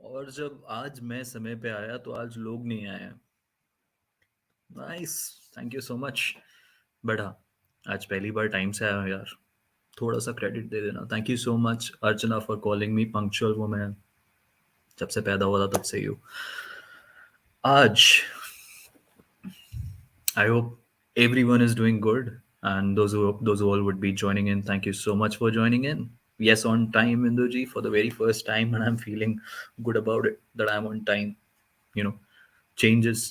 और जब आज मैं समय पे आया तो आज लोग नहीं आए। Nice. Thank you so much. But हाँ, आज पहली बार टाइम से आया हूँ यार। थोड़ा सा क्रेडिट दे देना। Thank you so much Archana for calling me punctual. वो मैं जब से पैदा हुआ था तब से ही हूँ। आज I hope everyone is doing good, and those who all would be joining in. Thank you so much for joining in. Yes, on time, Induji, for the very first time, and I'm feeling good about it that I'm on time. You know, changes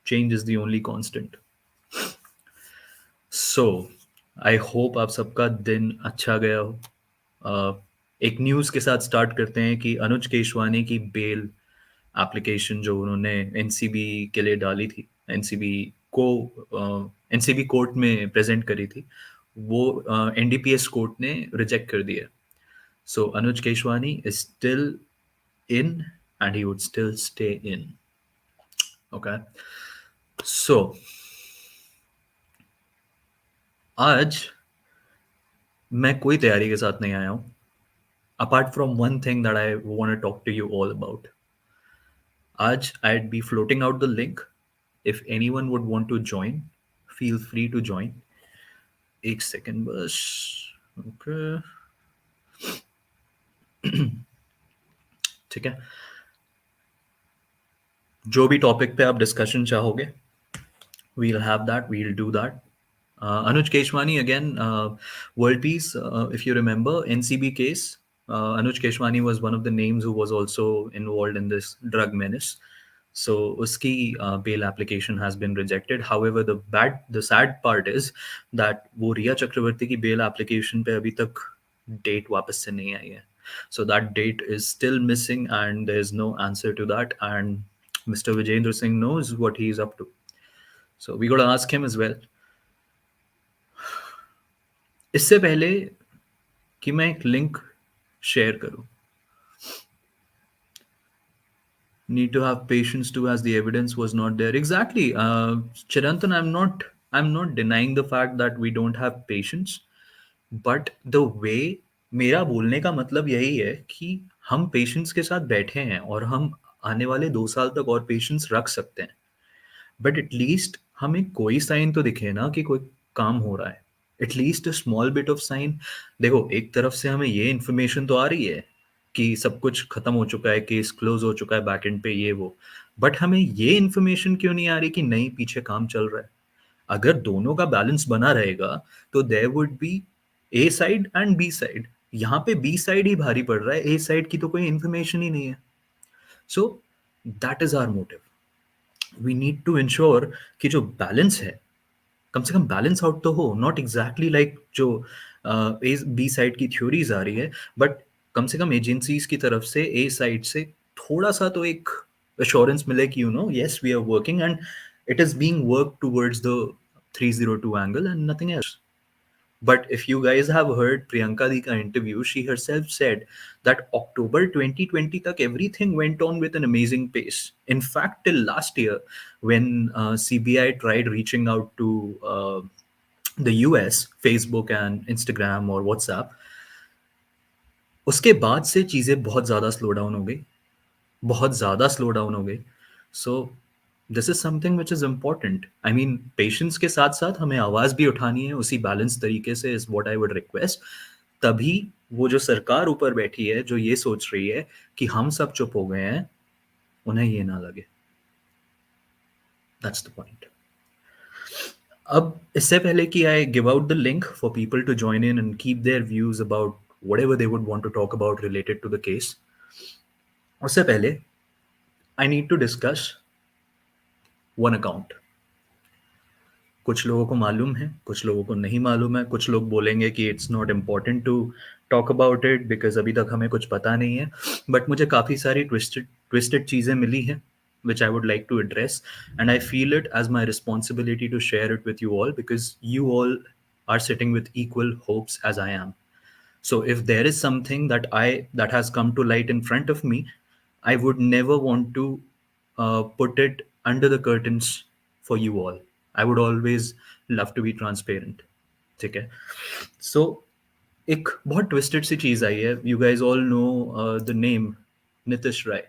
change is the only constant. So, I hope आप सबका दिन अच्छा गया हो। एक news के साथ start करते हैं कि अनुज केशवानी की बेल एप्लीकेशन जो उन्होंने एनसीबी के लिए डाली थी, एनसीबी को एनसीबी कोर्ट में प्रेजेंट करी थी, वो एनडीपीएस कोर्ट ने रिजेक्ट कर दिया। So Anuj Keshwani is still in and he would still stay in. Okay, so आज मैं कोई तैयारी के साथ नहीं आया हूँ, apart from one thing that I want to talk to you all about. आज I'd be floating out the link. If anyone would want to join, feel free to join. एक सेकेंड बस। ओके, ठीक है। जो भी topic पे आप discussion चाहोगे, we'll have that, we'll do that. Anuj Keshwani again, world peace. If you remember NCB case, Anuj Keshwani was one of the names who was also involved in this drug menace. So uski bail application has been rejected. However, the sad part is that वो रिया चक्रवर्ती की bail application पे अभी तक date वापस से नहीं आई है. So that date is still missing, and there is no answer to that. And Mr. Vijayendra Singh knows what he is up to. So we got to ask him as well. इससे पहले कि मैं एक link share करूं, need to have patience too, as the evidence was not there. Exactly, Chirantan, I'm not denying the fact that we don't have patience, but the way, मेरा बोलने का मतलब यही है कि हम पेशेंस के साथ बैठे हैं और हम आने वाले 2 साल तक और पेशेंस रख सकते हैं, बट एटलीस्ट हमें कोई साइन तो दिखे ना कि कोई काम हो रहा है। At least a small bit of sine. देखो, एक तरफ से हमें ये इन्फॉर्मेशन तो आ रही है कि सब कुछ खत्म हो चुका है, केस क्लोज हो चुका है बैक एंड पे, ये वो, बट हमें ये इन्फॉर्मेशन क्यों नहीं आ रही कि नहीं, पीछे काम चल रहा है। अगर दोनों का बैलेंस बना रहेगा तो there would be A side and B side. यहाँ पे बी साइड ही भारी पड़ रहा है, ए साइड की तो कोई इन्फॉर्मेशन ही नहीं है। So that is our motive. We need to ensure कि जो बैलेंस है, कम से कम बैलेंस आउट तो हो। नॉट एग्जैक्टली लाइक जो ए बी साइड की थ्योरीज आ रही है, बट कम से कम एजेंसीज की तरफ से ए साइड से थोड़ा सा तो एक अश्योरेंस मिले कि yes, we are working and it is being work towards the 302 angle and nothing else. But if you guys have heard Priyanka Di ka interview, she herself said that October 2020 tak everything went on with an amazing pace. In fact, till last year, when CBI tried reaching out to the US, Facebook and Instagram or WhatsApp, उसके बाद से चीज़ें बहुत ज़्यादा slow down हो गई, बहुत ज़्यादा स्लो डाउन हो गई। सो this is something which is important. I mean, patience के साथ साथ हमें आवाज़ भी उठानी है उसी बैलेंस तरीके से, is what I would request. तभी वो जो सरकार ऊपर बैठी है, जो ये सोच रही है कि हम सब चुप हो गए हैं, उन्हें ये ना लगे। That's the point. अब इससे पहले कि I give out the link for people to join in and keep their views about whatever they would want to talk about related to the case, उससे पहले I need to discuss one account. कुछ लोगों को मालूम है, कुछ लोगों को नहीं मालूम है। कुछ लोग बोलेंगे कि it's not important to talk about it because अभी तक हमें कुछ पता नहीं है, बट मुझे काफ़ी सारी ट्विस्टेड ट्विस्टेड चीज़ें मिली हैं which I would like to address, and I feel it as my responsibility to share it with you all because you all are sitting with equal hopes as I am. So if there is something that has come to light in front of me, I would never want to put it under the curtains for you all. I would always love to be transparent. ठीक है? So एक बहुत twisted सी चीज आई है। You guys all know the name Nitish Rai,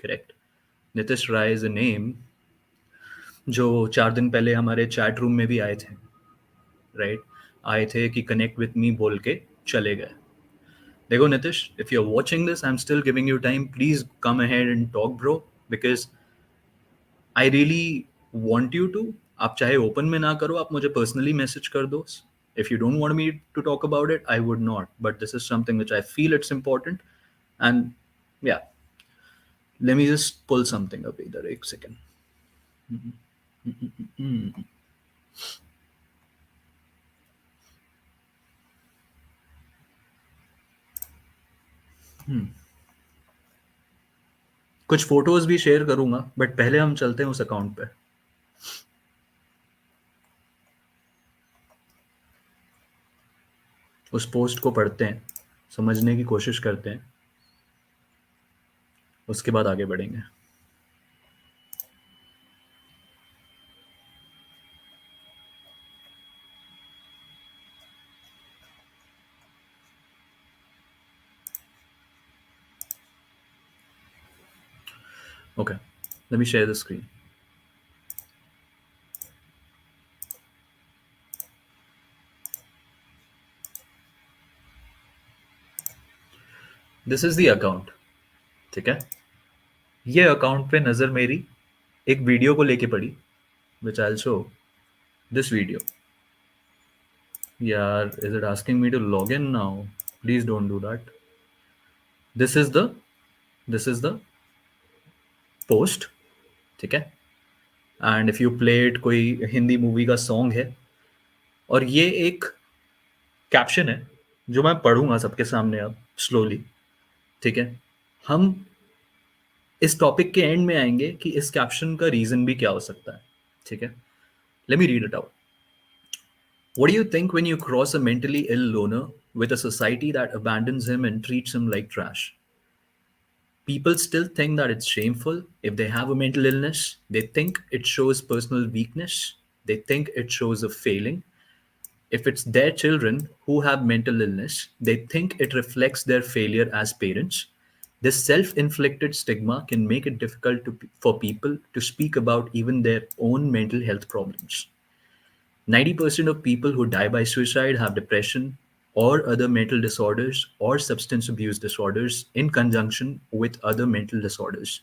correct? Nitish Rai is a name जो 4 दिन पहले हमारे चैट रूम में भी आए थे, राइट? आए थे कि कनेक्ट विथ मी बोल के चले गए. देखो Nitish, if you're watching this, I'm still giving you time. Please come ahead and talk, bro, because I really want you to. आप चाहे ओपन में ना करो, आप मुझे पर्सनली मैसेज कर दो. If you don't want me to talk about it, I would not. But this is something which I feel it's important. And yeah, let me just pull something up either. एक second. कुछ photos भी share करूंगा, but पहले हम चलते हैं उस account पे. उस पोस्ट को पढ़ते हैं, समझने की कोशिश करते हैं, उसके बाद आगे बढ़ेंगे. Okay, let me share the screen. This is the account. ठीक है, ये अकाउंट पे नजर मेरी एक वीडियो को लेके पड़ी, which I show this video. यार, is it asking me to log in now? Please don't do that. This is the this is the post. ठीक है, and if you play it, कोई हिंदी मूवी का song है, और ये एक caption है जो मैं पढ़ूंगा सबके सामने अब स्लोली. ठीक है, हम इस टॉपिक के एंड में आएंगे कि इस कैप्शन का रीजन भी क्या हो सकता है. ठीक है, let me read it out. What do you think when you cross a mentally ill loner with a society that abandons him and treats him like trash? People still think that it's shameful if they have a mental illness. They think it shows personal weakness. They think it shows a failing. If it's their children who have mental illness, they think it reflects their failure as parents. This self inflicted stigma can make it difficult for people to speak about even their own mental health problems. 90% of people who die by suicide have depression or other mental disorders or substance abuse disorders in conjunction with other mental disorders.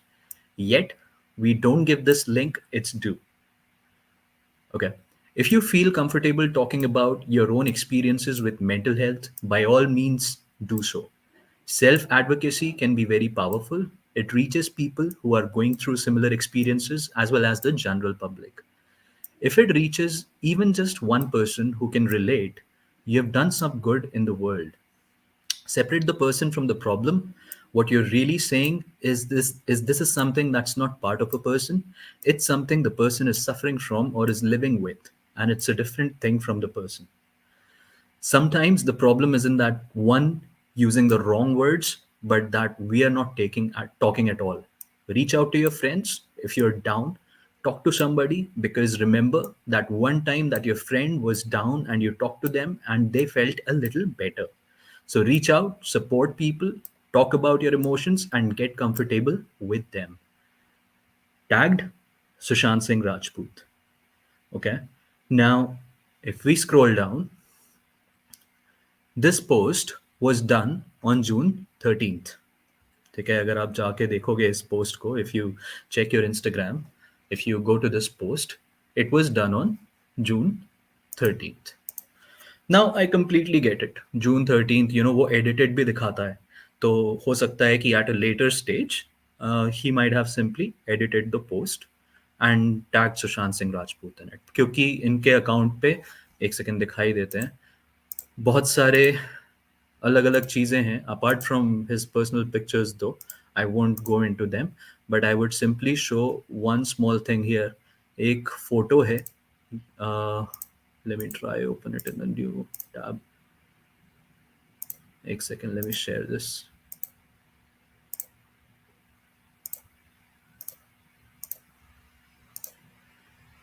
Yet, we don't give this link its due. Okay. If you feel comfortable talking about your own experiences with mental health, by all means do so. Self advocacy can be very powerful. It reaches people who are going through similar experiences as well as the general public. If it reaches even just one person who can relate, you have done some good in the world. Separate the person from the problem. What you're really saying is this is something that's not part of a person. It's something the person is suffering from or is living with, and it's a different thing from the person. Sometimes the problem isn't that one using the wrong words, but that we are not talking at all. Reach out to your friends if you're down. Talk to somebody, because remember that one time that your friend was down and you talked to them and they felt a little better. So reach out, support people, talk about your emotions, and get comfortable with them. Tagged Sushant Singh Rajput. Okay. Now, if we scroll down, this post was done on June 13th. ठीक है, अगर आप जाके देखोगे इस post को, if you check your Instagram, if you go to this post, it was done on June 13th. Now I completely get it. June 13th, वो edited भी दिखाता है. तो हो सकता है कि at a later stage, he might have simply edited the post and tagged Sushant Singh Rajput in it. क्योंकि इनके अकाउंट पे, एक सेकंड दिखाई देते हैं, बहुत सारे अलग अलग चीज़ें हैं apart from his personal pictures. Though I won't go into them, but I would simply show one small thing here. एक फोटो है. Let me try open it in the new tab. एक second, let me share this.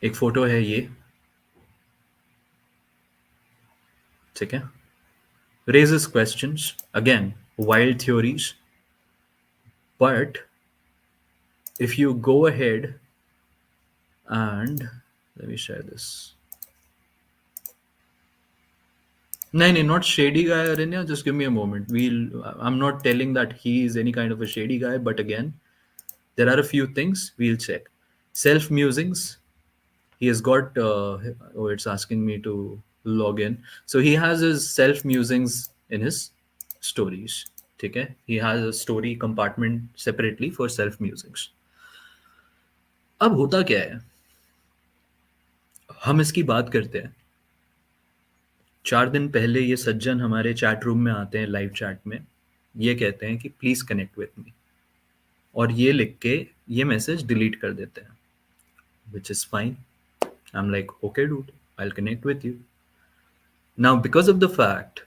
एक photo है ये. ठीक है, raises questions, again, wild theories, But if you go ahead and let me share this. No, no, not shady guy, Aranya. Just give me a moment. I'm not telling that he is any kind of a shady guy, but again, there are a few things we'll check. Self musings. He has got. Oh, it's asking me to log in. So he has his self musings in his stories. Okay. He has a story compartment separately for self musings. अब होता क्या है, हम इसकी बात करते हैं, 4 दिन पहले ये सज्जन हमारे चैट रूम में आते हैं लाइव चैट में, ये कहते हैं कि प्लीज कनेक्ट विथ मी, और ये लिख के ये मैसेज डिलीट कर देते हैं, which is fine. I am like okay dude, I will connect with you. Now because of the fact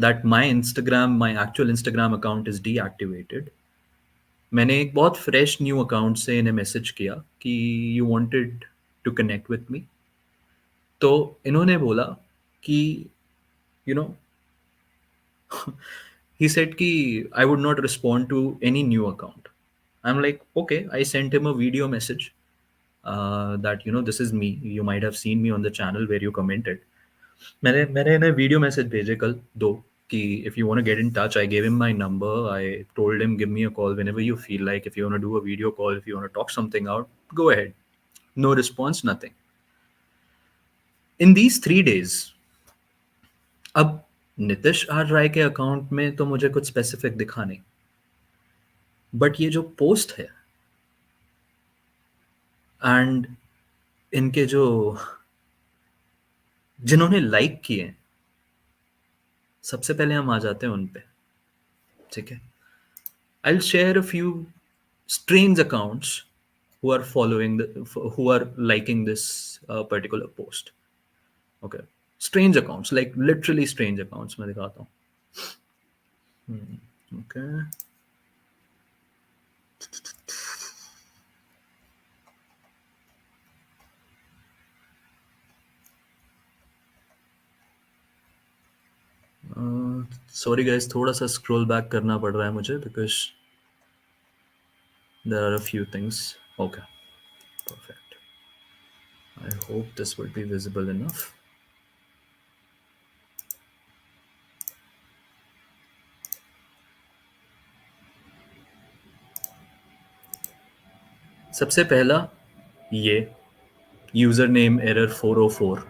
that my actual Instagram account is deactivated, मैंने एक बहुत फ्रेश न्यू अकाउंट से इन्हें मैसेज किया कि you wanted to connect with me. तो इन्होंने बोला कि you know he said ki I would not respond to any new account. I'm like, okay. I sent him a video message that this is me. You might have seen me on the channel where you commented. मैंने इन्हें video message भेजे कल दो कि if you want to get in touch. I gave him my number. I told him give me a call whenever you feel like. If you want to do a video call, if you want to talk something out, go ahead. No response, nothing. In these 3 days, अब Nitish are राय के account में तो मुझे कुछ specific दिखा नहीं, but ये जो पोस्ट है एंड इनके जो जिन्होंने लाइक किए, सबसे पहले हम आ जाते हैं उन पे. ठीक है, I will share a few strange accounts who are following who are liking this particular post. Okay, strange accounts, like literally strange accounts. मैं दिखाता हूँ. Okay. Sorry guys, थोड़ा सा scroll back करना पड़ रहा है मुझे because there are a few things. Okay, perfect. I hope this would be visible enough. सबसे पहला ये user name error 404.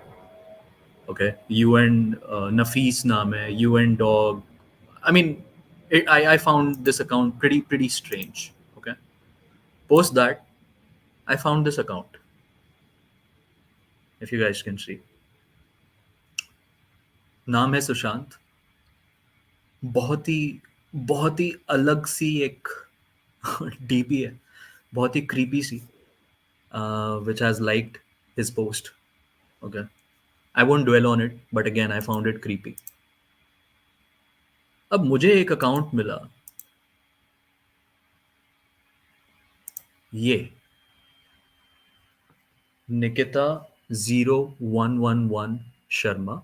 Okay, you and Nafees नाम है, you and dog. I mean I found this account pretty strange. Okay, post that I found this account, if you guys can see. नाम है सुशांत. बहुत ही अलग सी एक डीपी है, बहुत ही क्रीपी सी, which has liked his post. Okay, I won't dwell on it, but again I found it creepy. अब मुझे एक अकाउंट मिला, ये Nikita 0111 Sharma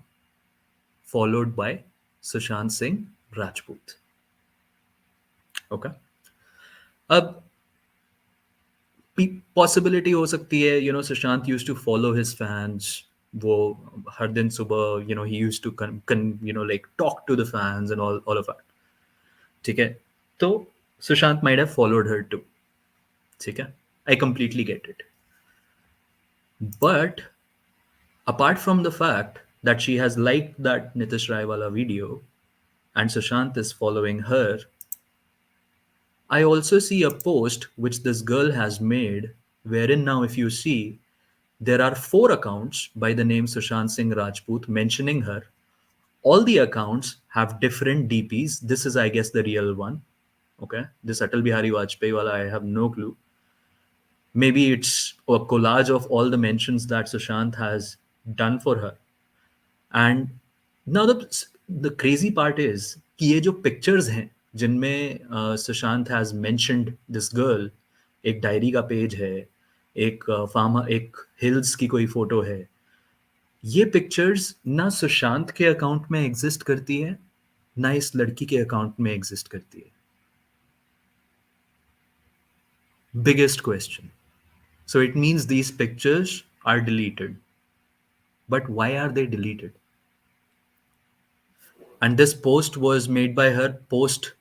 followed by Sushant Singh Rajput. Okay, अब पॉसिबिलिटी हो सकती है Sushant used to follow his fans. वो हर दिन सुबह ही used to like talk to the fans and all of that. ठीक है, तो Sushant might have followed her too. ठीक है, I completely get it. But apart from the fact that she has liked that Nitish Raiwala video and Sushant is following her, I also see a post which this girl has made, wherein now if you see, there are 4 accounts by the name Sushant Singh Rajput mentioning her. All the accounts have different DPs. This is, I guess, the real one. Okay, this Atal Bihari Vajpayee wala, I have no clue. Maybe it's a collage of all the mentions that Sushant has done for her. And now the crazy part is कि ये जो pictures हैं जिनमें Sushant has mentioned this girl, एक diary का page है, एक एक हिल्स की कोई फोटो है, ये पिक्चर्स ना सुशांत के अकाउंट में एग्जिस्ट करती है, ना इस लड़की के अकाउंट में एग्जिस्ट करती है. Biggest question. So it means these pictures are deleted. But why are they deleted? And this post was made by her post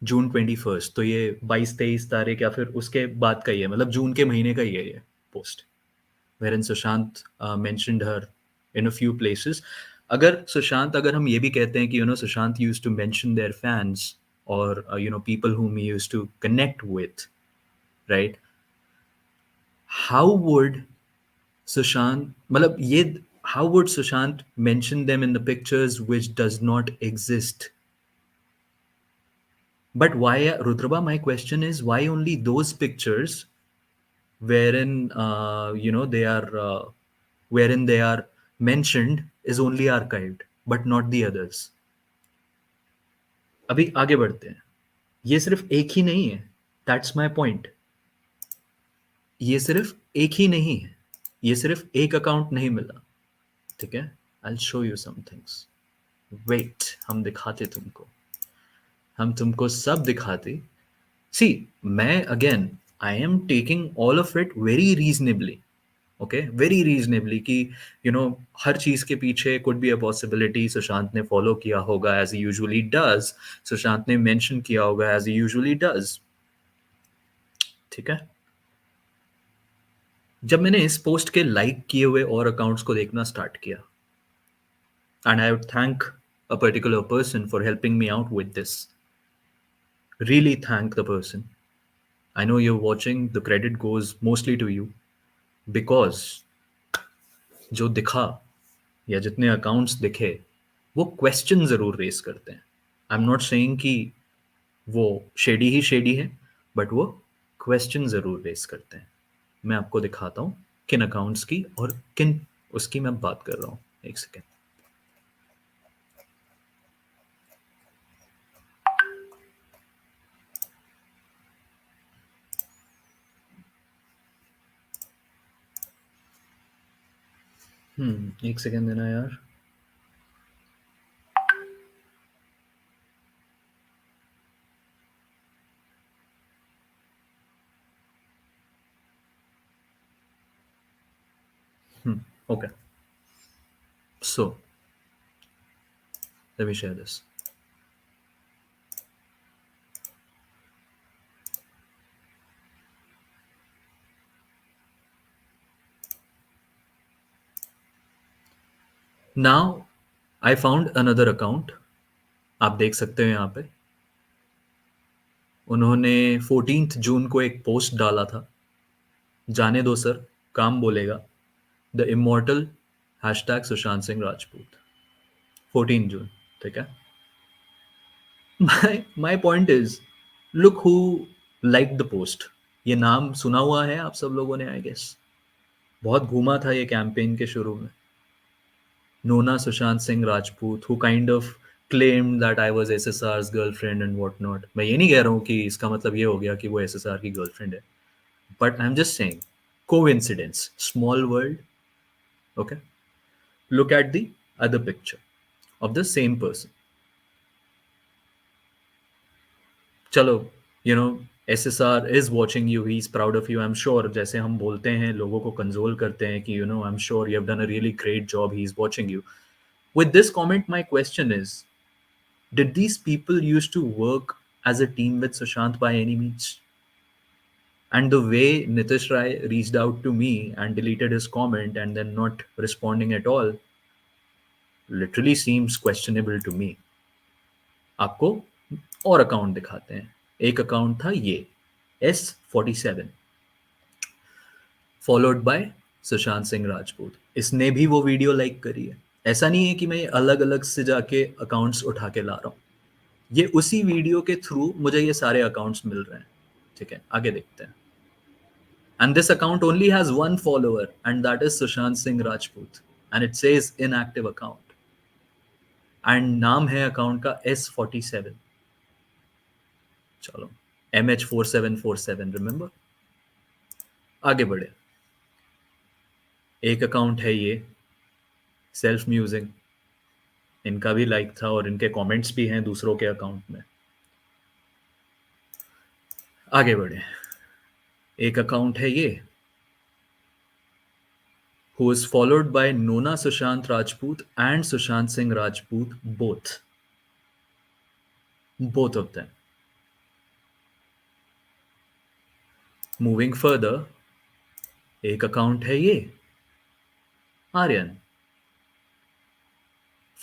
June 21st. तो ये 22-23 तारीख या फिर उसके बाद का ही है, मतलब जून के महीने का ही है ये post, wherein Sushant mentioned her in a few places. अगर सुशांत, अगर हम ये भी कहते हैं कि Sushant used to mention their fans or people whom he used to connect with, right? How would Sushant, मतलब ये, how would Sushant mention them in the pictures which does not exist? But why, Rudraba, my question is why only those pictures wherein wherein they are mentioned is only archived, but not the others? अभी आगे बढ़ते हैं. ये सिर्फ एक ही नहीं है. That's my point. ये सिर्फ एक ही नहीं है. ये सिर्फ एक अकाउंट नहीं मिला. ठीक है, I will show you some things. Wait, हम दिखाते तुमको. हम तुमको सब दिखाते. सी, मैं again, I am taking all of it very reasonably. Okay, very reasonably कि हर चीज के पीछे could be a possibility. Sushant ने फॉलो किया होगा एज यूजुअली डज. सुशांत ने मेंशन किया होगा एज यूजुअली डज. ठीक है. जब मैंने इस पोस्ट के लाइक किए हुए और अकाउंट्स को देखना स्टार्ट किया, and I would thank a particular person for helping me out with this. Really thank the person. I know you're watching, the credit goes mostly to you, because जो दिखा या जितने अकाउंट्स दिखे वो question जरूर race करते हैं. आई am not saying कि वो शेडी ही शेडी है, बट वो क्वेश्चन जरूर रेस करते हैं. मैं आपको दिखाता हूँ किन अकाउंट्स की और किन उसकी मैं बात कर रहा हूँ. एक सेकेंड. एक सेकेंड देना यार. Okay, so let me share this. Now I found another account. आप देख सकते हो यहाँ पे उन्होंने 14 जून को एक पोस्ट डाला था. जाने दो सर, काम बोलेगा. The immortal hashtag Sushant Singh Rajput. 14 जून. ठीक है. माई point is, look who like the post. ये नाम सुना हुआ है आप सब लोगों ने, आई गेस. बहुत घूमा था ये कैंपेन के शुरू में. Nona Sushant Singh Rajput, who kind of claimed that I was SSR's girlfriend and whatnot. मैं ये नहीं कह रहा हूँ कि इसका मतलब ये हो गया कि वो SSR की गर्लफ्रेंड है. But I'm just saying, coincidence, small world. Okay. Look at the other picture of the same person. चलो, SSR is watching you. He's proud of you. I'm sure. जैसे हम बोलते हैं, लोगों को कंसोल करते हैं कि I'm sure you have done a really great job. He's watching you. With this comment, my question is, did these people used to work as a team with Sushant by any means? And the way Nitish Rai reached out to me and deleted his comment and then not responding at all literally seems questionable to me. आपको और account दिखाते हैं. एक account था ये S47 followed by Sushant Singh Rajput. इसने भी वो वीडियो लाइक करी है. ऐसा नहीं है कि मैं अलग अलग से जाके अकाउंट्स उठा के ला रहा हूँ. ये उसी वीडियो के थ्रू मुझे ये सारे अकाउंट्स मिल रहे हैं. ठीक है, आगे देखते हैं. And this account only has one follower, and that is Sushant Singh Rajput. And it says inactive account. And नाम है अकाउंट का S47. चलो, MH4747, रिमेंबर. आगे बढ़े. एक अकाउंट है ये सेल्फ म्यूजिक. इनका भी लाइक था और इनके कमेंट्स भी हैं दूसरों के अकाउंट में. आगे बढ़े. एक अकाउंट है ये, who is followed by Nona Sushant Rajput and Sushant Singh Rajput, both of them. Moving further, एक अकाउंट है ये, Aryan,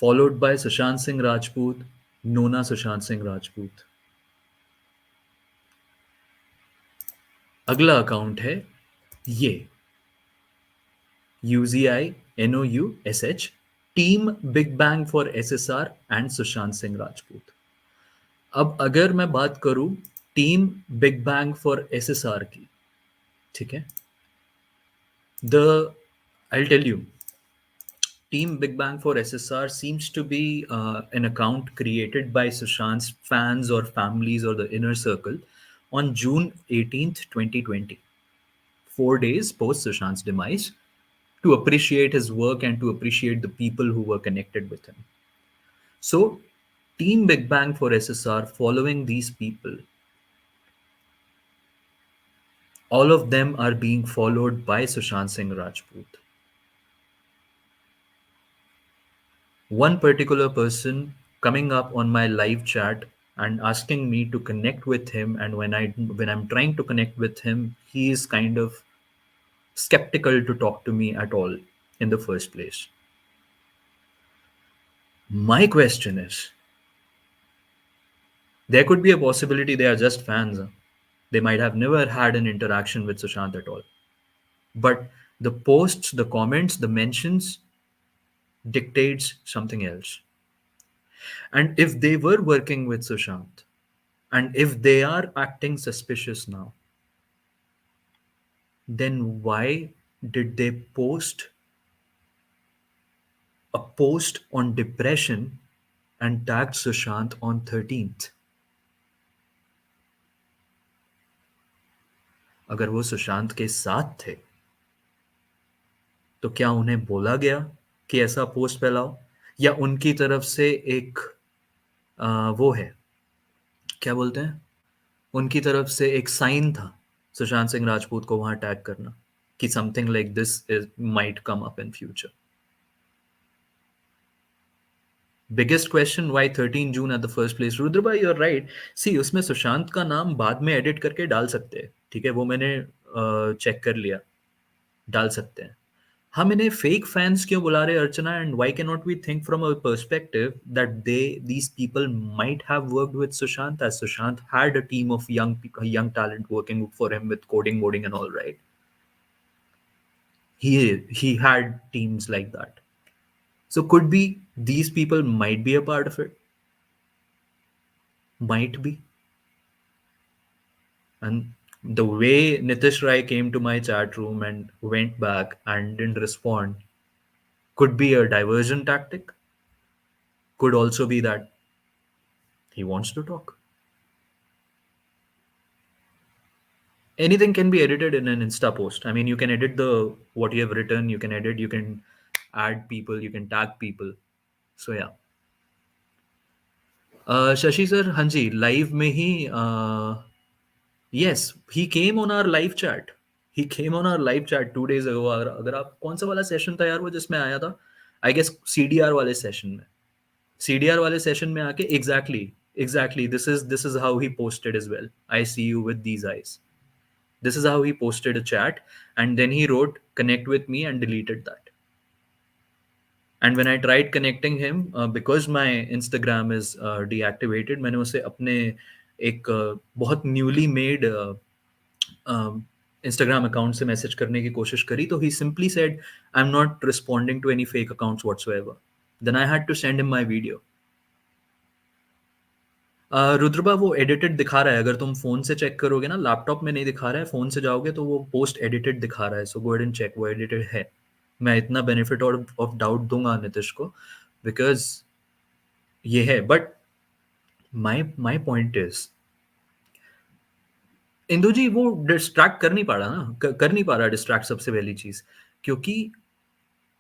followed by Sushant Singh Rajput, Nona Sushant Singh Rajput. अगला अकाउंट है ये, UZINOUSH, team big bang for SSR and Sushant Singh Rajput. अब अगर मैं बात करूं team big bang for SSR की, ठीक है, the I'll tell you, Team Big Bang for SSR seems to be an account created by Sushant's fans or families or the inner circle on June 18th, 2020, 4 days post Sushant's demise, to appreciate his work and to appreciate the people who were connected with him. So, Team Big Bang for SSR, following these people, all of them are being followed by Sushant Singh Rajput. One particular person coming up on my live chat and asking me to connect with him, and when I'm trying to connect with him, he is kind of skeptical to talk to me at all in the first place. My question is, there could be a possibility they are just fans, huh? They might have never had an interaction with Sushant at all, but the posts, the comments, the mentions dictates something else. And if they were working with Sushant, and if they are acting suspicious now, then why did they post a post on depression and tagged Sushant on 13th? अगर वो सुशांत के साथ थे तो क्या उन्हें बोला गया कि ऐसा पोस्ट फैलाओ, या उनकी तरफ से एक वो है, क्या बोलते हैं, उनकी तरफ से एक साइन था सुशांत सिंह राजपूत को वहां टैग करना कि something like this is might come up in future. Biggest question, why 13 June at the first place? Rudra भाई यू आर राइट. सी उसमें सुशांत का नाम बाद में एडिट करके डाल सकते हैं, ठीक है, वो मैंने चेक कर लिया, डाल सकते हैं. हम इन्हें फेक फैंस क्यों बुला रहे हैं Archana, and why can not we think from a perspective that these people might have worked with Sushant, as Sushant had a team of young talent working for him with coding modding and all, right? He had teams like that. So could be these people might be a part of it, might be. And the way Nitish Rai came to my chat room and went back and didn't respond could be a diversion tactic, could also be that he wants to talk. Anything can be edited in an Insta post. I mean, you can edit the what you have written, you can edit, you can add people, you can tag people. So yeah. Shashi sir, हाँ जी, live में ही yes, he came on our live chat. He came on our live chat 2 days ago. अगर आप कौन सा वाला session था यार वो जिसमें आया था? I guess CDR वाले सेशन में. CDR वाले सेशन में आके exactly this is how he posted as well. I see you with these eyes. This is how he posted a chat, and then he wrote connect with me and deleted that. And when I tried connecting him, because my Instagram is deactivated, मैंने उसे अपने एक बहुत newly made Instagram account से message करने की कोशिश करी, तो ही simply said I am not responding to any fake accounts whatsoever. Then I had to send him my video. Rudraba वो एडिटेड दिखा रहा है, अगर तुम फोन से चेक करोगे ना, लैपटॉप में नहीं दिखा रहा है, फोन से जाओगे तो वो पोस्ट एडिटेड दिखा रहा है. सो गो अहेड एंड चेक, वो एडिटेड है. मैं इतना बेनिफिट ऑफ डाउट दूंगा नितिश को, बिकॉज ये है. But my point is, Indu ji वो डिस्ट्रैक्ट कर नहीं पा रहा ना, कर नहीं पा रहा डिस्ट्रैक्ट. सबसे पहली चीज, क्योंकि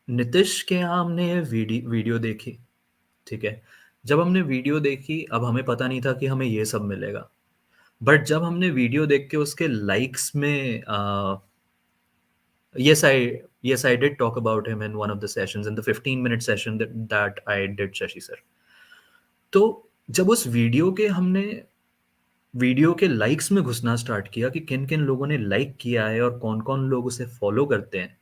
नितिश के यहाँ हमने वीडियो देखी, ठीक है. जब हमने वीडियो देखी, अब हमें पता नहीं था कि हमें ये सब मिलेगा. बट जब हमने वीडियो देख के उसके लाइक्स में yes I did talk about him in one of the sessions, in the 15-minute session that I did, Shashi sir. तो जब उस वीडियो के लाइक्स में घुसना स्टार्ट किया कि किन किन लोगों ने लाइक किया है और कौन कौन लोग उसे फॉलो करते हैं,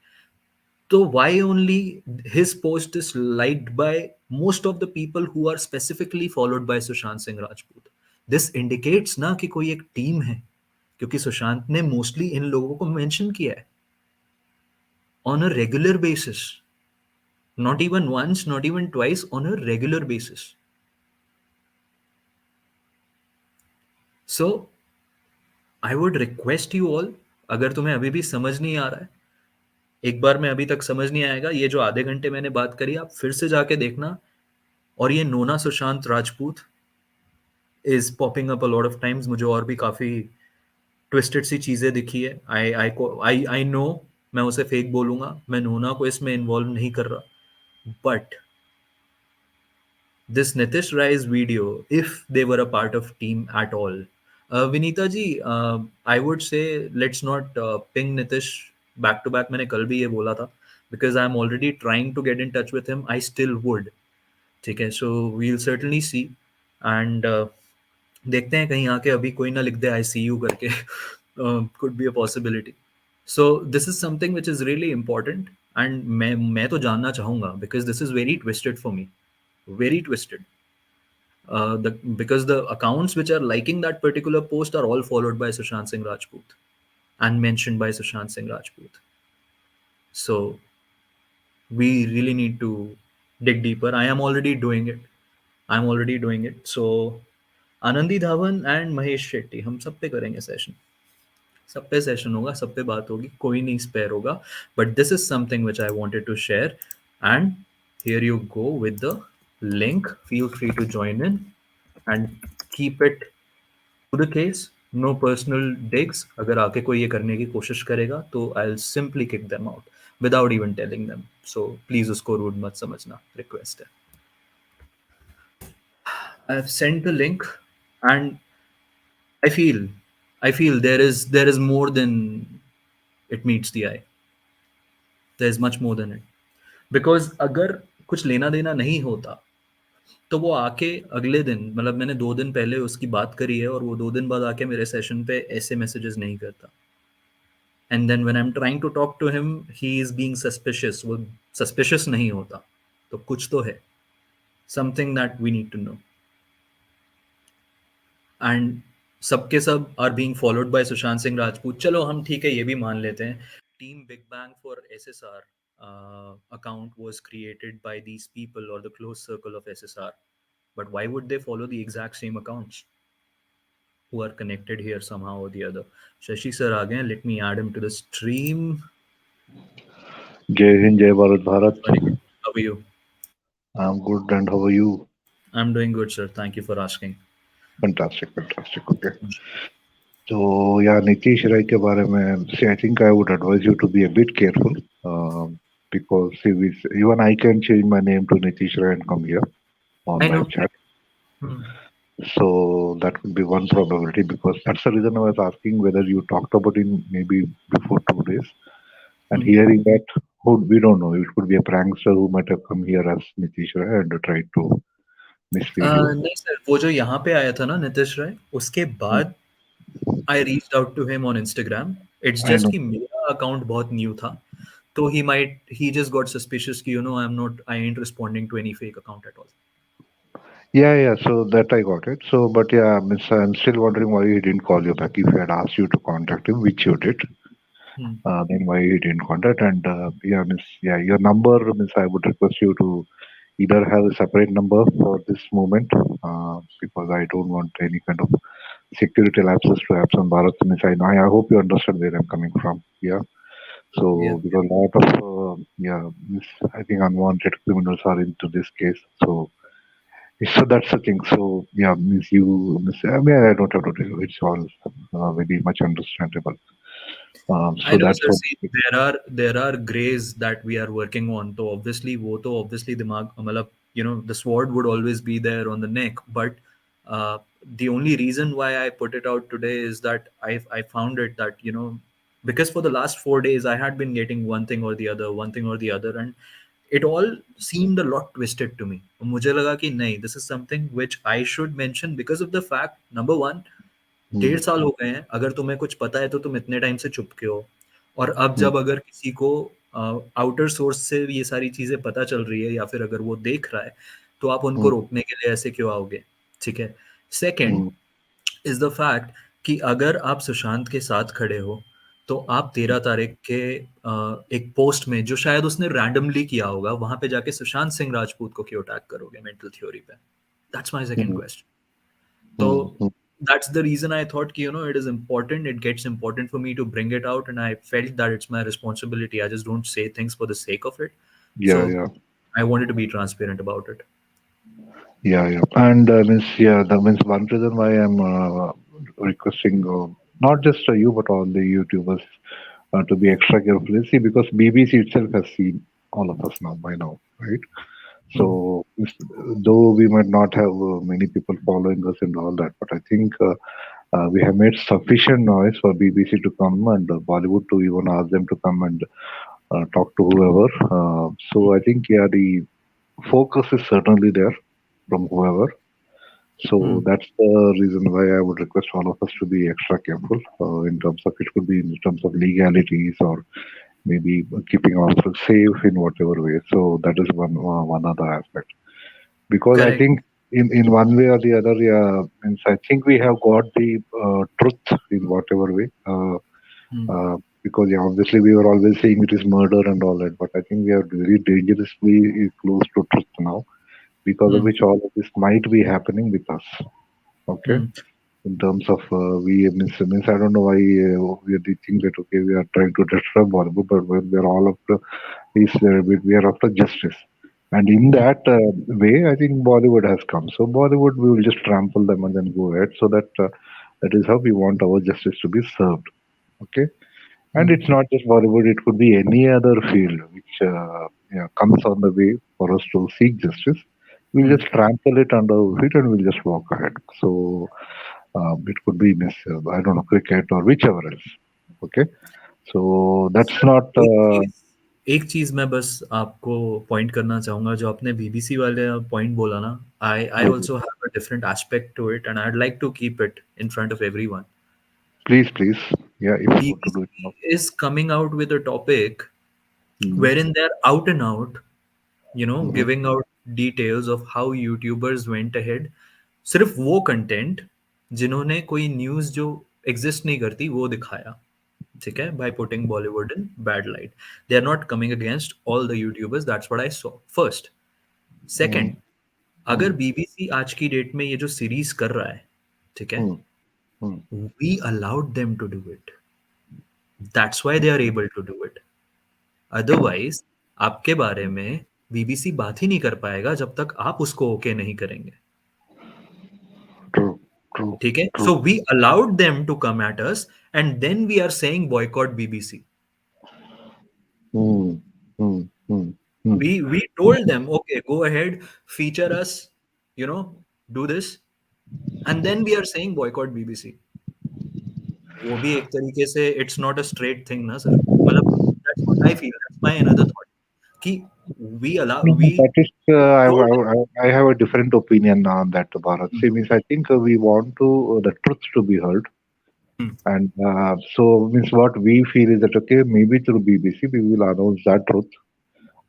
तो why only his post is liked by most of the people who are specifically followed by Sushant Singh Rajput? This indicates ना कि कोई एक टीम है, क्योंकि सुशांत ने मोस्टली इन लोगों को मेंशन किया है on a regular basis, not even once, not even twice, on a regular basis. So I would request you all, अगर तुम्हें अभी भी समझ नहीं आ रहा है, एक बार में अभी तक समझ नहीं आएगा, ये जो आधे घंटे मैंने बात करी आप फिर से जाके देखना। और ये Nona Sushant Rajput is popping up a lot of times, मुझे और भी काफी ट्विस्टेड सी चीजें दिखी है। आई नो मैं उसे फेक बोलूंगा, मैं नोना को इसमें इन्वॉल्व नहीं कर रहा, but this Nitish Rai's video, if they were a part of team at all. Vinita ji, I would say let's not ping Nitish back to back. मैंने कल भी ये बोला था, because I'm already trying to get in touch with him. I still would. ठीक है, so we'll certainly see, and देखते हैं कहीं आके अभी कोई ना लिख दे ICU करके, could be a possibility. So this is something which is really important, and मैं तो जानना चाहूंगा, because this is very twisted for me, very twisted. Because the accounts which are liking that particular post are all followed by Sushant Singh Rajput and mentioned by Sushant Singh Rajput. So we really need to dig deeper. I am already doing it. I'm already doing it. So Anandi Dhawan and Mahesh Shetty, हम सब पे करेंगे session, सब पे session होगा, सब पे बात होगी, कोई नहीं स्पेयर होगा. But this is something which I wanted to share, and here you go with the link. Feel free to join in and keep it to the case. No personal digs. अगर आके कोई ये करने की कोशिश करेगा तो I'll simply kick them out without even telling them. So please उसको rude मत समझना, request है. I've sent the link, and I feel I feel there is more than it meets the eye. There's much more than it. Because अगर कुछ लेना देना नहीं होता तो वो आके अगले दिन, मतलब मैंने 2 दिन पहले उसकी बात करी है, और वो 2 दिन बाद आके मेरे सेशन पे ऐसे मैसेजेस नहीं करता. And then when I am trying to talk to him he is being suspicious. वो सस्पिशियस नहीं होता, तो कुछ तो है, something that we need to know. And सबके सब are being followed by Sushant Singh Rajput. चलो हम ठीक है, ये भी मान लेते हैं. Team big bang for SSR account was created by these people or the close circle of SSR, but why would they follow the exact same accounts who are connected here somehow or the other? Shashi sir आ गए हैं, let me add him to the stream. जय हिंद, जय Bharat Bharat. Sorry, how are you? I'm good, and how are you? I'm doing good, sir. Thank you for asking. Fantastic, fantastic. Okay. So yeah, Nitish Rai के बारे में, see, I think I would advise you to be a bit careful, because see, even I can change my name to Nitish Rai and come here on I live know. chat. Hmm. So that could be one probability, because that's the reason I was asking whether you talked about it maybe before 2 days. And Hmm. hearing that, who we don't know, it could be a prankster who might have come here as Nitish Rai and tried to mislead you. नहीं sir, वो जो यहाँ पे आया था ना नीतीश राय, उसके Hmm. बाद I reached out to him on Instagram. It's I just know. कि मेरा अकाउंट बहुत न्यू था, तो ही जस्ट गॉट सस्पिशियस कि I ain't responding to any fake account at all. Yeah, yeah. So that I got it. So, but yeah, miss, I'm still wondering why he didn't call you back. If he had asked you to contact him, which you did, then why he didn't contact? And yeah, miss, yeah, your number, miss, I would request you to either have a separate number for this moment, because I don't want any kind of security lapses to happen on Bharat. Miss, I hope you understand where I'm coming from. Yeah. Yeah. So because a lot of yeah, miss, I think unwanted criminals are into this case. So that's the thing. So yeah, means you, miss, I mean, I don't have to tell you. It's all very much understandable. I So know, that's sir. what. See, there are grays that we are working on. तो obviously दिमाग, मतलब the sword would always be there on the neck, but the only reason why I put it out today is that I found it that, because for the last 4 days I had been getting one thing or the other, one thing or the other, and it all seemed a lot twisted to me. मुझे लगा कि नहीं, this is something which I should mention because of the fact, number one, Hmm. 1.5 साल हो गए हैं, अगर तुम्हें कुछ पता है तो तुम इतने टाइम से चुप के हो। और अब Hmm. जब अगर किसी को आउटर सोर्स से ये सारी चीज़ें पता चल रही है या फिर अगर वो देख रहा है, तो आप उनको Hmm. रोकने के लिए ऐसे क्यों आओगे? ठीक है। Second Hmm. Is the fact कि अगर आप सुशांत के साथ खड़े हो, तो आप 13 तारीख के एक पोस्ट में जो शायद उसने रैंडमली किया होगा, वहाँ पे जाके सुशांत सिंह राजपूत को क्यों टैग करोगे मेंटल थ्योरी पे? That's my second Hmm. Question. Hmm. So Hmm. that's the reason I thought कि, it is important. It gets important for me to bring it out, and I felt that it's my responsibility. I just don't say things for the sake of it. Yeah, So yeah, I wanted to be transparent about it. yeah, yeah. And means yeah, that means one reason why I'm requesting not just you but all the YouTubers to be extra careful. See, because BBC itself has seen all of us now by now, right? Hmm. So though we might not have many people following us and all that, but I think we have made sufficient noise for BBC to come and Bollywood to even ask them to come and talk to whoever. So I think yeah, the focus is certainly there from whoever. So Hmm. that's the reason why I would request all of us to be extra careful in terms of it could be in terms of legalities or maybe keeping ourselves safe in whatever way. So that is one other aspect because I Correct. think in one way or the other, yeah, means I think we have got the truth in whatever way. Hmm. Because yeah, obviously we were always saying it is murder and all that, but I think we are very dangerously close to truth now, because of Hmm. which all of this might be happening with us. Okay, Hmm. in terms of means I don't know why we are think that okay we are trying to disturb Bollywood, but we are all after we are after justice, and in Hmm. that way, I think Bollywood has come. So Bollywood, we will just trample them and then go ahead. So that that is how we want our justice to be served. Okay, and Hmm. it's not just Bollywood; it could be any other field which yeah, comes on the way for us to seek justice. We'll Hmm. just trample it under our feet and we'll just walk ahead. So it could be miss I don't know cricket or whichever else. Okay, so that's sir, not. एक चीज एक चीज मैं बस आपको point करना चाहूंगा, जो आपने बीबीसी वाले पॉइंट बोला ना, I Mhm. Also have a different aspect to it and I like to keep it in front of everyone. Please, please. Yeah, if you want to do it now. BBC is coming out with a topic Mm-hmm. wherein they're out and out, Mm-hmm. giving out details of how YouTubers went ahead, सिर्फ वो content जिन्होंने कोई news जो exist नहीं करती वो दिखाया, ठीक है, by putting Bollywood in bad light. They are not coming against all the YouTubers, that's what I saw first. Second, अगर Mm-hmm. बीबीसी आज की डेट में ये जो सीरीज कर रहा है, ठीक है, Mm-hmm. We allowed them to do it, that's why they are able to do it. Otherwise आपके बारे में बीबीसी बात ही नहीं कर पाएगा जब तक आप उसको ओके नहीं करेंगे। True, true, ठीक है, true. So we allowed them to come at us and then we are saying boycott BBC. Mm, mm, mm, mm. We told them, okay, go ahead, feature us, you know do this, and then we are saying boycott BBC। वो भी एक तरीके से it's not a straight thing ना sir, मतलब that's what I feel, that's my another thought कि No, no, we that is, told. I have a different opinion on that, Bharat. See, means I think we want to the truth to be heard, and so means what we feel is that okay, maybe through BBC we will announce that truth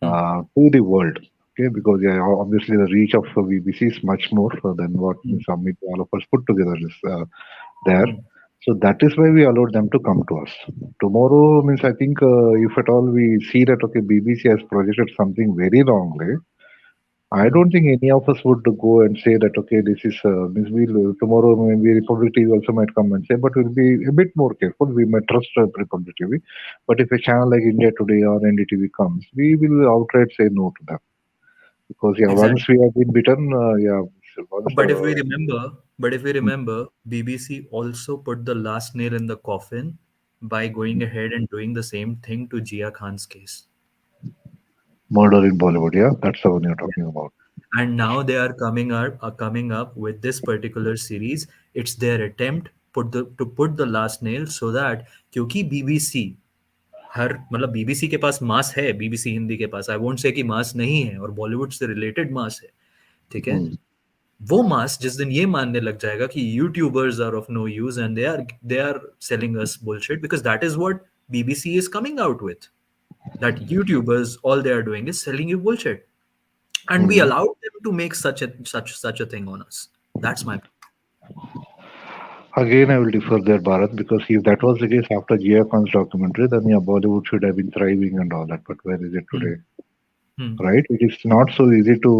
to the world. Okay, because yeah, obviously the reach of BBC is much more than what Ms. Amit all of us put together is there. So that is why we allowed them to come to us. Tomorrow means I think if at all we see that okay BBC has projected something very wrongly, I don't think any of us would go and say that okay this is means we'll tomorrow maybe Republic TV also might come and say, but we'll be a bit more careful. We might trust Republic TV, but if a channel like India Today or NDTV comes, we will outright say no to them because yeah once exactly. we have been bitten, yeah once But if we remember, BBC also put the last nail in the coffin by going ahead and doing the same thing to Jia Khan's case. murder in Bollywood, yeah, that's the one you're Yeah. talking about. and now they are coming up with this particular series. It's their attempt to put the last nail so that, क्योंकि BBC हर मतलब BBC के पास मास है, BBC Hindi के पास, I won't say कि मास नहीं है, और बॉलीवुड से रिलेटेड मास है, ठीक है, Hmm. वो मास जिस दिन ये मानने लग जाएगा कि YouTubers are of no use and they are selling us bullshit, because that is what BBC is coming out with, that YouTubers all they are doing is selling you bullshit, and we Hmm. allowed them to make such a thing on us. That's my Again, I will differ there, Bharat, because if that was the case after Jia Khan's documentary, then yeah, Bollywood should have been thriving and all that. But where is it hmm, today? hmm, Right? It is not so easy to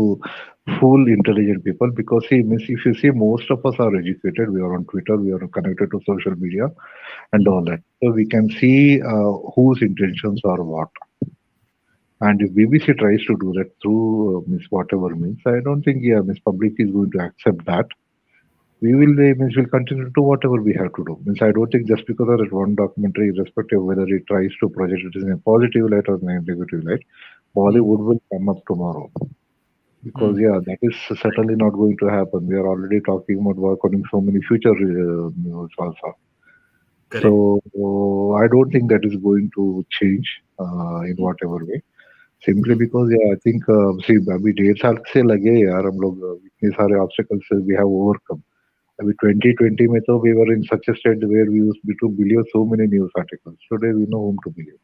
fool intelligent people because see, miss, if you see, most of us are educated. We are on Twitter. We are connected to social media and hmm, all that. So we can see whose intentions are what. And if BBC tries to do that through Miss whatever means, I don't think yeah, Miss Public is going to accept that. We will means will continue to do whatever we have to do. Means I don't think just because of that one documentary, irrespective of whether it tries to project it in a positive light or in a negative light, hmm, Bollywood will come up tomorrow. Because hmm. yeah, that is certainly not going to happen. We are already talking about working so many future news also. Correct. So I don't think that is going to change in Hmm, whatever way. Simply hmm. Because या I think सी अभी 1.5 साल से लगे यार हम लोग इतने सारे ऑब्स्टेकल्स वी हैव ओवरकम अभी 2020 में तो we were in such a state where we used to believe so many news articles today we know whom to believe.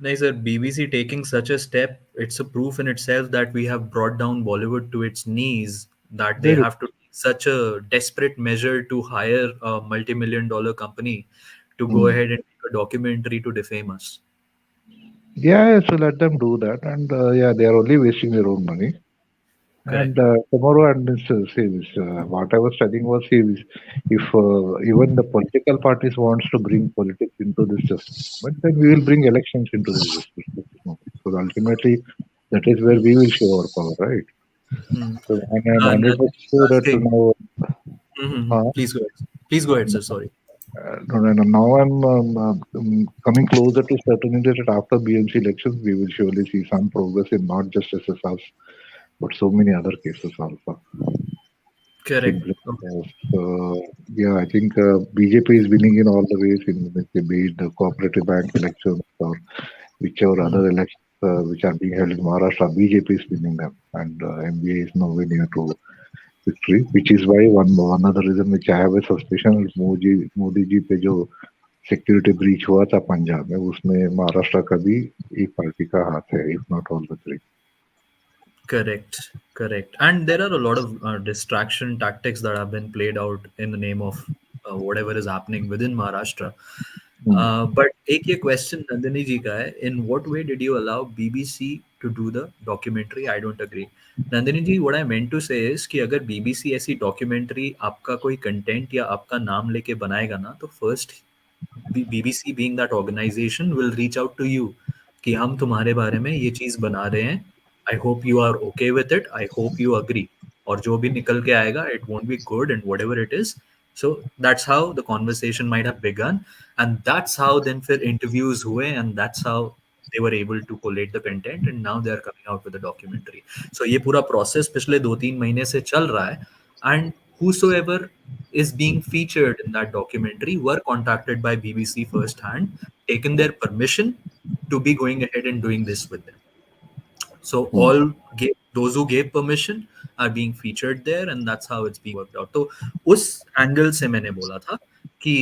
No, sir, BBC taking such a step, it's a proof in itself that we have brought down Bollywood to its knees, that they Very have to take such a desperate measure to hire a multi-million dollar company to go mm. ahead and make a documentary to defame us. Yeah, yeah, so let them do that and yeah they are only wasting their own money. And Correct. tomorrow, and this, see, this, what I was studying was, see, if even the political parties wants to bring politics into this justice movement, then we will bring elections into this justice movement. So ultimately, that is where Hmm, we will show our power, right? hmm. So and I'm And 100% he's sure that asking, now, mm-hmm. uh, Please go ahead. Please go ahead, sir. Sorry. no, no, no, now I'm coming closer to certainty that after BMC elections, we will surely see some progress in not just SSRs, but so many other cases also. Correct. Simply Okay. because, yeah, I think BJP is winning in all the ways in be it the cooperative bank elections or whichever Hmm. other elections which are being held in Maharashtra. BJP is winning them, and MBA is nowhere near to victory. Which is why one other reason which I have a suspicion is Modi ji पे जो security breach हुआ था पंजाब में उसमें महाराष्ट्र का भी एक party का हाथ है if not all the three. Correct, correct. And there are a lot of distraction tactics that have been played out in the name of whatever is happening within Maharashtra. But एक ये question Nandini जी का है. In what way did you allow BBC to do the documentary? I don't agree. Nandini ji, what I meant to say is कि अगर BBC ऐसी documentary आपका कोई content या आपका नाम लेके बनाएगा ना, तो first BBC being that organisation will reach out to you कि हम तुम्हारे बारे में ये चीज बना रहे हैं, I hope you are okay with it, I hope you agree, और जो भी निकल के आएगा it won't be good and whatever it is. So that's how the conversation might have begun, and that's how then फिर interviews हुए, and that's how they were able to collate the content and now they are coming out with a documentary. So ये पूरा process पिछले 2-3 महीने से चल रहा है, and whosoever is being featured in that documentary were contacted by BBC firsthand, taken their permission to be going ahead and doing this with them. So all gave, those who gave permission are being featured there, and that's how it's being worked out. तो उस angle से मैंने बोला था कि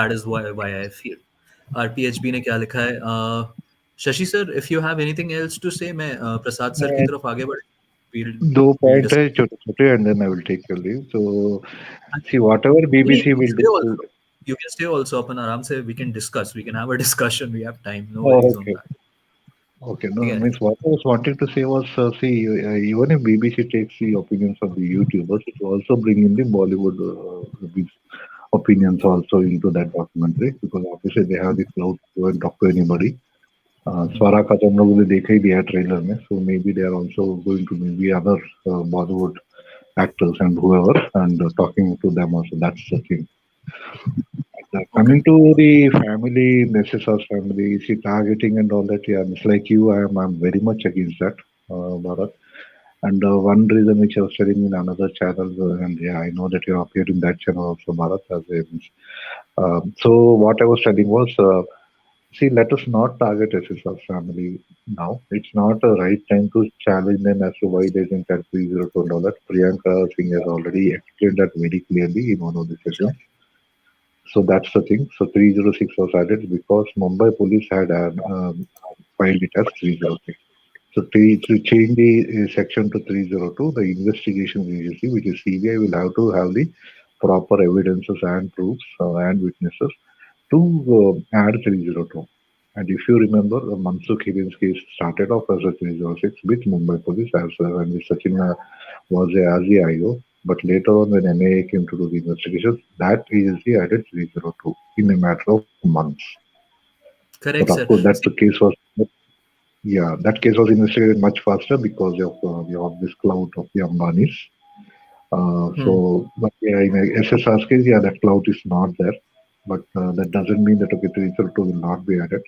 that is why I feel. RPHB ने क्या लिखा है? Shashi sir, if you have anything else to say, मैं प्रसाद सर की तरफ आगे बढ़, we'll दो we'll पॉइंट discuss. है छोटे छोटे and then I will take your leave so And see whatever Nandini, BBC you can will stay do. also. You can stay also up and aram se we can discuss. We can have a discussion. We have time. No worries on okay that. okay no ठीक है? means what I was wanting to say was see even if BBC takes the opinions of the YouTubers it will also bring in the Bollywood opinions also into that documentary because obviously they have the clout to go and talk to anybody. स्वरा का तो हम लोगों ने देखा ही दिया trailer में so maybe they are also going to maybe other Bollywood actors and whoever and talking to them also. That's the thing. Okay. Coming to the family, Mrs. family, see targeting and all that. Yeah, it's like you. I'm very much against that, Bharat. And one reason which I was telling in another channel, and yeah, I know that you appeared in that channel also, Bharat, as a, so what I was telling was, see, let us not target SSR family now. It's not the right time to challenge them as to why they didn't have 302 dollars. Priyanka Singh has already explained that very clearly in one of the sessions. So that's the thing. So 306 was added because Mumbai police had filed it as 306. So to change the section to 302, the investigation agency, which is CBI, will have to have the proper evidences and proofs and witnesses to add 302. And if you remember, the Mansukh Hiren's case started off as a 306 with Mumbai police as when the Sachin was as the IO. But later on, when NIA came to do the investigations, that agency added 302 in a matter of months. But Correct, of sir. course, that See, case was yeah, that case was investigated much faster because of this clout of the Ambanis. hmm. So, but yeah, in a SSR's case, yeah, that clout is not there. But that doesn't mean that okay, 302 will not be added.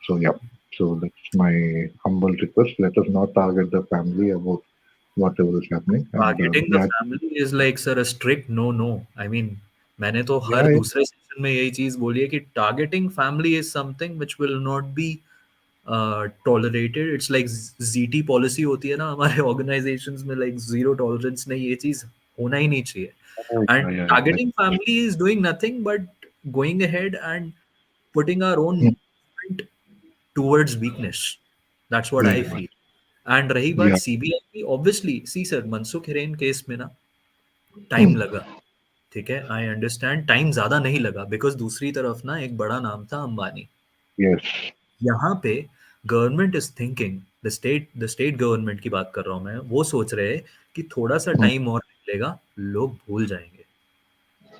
So yeah, so that's my humble request. Let us not target the family about whatever is happening. And Targeting the yeah, family is like sir a strict no no. I mean, मैंने तो yeah, हर yeah, दूसरे session में यही चीज बोली है कि targeting family is something which will not be tolerated. It's like ZT policy होती है ना हमारे organizations में, like zero tolerance, नहीं ये चीज होना ही नहीं चाहिए. yeah, And yeah, yeah. targeting family is doing nothing but going ahead and putting our own Mm, movement towards weakness. That's what I yeah, feel. And रही बात yeah. सीबीआई की, obviously सी sir Mansukh Hiren case में ना time Mm, लगा. ठीक है, I understand time ज्यादा नहीं लगा बिकॉज दूसरी तरफ ना एक बड़ा नाम था अंबानी. yes. यहाँ पे government is thinking, the state government की बात कर रहा हूँ मैं, वो सोच रहे हैं कि थोड़ा सा Mm, टाइम और निकलेगा, लोग भूल जाएंगे.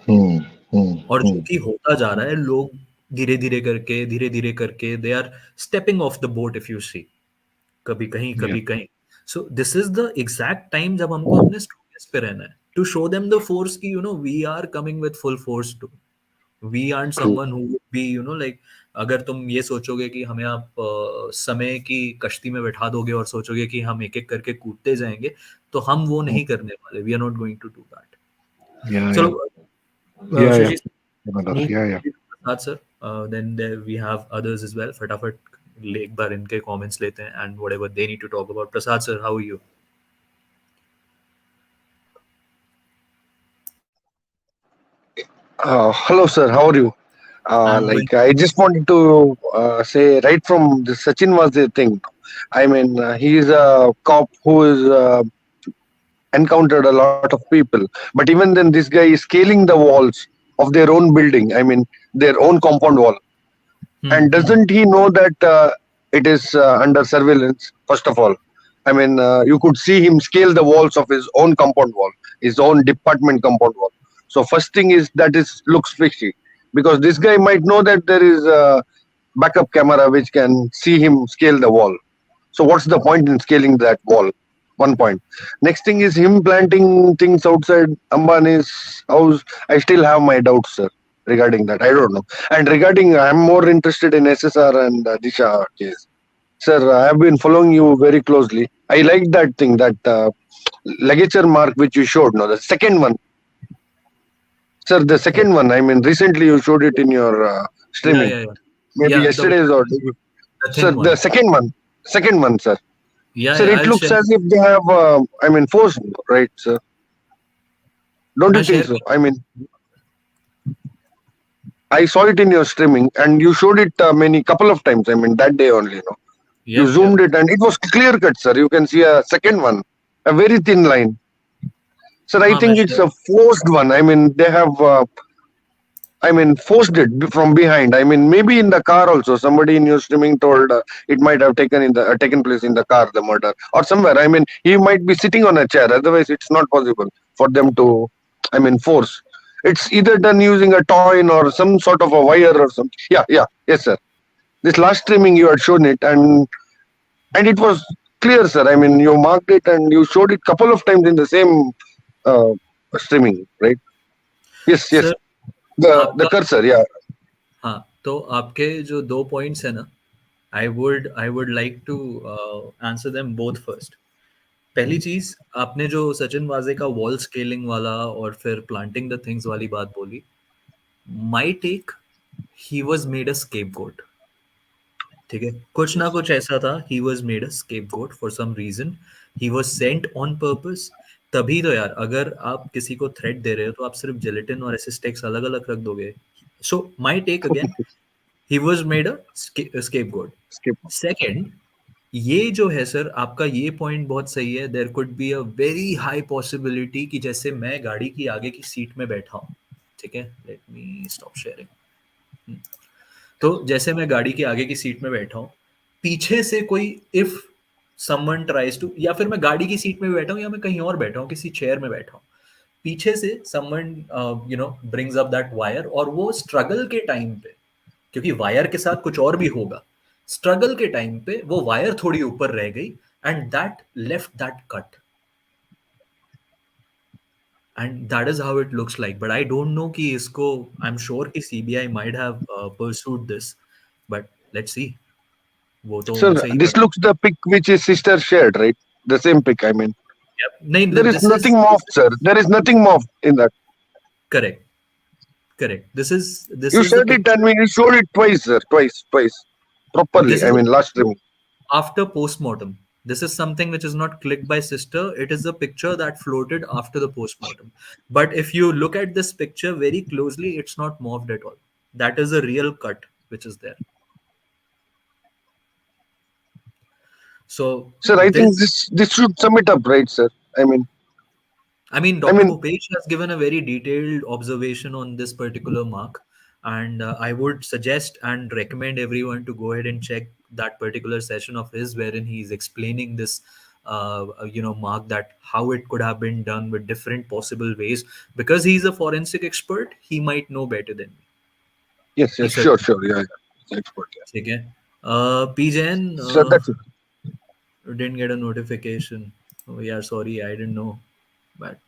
mm, mm, और जो mm. कि होता जा रहा है, लोग धीरे धीरे करके they are stepping off the boat if you see, कभी कहीं Yeah, कभी कहीं. So this is the exact time जब हमको अपने स्ट्रॉन्गेस्ट पे रहना है, to show them the force की we are coming with full force too. We are true. Someone who would be like, अगर तुम ये सोचोगे कि हमें आप समय की कश्ती में बैठा दोगे और सोचोगे कि हम एक एक करके कूदते जाएंगे, तो हम वो Mm, नहीं करने वाले. We are not going to do that. yeah, yeah, चलो, yeah, yeah. Shashi, Another, move yeah, yeah. Prasad sir. Then we have others as well. फटाफट एक बार इनके कमेंट्स लेते हैं and whatever they need to talk about. Prasad sir, how are you? Hello, sir. How are you? I'm doing. Like, I just wanted to say right from the Sachin was the thing. I mean, he is a cop who is encountered a lot of people, but even then, this guy is scaling the walls of their own building. I mean, their own compound wall. Hmm, And hmm. doesn't he know that it is under surveillance? First of all, I mean, you could see him scale the walls of his own compound wall, his own department compound wall. So first thing is that is looks fishy because this guy might know that there is a backup camera which can see him scale the wall. So what's the point in scaling that wall? One point. Next thing is him planting things outside Ambani's house. I still have my doubts, sir, regarding that. I don't know. And regarding, I'm more interested in SSR and Disha case. Sir, I have been following you very closely. I like that thing, that ligature mark which you showed. No, the second one, sir. The Oh, second one. I mean, recently you showed it in your yeah, streaming, yeah, yeah. maybe Yeah, the yesterday's or sir. thin The one. second one, sir. Yeah, Sir, yeah, it I'll looks share. as if they have, I mean, forced, right, sir? Don't you मैं think share so? कर. I mean, I saw it in your streaming, and you showed it many couple of times. I mean, that day only, you Yep, yep. zoomed it, and it was clear cut, sir. You can see a second one, a very thin line. Sir, I हाँ, मैं think it's share. a forced one. I mean, they have, I mean, forced it from behind. I mean, maybe in the car also. Somebody in your streaming told it might have taken place in the car, the murder, or somewhere. I mean, he might be sitting on a chair. Otherwise, it's not possible for them to, I mean, force. It's either done using a toy or some sort of a wire or something. Yeah, yeah, yes, sir. This last streaming you had shown it, and it was clear, sir. I mean, you marked it and you showed it couple of times in the same uh, streaming, right? Yes, yes. Sir, The आपका, cursor, yeah. हाँ, तो आपके जो दो points है ना, I would like to answer them both first. पहली चीज आपने जो सचिन वाजे का वॉल स्केलिंग वाला और फिर प्लांटिंग द थिंग्स वाली बात बोली, my take, he was made a scapegoat. ठीक है, कुछ ना Yes. कुछ ऐसा था, he was made a scapegoat for some reason, he was sent on purpose. तभी तो यार, अगर आप किसी को थ्रेट दे रहे हो तो आप सिर्फ जिलेटिन और एसिस्टेक्स अलग अलग रख दोगे। So my take again, he was made a scapegoat. Skip. Second, ये जो है सर, आपका ये पॉइंट बहुत सही है। There could be a very high possibility कि जैसे मैं गाड़ी की आगे की सीट में बैठा हूँ, ठीक है, लेट मी स्टॉप शेयरिंग। तो जैसे मैं गाड़ी के आगे की सीट में बैठा हूँ, पीछे से कोई, इफ समवन ट्राइज टू, या फिर मैं गाड़ी की सीट में बैठा हूँ या मैं कहीं और बैठा हूँ किसी चेयर में बैठा हूँ, पीछे से someone brings up that wire, और वो स्ट्रगल के टाइम पे, क्योंकि वायर के साथ कुछ और भी होगा, स्ट्रगल के टाइम पे वो वायर थोड़ी ऊपर रह गई, and that left that cut, and that is how it looks like. But I don't know कि इसको, आई एम श्योर कि CBI might have pursued this, but let's see, वो तो Sir, उनसे ही this पता। looks the pic which his sister shared, right? The same pic, I mean. नहीं, There is this nothing is, morphed, sir. There is nothing morphed in that. Correct, correct, this You is the shared it, I picture, mean, you showed it twice, sir. Twice. Properly, this I is mean, last trimming. after postmortem. This is something which is not clicked by sister. It is a picture that floated after the postmortem. But if you look at this picture very closely, it's not morphed at all. That is a real cut which is there. So Sir, I think this, this should sum it up, right, sir? I mean, I mean, I Dr. mean, Bhupesh has given a very detailed observation on this particular mark, and I would suggest and recommend everyone to go ahead and check that particular session of his, wherein he is explaining this, mark, that how it could have been done with different possible ways. Because he's a forensic expert, he might know better than me. yes, He yes, certainly, sure, yeah, yeah. Expert, yeah. okay. P. Jain, Sir, that's it. didn't get a notification. Oh yeah, sorry, I didn't know. But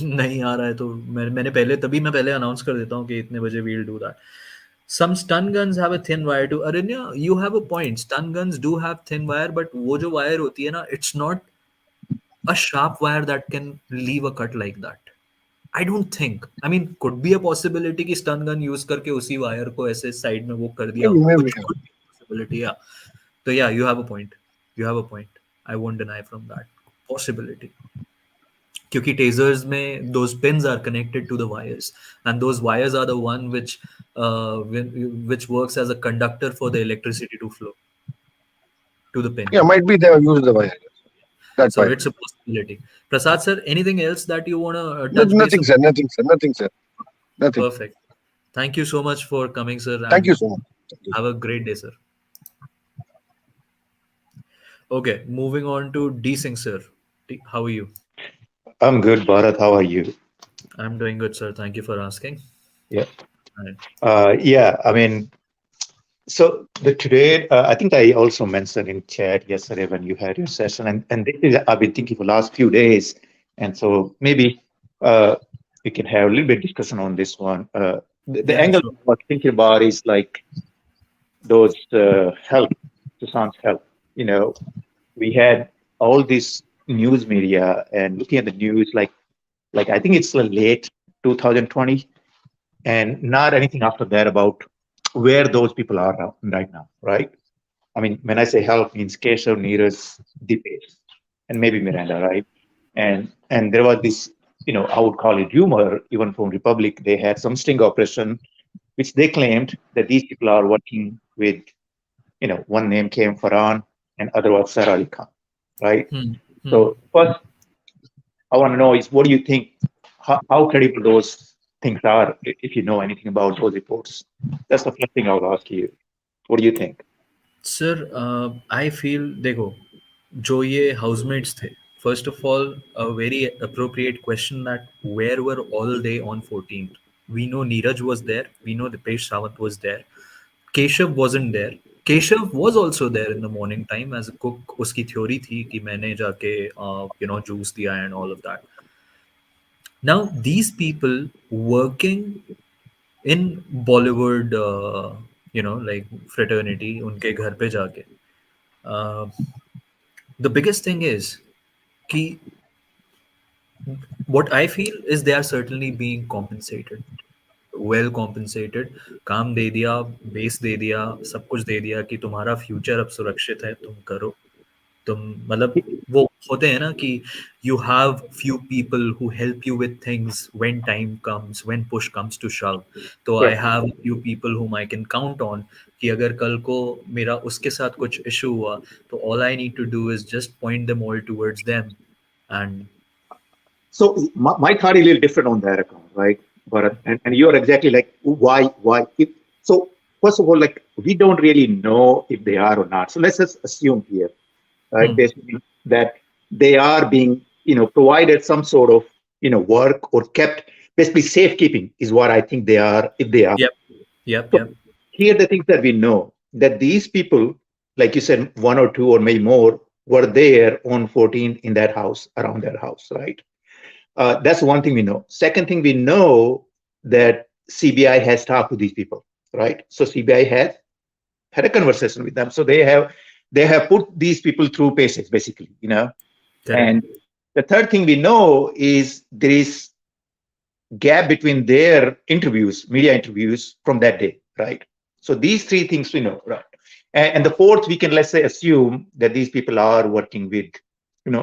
नहीं आ रहा है तो मैंने पहले, तभी मैं पहले announce कर देता हूँ कि इतने बजे we'll do that. Some stun guns have a thin wire too, Aranya you have a point, stun guns do have thin wire, but वो जो वायर होती है ना, it's not a sharp wire that can leave a cut like that. I don't think, I mean could be a possibility कि stun gun use करके उसी wire को ऐसे साइड में वो कर दिया Maybe, हो, maybe, कुछ yeah. कुड बी पॉसिबिलिटी, या तो या you have a point, you have a point, I won't deny from that possibility. क्योंकि tasers में those pins are connected to the wires, and those wires are the one which works as a conductor for the electricity to flow to the pin. Yeah, might be they have used the wire, yes. That So wire. it's a possibility. Prasad sir, anything else that you want to touch base Nothing, on? sir, nothing, sir, nothing, sir. Nothing. Perfect. Thank you so much for coming, sir, Thank you and so much. Thank you. have a great day, sir. Okay, moving on to D Singh, sir. How are you? I'm good, Bharat. How are you? I'm doing good, sir. Thank you for asking. Yeah. Right. Yeah. I mean, so the today, I think I also mentioned in chat yesterday when you had your session, and this is, I've been thinking for the last few days, and so maybe uh, we can have a little bit discussion on this one. The Yeah, angle sure. I was thinking about is like those health, Susan's health. You know, we had all this news media and looking at the news, like I think it's the late 2020 and not anything after that about where those people are right now, right? I mean, when I say help, means Keshav, Neeraj, Dipesh, and maybe Miranda, right? And there was this, I would call it rumor, even from Republic, they had some sting operation, which they claimed that these people are working with, one name came Farhan and other was Sarah Ali Khan, right? Hmm. Hmm. So first, I want to know is what do you think, how credible those things are, if you know anything about those reports? That's the first thing I would ask you. What do you think? Sir I feel, देखो, जो ये housemates थे, first of all a very appropriate question, that where were all they on 14th? We know Neeraj was there, we know Deepesh Sawant was there, Keshav wasn't there. Keshav was also there in the morning time as a cook. उसकी theory थी कि मैंने जाके juice दिया and all of that. Now these people working in Bollywood, like fraternity, उनके घर पे जाके, uh, the biggest thing is कि what I feel is they are certainly being compensated, well compensated. काम दे दिया, बेस दे दिया, सब कुछ दे दिया कि तुम्हारा फ्यूचर अब सुरक्षित है, तुम करो। तुम मतलब वो होते हैं ना कि you have few people who help you with things when time comes, when push comes to shove. तो I Correct. have few people whom I can count on कि अगर कल को मेरा उसके साथ कुछ issue हुआ, तो all I need to do is just point them all towards them. And So my thought is a little different on that account, right? But and you're exactly like why if, so first of all, like we don't really know if they are or not. So let's just assume here, right? hmm, Basically that they are being, provided some sort of, work or kept, basically safekeeping is what I think they are, if they are. yep, yep, So yep, here the things that we know that these people, like you said, one or two or maybe more were there on 14 in that house, around that house, right? That's one thing we know. Second thing we know that CBI has talked to these people, right? So CBI has had a conversation with them. So they have put these people through paces, basically, correct, And the third thing we know is there is gap between their interviews, media interviews from that day, right? So these three things we know, right? And the fourth, we can, let's say, assume that these people are working with,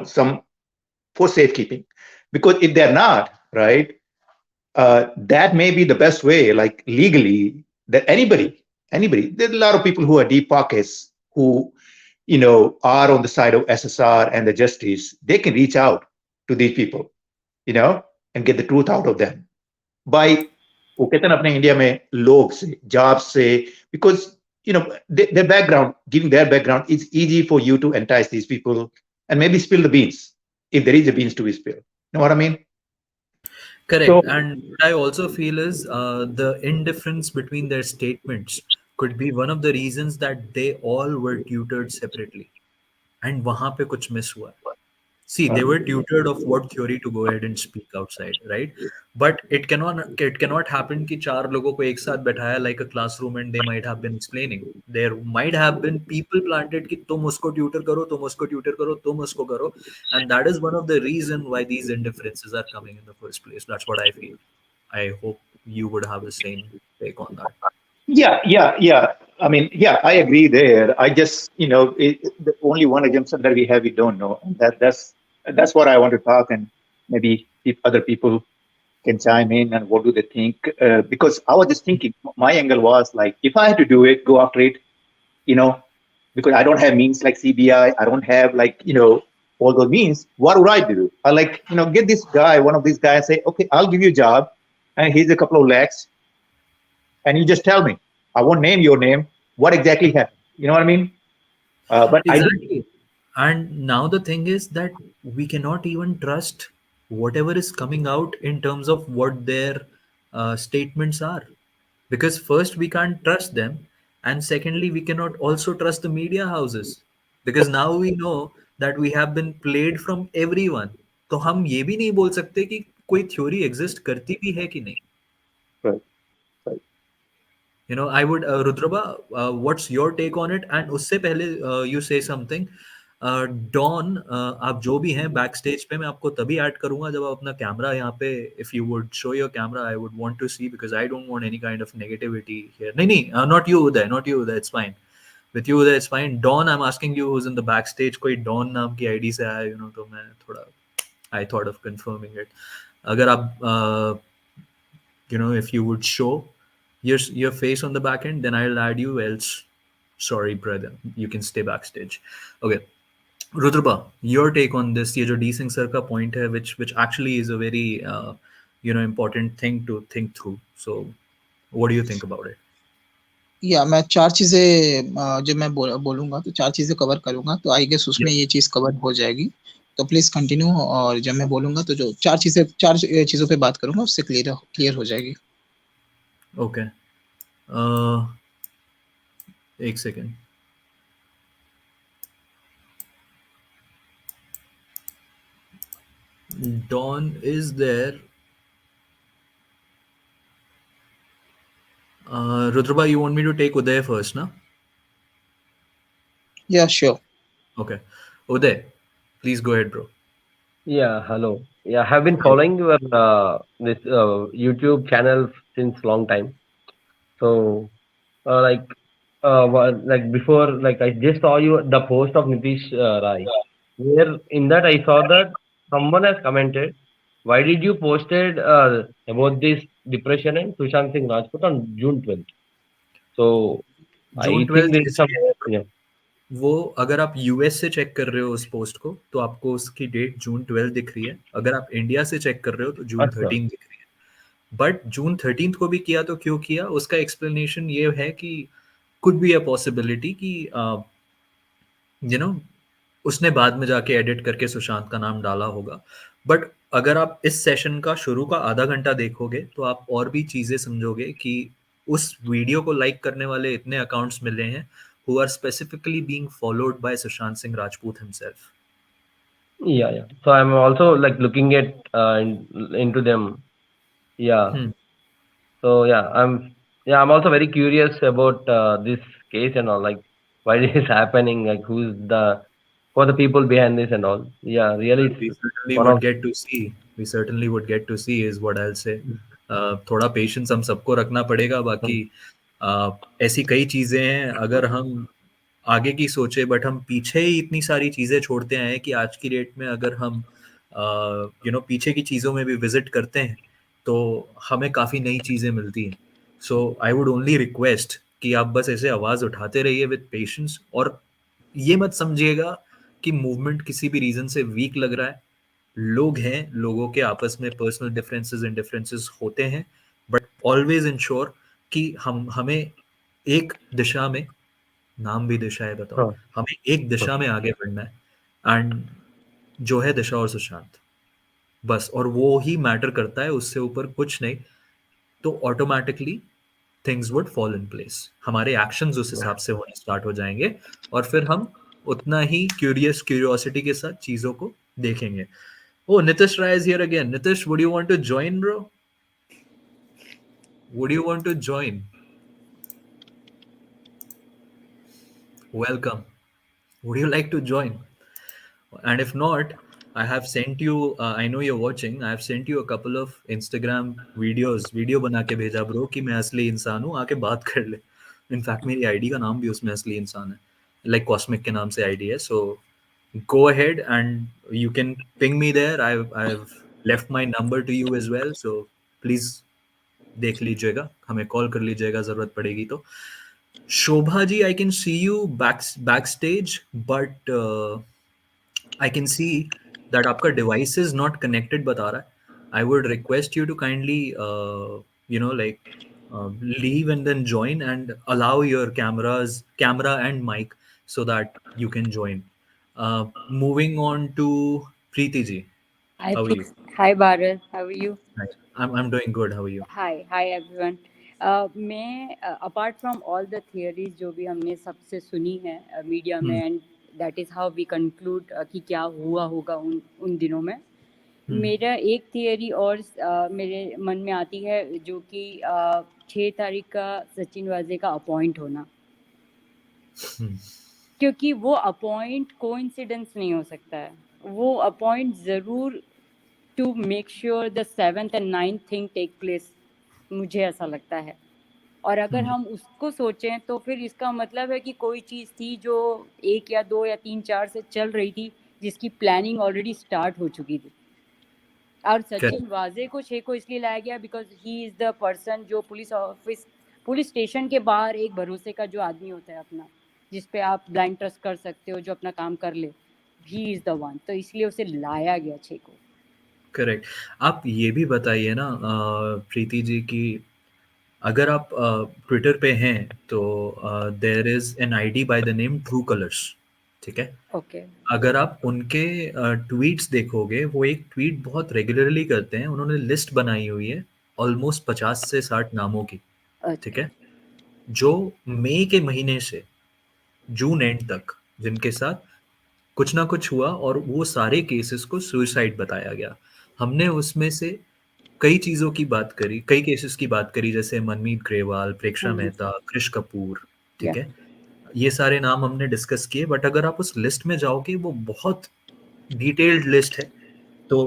some for safekeeping, because if they're not, right, that may be the best way, like legally, that anybody, there's a lot of people who are deep pockets who, are on the side of SSR and the justice. They can reach out to these people, and get the truth out of them by वो कहते हैं ना अपने India में लोग से job से because their background, giving their background, it's easy for you to entice these people and maybe spill the beans if there is a beans to be spilled. You know what I mean? correct. So And what I also feel is the indifference between their statements could be one of the reasons that they all were tutored separately. And वहाँ पे कुछ miss हुआ है. See, they were tutored of what theory to go ahead and speak outside, right? But it cannot happen कि चार लोगों को एक साथ बैठाया like a classroom and they might have been explaining. There might have been people planted कि तुम उसको tutor करो, तुम उसको tutor करो, तुम उसको करो, and that is one of the reason why these indifferences are coming in the first place. That's what I feel. I hope you would have the same take on that. yeah. I mean, yeah, I agree there. I just, the only one assumption that we have, we don't know. And that's what I want to talk, and maybe if other people can chime in and what do they think? Because I was just thinking, my angle was like, if I had to do it, go after it, you know, because I don't have means like CBI, I don't have like, all those means. What would I do? I like, get this guy, one of these guys, say, okay, I'll give you a job, and here's a couple of lakhs, and you just tell me. I won't name your name. What exactly happened? You know what I mean? But I do. Exactly. And now the thing is that we cannot even trust whatever is coming out in terms of what their statements are. Because first, we can't trust them. And secondly, we cannot also trust the media houses. Because now we know that we have been played from everyone. तो हम ये भी नहीं बोल सकते कि कोई theory exist करती भी है कि नहीं. Right, right. I would, Rudraba, what's your take on it? And उससे पहले you say something. डॉन, आप जो भी हैं बैक स्टेज पे, मैं आपको तभी ऐड करूंगा जब आप अपना कैमरा यहाँ पे, if you would show your camera, I would want to see, because I don't want any kind of negativity here. नहीं नहीं, not you Uday, not you Uday, it's fine. With you Uday it's fine. Don, I am asking you who's in the back stage. कोई Don नाम की ID से आया, तो मैं थोड़ा, I thought of confirming it. अगर आप if you would show your face on the back end, then I'll add you. Else, sorry, brother, you can stay backstage. Okay, Rudraba, your take on this? ये जो D Singh sir का point है, which actually is a very important thing to think through. So, what do you think about it? या मैं चार चीजें जब मैं बोलूंगा तो चार चीजें कवर करूंगा, तो आई गेस उसमें Yeah. ये चीज कवर हो जाएगी. तो प्लीज कंटिन्यू, और जब मैं बोलूंगा तो जो चार चीजों पे बात करूंगा उससे क्लियर हो जाएगी. Okay. एक second. Dawn is there. Rudraba, you want me to take Uday first, no? या sure. Okay. Uday, please go ahead, bro. Yeah, hello. Yeah, I have been following your this YouTube channel since long time. So, like, like before, like I just saw you the post of Nitish Rai, where in that I saw that someone has commented, "Why did you posted about this depression and Sushant Singh Rajput on June 12th?" So June I think 12th there is some, इसलिए, yeah. वो अगर आप US से check कर रहे हो उस post को तो आपको उसकी डेट जून 12 दिख रही है, अगर आप इंडिया से चेक कर रहे हो तो जून अच्छा, 13 दिख रही है। बट जून 13 को भी किया तो क्यों किया, उसका एक्सप्लेनेशन ये है कि कुड बी अ पॉसिबिलिटी कि यू नो उसने बाद में जाके एडिट करके सुशांत का नाम डाला होगा। बट अगर आप इस सेशन का शुरू का आधा घंटा देखोगे तो आप और भी चीजें समझोगे कि उस वीडियो को लाइक करने वाले इतने अकाउंट्स मिले हैं who are specifically being followed by Sushant Singh Rajput himself. yeah, yeah. So I'm also like looking at into them. Yeah. Hmm. So I'm also very curious about this case and all, like why this is happening, like who are the people behind this and all. Yeah, really, We it's certainly one would of. get to see. We certainly would get to see is what I'll say. थोड़ा patience हम सबको रखना पड़ेगा, बाकी ऐसी कई चीजें हैं अगर हम आगे की सोचे, बट हम पीछे ही इतनी सारी चीजें छोड़ते आए हैं कि आज की डेट में अगर हम पीछे की चीजों में भी विजिट करते हैं तो हमें काफी नई चीजें मिलती हैं। सो आई वुड ओनली रिक्वेस्ट कि आप बस ऐसे आवाज उठाते रहिए विद पेशेंस, और ये मत समझिएगा कि मूवमेंट किसी भी रीजन से वीक लग रहा है। लोग हैं, लोगों के आपस में पर्सनल डिफरेंसेस एंड डिफरेंसेस होते हैं, बट ऑलवेज इंश्योर कि हम हमें एक दिशा में, नाम भी दिशा है बताओ, Huh, हमें एक huh. दिशा में आगे बढ़ना है, एंड जो है दिशा और सुशांत, बस, और वो ही मैटर करता है, उससे ऊपर कुछ नहीं। तो automatically things would fall in place, हमारे एक्शंस उस हिसाब से होने स्टार्ट हो जाएंगे, और फिर हम उतना ही क्यूरियोसिटी के साथ चीजों को देखेंगे। Oh, Nitish Rai is here again. Nitish, would you want to join, bro? Would you want to join? Welcome. Would you like to join? And if not, I have sent you, I know you're watching, I have sent you a couple of Instagram videos, video बना के भेजा bro कि मैं असली इंसान हूँ, आके बात कर ले। इनफैक्ट मेरी आईडी का नाम भी उसमें असली इंसान है, लाइक कॉस्मिक के नाम से आईडी है। सो go ahead and you can ping me there. I've left my number to you as well, so please देख लीजिएगा, हमें कॉल कर लीजिएगा जरूरत पड़ेगी तो। Shobha ji, I can see you backstage, but I can see that आपका डिवाइस इज नॉट कनेक्टेड बता रहा है। I would request you to kindly like leave and then join and allow your camera and mic so that you can join. Moving on to Preeti ji. Hi, How are you? hi Bharat, how are you? Hi. I'm doing good. How are you? Hi everyone. मैं apart from all the theories जो भी हमने सबसे सुनी है media में, Hmm. And that is how we conclude कि क्या हुआ होगा उन उन दिनों में, मेरा एक थियरी और मेरे मन में आती है जो कि 6 तारीख का सचिन वाजे का अपॉइंट होना, क्योंकि वो अपॉइंट कोइंसिडेंस नहीं हो सकता है, वो अपॉइंट ज़रूर to make sure the 7th and 9th thing take place, मुझे ऐसा लगता है। और अगर हम उसको सोचें तो फिर इसका मतलब है कि कोई चीज़ थी जो 1 या 2 या 3 4 से चल रही थी, जिसकी प्लानिंग ऑलरेडी स्टार्ट हो चुकी थी। और सचिन वाजे को 6 को इसलिए लाया गया because he is the person जो पुलिस स्टेशन के बाहर एक भरोसे का जो आदमी होता है अपना, जिस पे आप ब्लाइंड ट्रस्ट कर सकते हो, जो अपना काम कर ले, ही इज़ द वन, तो इसलिए उसे लाया गया 6 को। करेक्ट। आप ये भी बताइए ना प्रीति जी की अगर आप ट्विटर पे हैं तो there is an ID by the name true colours, ठीक है? ओके। अगर आप उनके ट्वीट्स देखोगे, वो एक ट्वीट बहुत रेगुलरली करते हैं, उन्होंने लिस्ट बनाई हुई है ऑलमोस्ट 50 से 60 नामों की, ठीक है, जो मई के महीने से जून एंड तक जिनके साथ कुछ ना कुछ हुआ, और वो सारे केसेस को सुसाइड बताया गया। हमने उसमें से कई चीजों की बात करी, कई केसेस की बात करी, जैसे मनमीत ग्रेवाल, प्रेक्षा मेहता, कृष कपूर, ठीक है, ये सारे नाम हमने डिस्कस किए। बट अगर आप उस लिस्ट में जाओगे, वो बहुत डिटेल्ड लिस्ट है, तो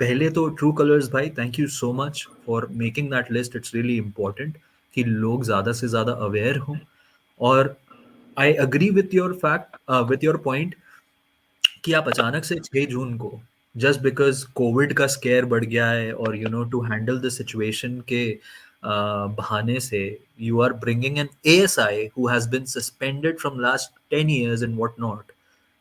पहले तो ट्रू कलर्स भाई, thank you so much for making that list. It's really important कि लोग ज़्यादा से ज़्यादा अवेयर हों. और I agree with your point कि आप अचानक से 6 जून को, जस्ट बिकॉज कोविड का स्केयर बढ़ गया है और टू हैंडल द सिचुएशन के बहाने से, you are bringing an ASI who has been suspended from last 10 years and what not,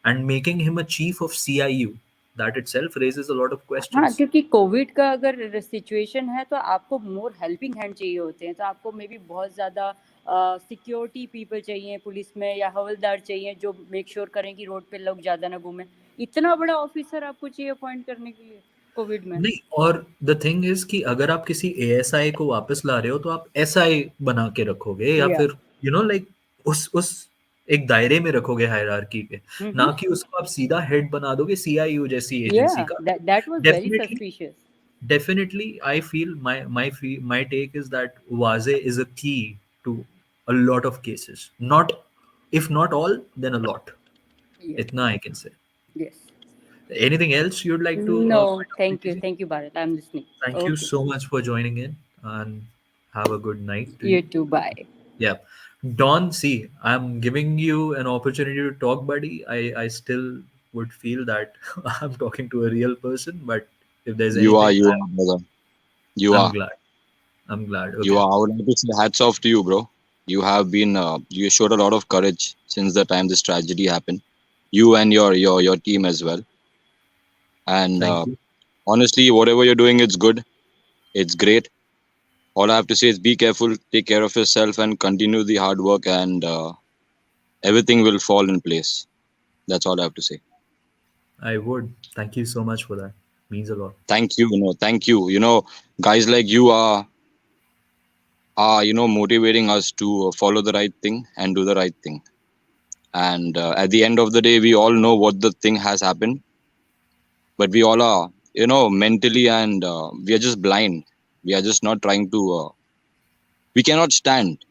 and making him a chief of CIU. That itself raises a lot of हाँ, questions. क्योंकि Covid का अगर situation है तो आपको मोर helping hand चाहिए होते हैं, तो आपको मे बी बहुत ज़्यादा सिक्योरिटी पीपल चाहिए पुलिस में, या हवलदार चाहिए जो मेक श्योर करें कि रोड पे लोग ज़्यादा ना घूमें. इतना बड़ा ऑफिसर आपको चाहिए अपॉइंट करने के लिए कोविड में. नहीं, और द थिंग इज कि अगर आप किसी ASI को वापस ला रहे हो तो आप SI बना के रखोगे, या या फिर लाइक उस एक दायरे में रखोगे हायरार्की के, ना कि उसको आप सीधा हेड बना दोगे CIU जैसी एजेंसी या का. That was very definitely, suspicious. definitely I feel my take is that Waze is a key to a lot of cases. Not, if not all, then a lot. Yes. Itna I can say. Yes. Anything else you'd like to no, point out, thank Preeti ji? You Bharat, I am listening. Thank you okay, so much for joining in, and have a good night to you you. Too, bye. Yeah. Don, see, I'm giving you an opportunity to talk, buddy. I still would feel that I'm talking to a real person, but if there's anything, You are, brother. You I'm are. glad. I'm glad. You Okay. are. I would like to say hats off to you, bro. You have been, you showed a lot of courage since the time this tragedy happened. You and your team as well. And Thank you. honestly, whatever you're doing, it's good. It's great. All I have to say is be careful, take care of yourself, and continue the hard work, and everything will fall in place. That's all I have to say. I would. Thank you so much for that. Means a lot. Thank you. Thank you. Guys like you are motivating us to follow the right thing and do the right thing. And at the end of the day, we all know what the thing has happened, but we all are mentally, and we are just blind. We are just not trying to we cannot stand.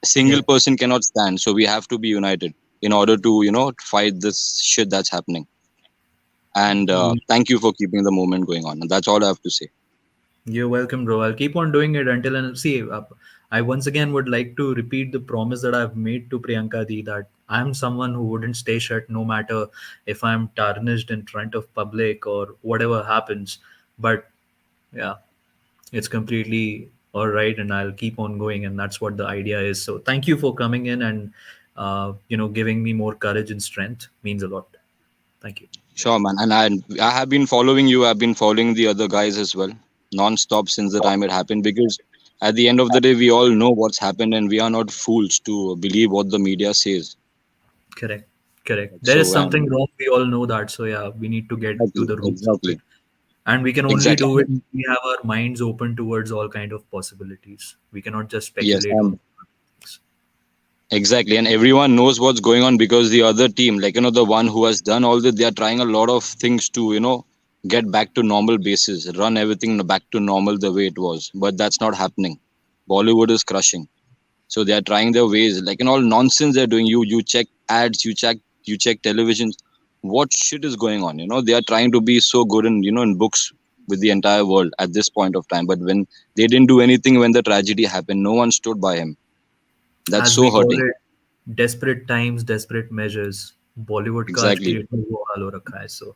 A single Yeah. person cannot stand, so we have to be united in order to fight this shit that's happening. And We thank you for keeping the moment going on, and that's all I have to say. You're welcome, bro. I'll keep on doing it until and see. I once again would like to repeat the promise that I've made to Priyanka Di, that I'm someone who wouldn't stay shut no matter if I'm tarnished in front of public or whatever happens. But yeah, it's completely all right, and I'll keep on going, and that's what the idea is. So thank you for coming in and giving me more courage and strength. Means a lot. Thank you. Sure, man. And I have been following you. I've been following the other guys as well, non-stop since the time it happened. Because at the end of the day, we all know what's happened, and we are not fools to believe what the media says. Correct. Correct. There is So, something and wrong. We all know that. So yeah, we need to get to exactly, the roots of it, exactly, and we can only exactly. do it if we have our minds open towards all kind of possibilities. We cannot just Yes, speculate on and things. exactly. And everyone knows what's going on because the other team, like the one who has done all this, they are trying a lot of things to get back to normal basis, run everything back to normal the way it was. But that's not happening. Bollywood is crushing. So they are trying their ways, like all nonsense they're doing. You check ads, you check televisions. What shit is going on? They are trying to be so good in books with the entire world at this point of time. But when they didn't do anything when the tragedy happened, no one stood by him. That's As so we call hurting. it, desperate times, desperate measures. Bollywood का आज के Exactly. Date में वो हाल हो रखा है. So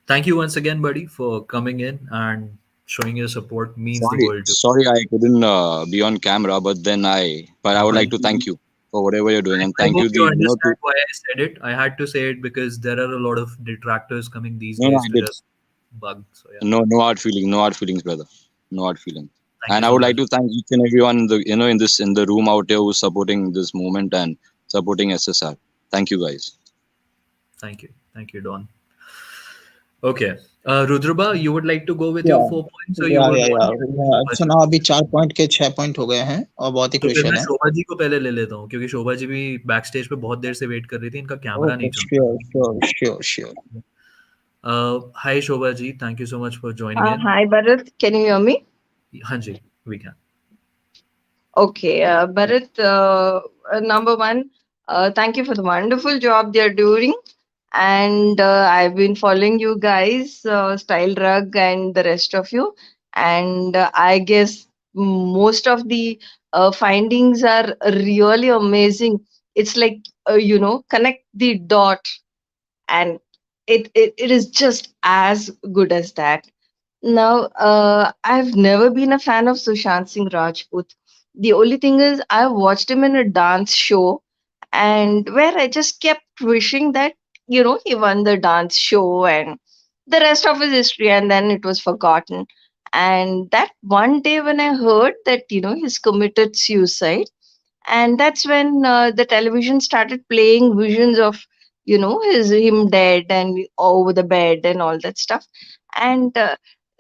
thank you once again, buddy, for coming in and showing your support. Means the world to Sorry, I couldn't be on camera, but I would like to me. thank you for whatever you're doing, and I thank hope you you to understand why I said it. I had to say it because there are a lot of detractors coming these no, no, days I to did. just bug. So yeah, No hard feelings, brother. No hard feelings. thank you And I so would like much. to thank each and everyone in the room out here who's supporting this movement and supporting SSR. Thank you, guys. Thank you, Don. Okay, Rudruba, you would like to go with या your 4 points, or you या would या want या me to give Shobha अच्छा ji? ना, अभी 4 point के 6 point हो गए हैं और बहुत ही तो फिर क्रूशियल मैं है. शोभा जी को पहले ले लेता हूँ, क्योंकि शोभा जी भी बैक स्टेज पे बहुत देर से वेट कर रही थी. इनका कैमरा ओके, नहीं चल श्योर श्योर श्योर श्योर. रहा. Hi Shobha ji, thank you so much for joining in. Hi, Bharat. Can you hear me? हाँ जी, we can. Okay, Bharat, number one, thank you for the wonderful job they're doing. and I've been following you guys, Style Rug and the rest of you, and I guess most of the findings are really amazing. It's like connect the dot, and it is just as good as that. Now, I've never been a fan of Sushant Singh Rajput. The only thing is, I watched him in a dance show, and where I just kept wishing that, he won the dance show and the rest of his history, and then it was forgotten. And that one day when I heard that, he's committed suicide, and that's when the television started playing visions of him dead and over the bed and all that stuff. And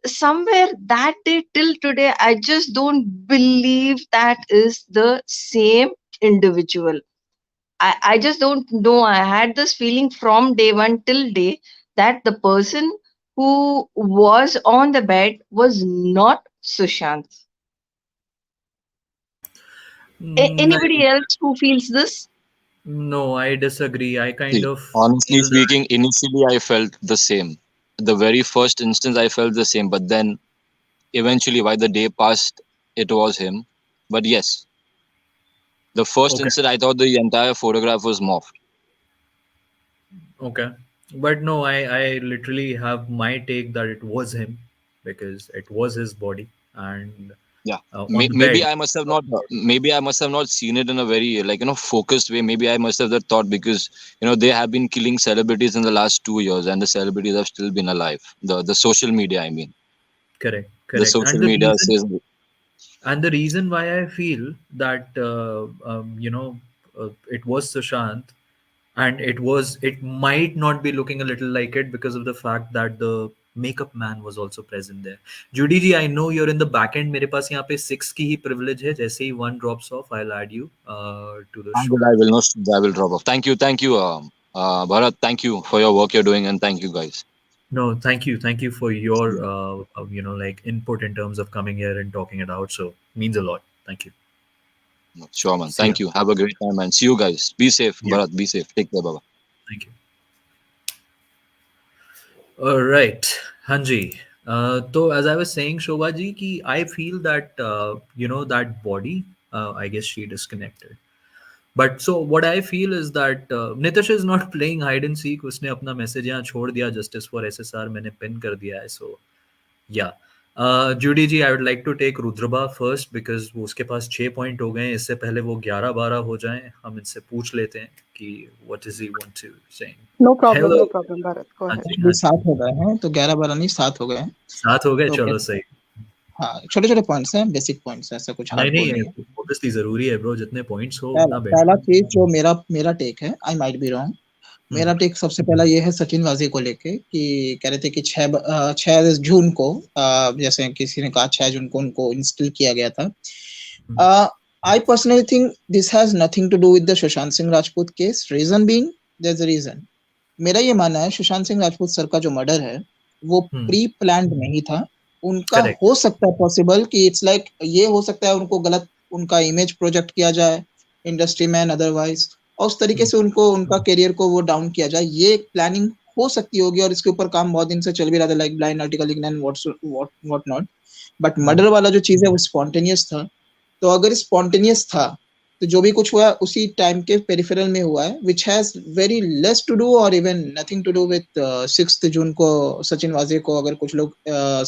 somewhere that day till today, I just don't believe that is the same individual. I just don't know. I had this feeling from day one till day that the person who was on the bed was not Sushant. Mm, Anybody else who feels this? no, I disagree. I kind See, of honestly feel that. speaking, initially I felt the same. The very first instance, I felt the same, but then eventually, while the day passed, it was him. But yes, the first Okay, instant, I thought the entire photograph was morphed. okay. But no, I literally have my take that it was him because it was his body and Yeah, on the maybe bed. I must have not. Maybe I must have not seen it in a very focused way. Maybe I must have that thought because they have been killing celebrities in the last 2 years, and the celebrities have still been alive. The social media, I mean, Correct, the correct. social media says. And the reason why I feel that it was Sushant, and it might not be looking a little like it because of the fact that the makeup man was also present there. Judy ji, I know you're in the back end. मेरे पास यहाँ पे 6 की ही privilege है. जैसे ही one drops off, I'll add you to the I show. will, I will not. I will drop off. Thank you, Bharat. Thank you for your work you're doing, and thank you guys. No, thank you for your like input in terms of coming here and talking it out. So means a lot. Thank you. No, sure, man. See ya. Thank you. Have a great time, and see you guys. Be safe, Yeah, Bharat. Be safe. Take care, bye. thank you. All right, Hanji. So as I was saying, Shobha ji, ki I feel that that body. I guess she disconnected. But so what I feel is that Nitish is not playing hide and seek. उसने अपना message यहाँ छोड़ दिया. Justice for SSR मैंने pin कर दिया है. So yeah. Judy ji, I would like to take Rudraba first because वो उसके पास 6 पॉइंट हो गए हैं. इससे पहले वो 11-12 हो जाएं, हम इनसे पूछ लेते हैं कि what does he want to say. No problem, Hello. no problem, Bharat. Go हाँ ahead. जी, अभी हाँ जी. 7 हो गए हैं, तो 11-12 नहीं 7 हो गए हैं। 7 हो गए, तो चलो सही. हाँ, छोटे-छोटे पॉइंट्स हैं, बेसिक पॉइंट्स हैं, ऐसा कुछ नहीं हार्डकोर नहीं, नहीं है। ऑब्वियसली जरूरी है ब्रो. जितने पॉइंट्स हो उतना पहला बेटर. चीज जो मेरा टेक है, आई माइट बी रॉन्ग, मेरा टेक सबसे पहला ये है सचिन वाजी को लेके कि कह रहे थे कि 6 जून को जैसे किसी ने कहा 6 जून को उनको इंस्टॉल किया गया था। I personally think this has nothing to do with the Sushant Singh Rajput case. Reason being, there's a reason. मेरा ये मानना है सुशांत सिंह राजपूत सर का जो मर्डर है वो प्री प्लान्ड नहीं था। उनका Correct. हो सकता है पॉसिबल कि इट्स लाइक ये हो सकता है उनको गलत उनका इमेज प्रोजेक्ट किया जाए इंडस्ट्री में अदरवाइज, और उस तरीके से उनको उनका करियर को वो डाउन किया जाए, ये एक प्लानिंग हो सकती होगी। और इसके ऊपर काम बहुत दिन से चल भी रहा था, like blind article and what not. But murder वाला जो चीज है वो स्पॉन्टेनियस था। तो अगर स्पॉन्टेनियस था तो जो भी कुछ हुआ उसी टाइम के पेरिफेरल में हुआ है, which has very less to do or even nothing to do with 6 जून को सचिन वाजे को अगर कुछ लोग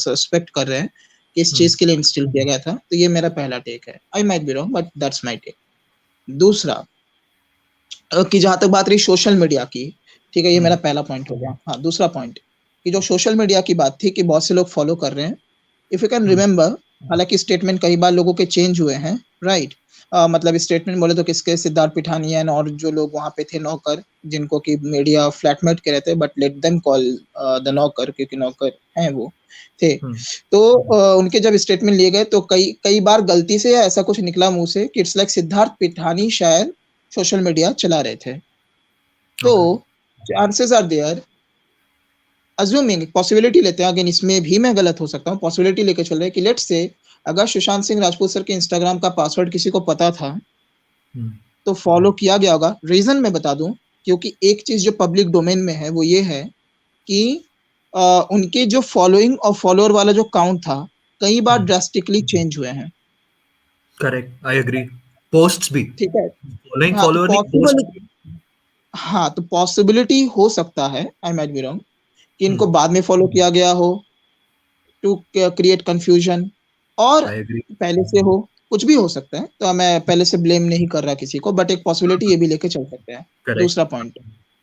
सस्पेक्ट कर रहे हैं कि इस चीज के लिए इंस्टॉल किया गया था। तो ये मेरा पहला टेक है। I might be wrong but that's my take. दूसरा कि जहां तक बात रही सोशल मीडिया की, ठीक है, ये मेरा पहला पॉइंट हो गया। हाँ, दूसरा पॉइंट कि जो सोशल मीडिया की बात थी कि बहुत से लोग फॉलो कर रहे हैं, इफ यू कैन रिमेम्बर, हालांकि स्टेटमेंट कई बार लोगों के चेंज हुए हैं, राइट? मतलब स्टेटमेंट बोले तो किसके, सिद्धार्थ पिठानियन और जो लोग वहां पे थे नौकर, जिनको कि मीडिया फ्लैटमेट कह रहे थे, but let them call the नौकर, क्योंकि नौकर हैं वो थे। तो उनके जब स्टेटमेंट लिए गए तो कई बार गलती से ऐसा कुछ निकला मुंह से कि इट्स लाइक सिद्धार्थ पिठानी शायद सोशल मीडिया चला रहे थे। तो chances are there, assuming possibility लेते हैं, अगेन इसमें भी मैं गलत हो सकता हूँ, पॉसिबिलिटी लेके चल रहे हैं कि लेट्स से अगर सुशांत सिंह राजपूत सर के इंस्टाग्राम का पासवर्ड किसी को पता था तो फॉलो किया गया होगा। रीजन मैं बता दूं क्योंकि एक चीज जो पब्लिक डोमेन में है वो ये है कि उनके जो फॉलोइंग और फॉलोअर वाला जो काउंट था कई बार ड्रास्टिकली चेंज हुए हैं। Correct, I agree. पोस्ट्स भी, ठीक है। फॉलोइंग हाँ तो फॉलोअर नहीं, पोस्ट पॉसिबल, हाँ तो पॉसिबिलिटी हो सकता है, आई माइट बी रॉन्ग, कि इनको बाद में फॉलो किया गया हो टू क्रिएट कंफ्यूजन, और आई एग्री। पहले से हो, कुछ भी हो सकता है। तो मैं पहले से ब्लेम नहीं कर रहा किसी को, बट एक पॉसिबिलिटी ये भी लेके चल सकते हैं। करेक्ट, दूसरा पॉइंट।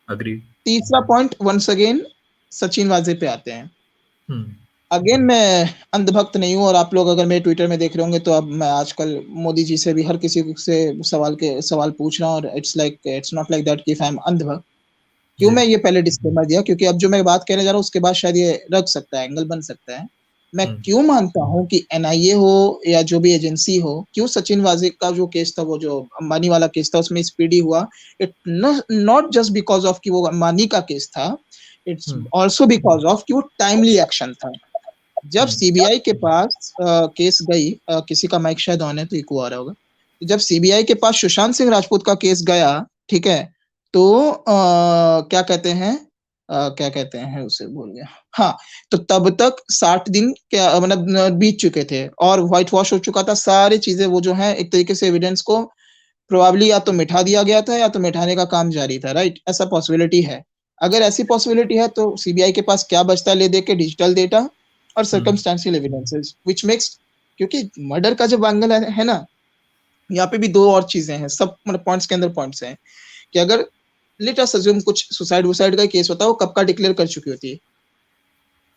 अग्री। तीसरा पॉइंट वंस अगेन सचिन वाजे पे आते हैं। अगेन मैं अंधभक्त नहीं हूँ, और आप लोग अगर मेरे ट्विटर में देख रहे होंगे तो अब मैं आजकल मोदी जी से भी हर किसी से सवाल पूछ रहा हूँ, और इट्स नॉट लाइक दैट कि आई एम अंधभक्त। क्यों मैं ये पहले डिस्क्लेमर दिया, क्योंकि अब जो मैं बात कहने जा रहा हूँ उसके बाद शायद ये रख सकता है, एंगल बन सकता है। मैं क्यों मानता हूँ कि एनआईए हो या जो भी एजेंसी हो, क्यों सचिन वाजे का जो केस था, वो जो अंबानी वाला केस था, उसमें स्पीडी हुआ, it not just because of कि वो अंबानी का केस था, इट्स ऑल्सो बिकॉज ऑफ कि वो टाइमली एक्शन था। जब सीबीआई के पास केस गई, किसी का माइक शायद ऑन है तो इको आ रहा होगा, जब सीबीआई के पास सुशांत सिंह राजपूत का केस गया, ठीक है, तो क्या कहते हैं उसे भूल गया, हाँ, तो तब तक 60 दिन क्या मतलब बीत चुके थे, और व्हाइट वॉश हो चुका था सारी चीजें। वो जो है एक तरीके से एविडेंस को प्रोबेबली या तो मिटा दिया गया था या तो मिटाने का काम जारी था, राइट? ऐसा पॉसिबिलिटी है। अगर ऐसी पॉसिबिलिटी है तो सीबीआई के पास क्या बचता है ले दे के? डिजिटल डेटा और सर्कमस्टेंशियल एविडेंसेस, व्हिच मेक्स, क्योंकि मर्डर का जब एंगल है ना, यहाँ पे भी दो और चीजें हैं, सब मतलब पॉइंट्स के अंदर पॉइंट्स हैं, कि अगर लेट अस अज्यूम कुछ सुसाइड वुसाइड का केस होता है, वो कब का डिक्लेयर कर चुकी होती है,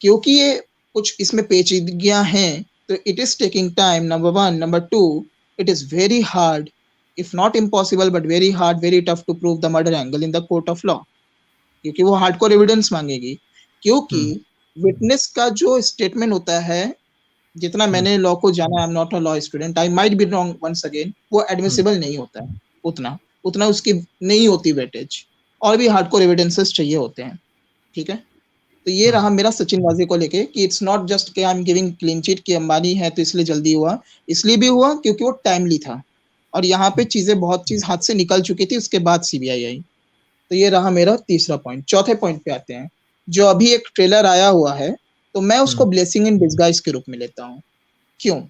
क्योंकि ये कुछ इसमें पेचीदगियां हैं, तो it is taking time, number one. Number two, it is very hard, if not impossible but very hard, very tough to prove the murder angle in the court of law, क्योंकि वो हार्डकोर एविडेंस मांगेगी। क्योंकि witness का जो statement होता है, जितना मैंने law को जाना, I am not a law student, I might be wrong once again, वो एडमिसिबल नहीं होता है, उतना उतना उसकी नहीं होती वेटेज, और भी हार्डकोर एविडेंसेस चाहिए होते हैं। ठीक है, तो ये रहा मेरा सचिन वाजे को लेके, कि इट्स नॉट जस्ट कि I am giving clean chit कि अंबानी है तो इसलिए जल्दी हुआ, इसलिए भी हुआ क्योंकि वो टाइमली था, और यहाँ पे चीजें बहुत चीज हाथ से निकल चुकी थी, उसके बाद सीबीआई आई। तो ये रहा मेरा तीसरा पॉइंट। चौथे पॉइंट पे आते हैं, जो अभी एक ट्रेलर आया हुआ है, तो मैं उसको ब्लेसिंग इन डिस्गाइज के रूप में लेता हूँ। क्यों?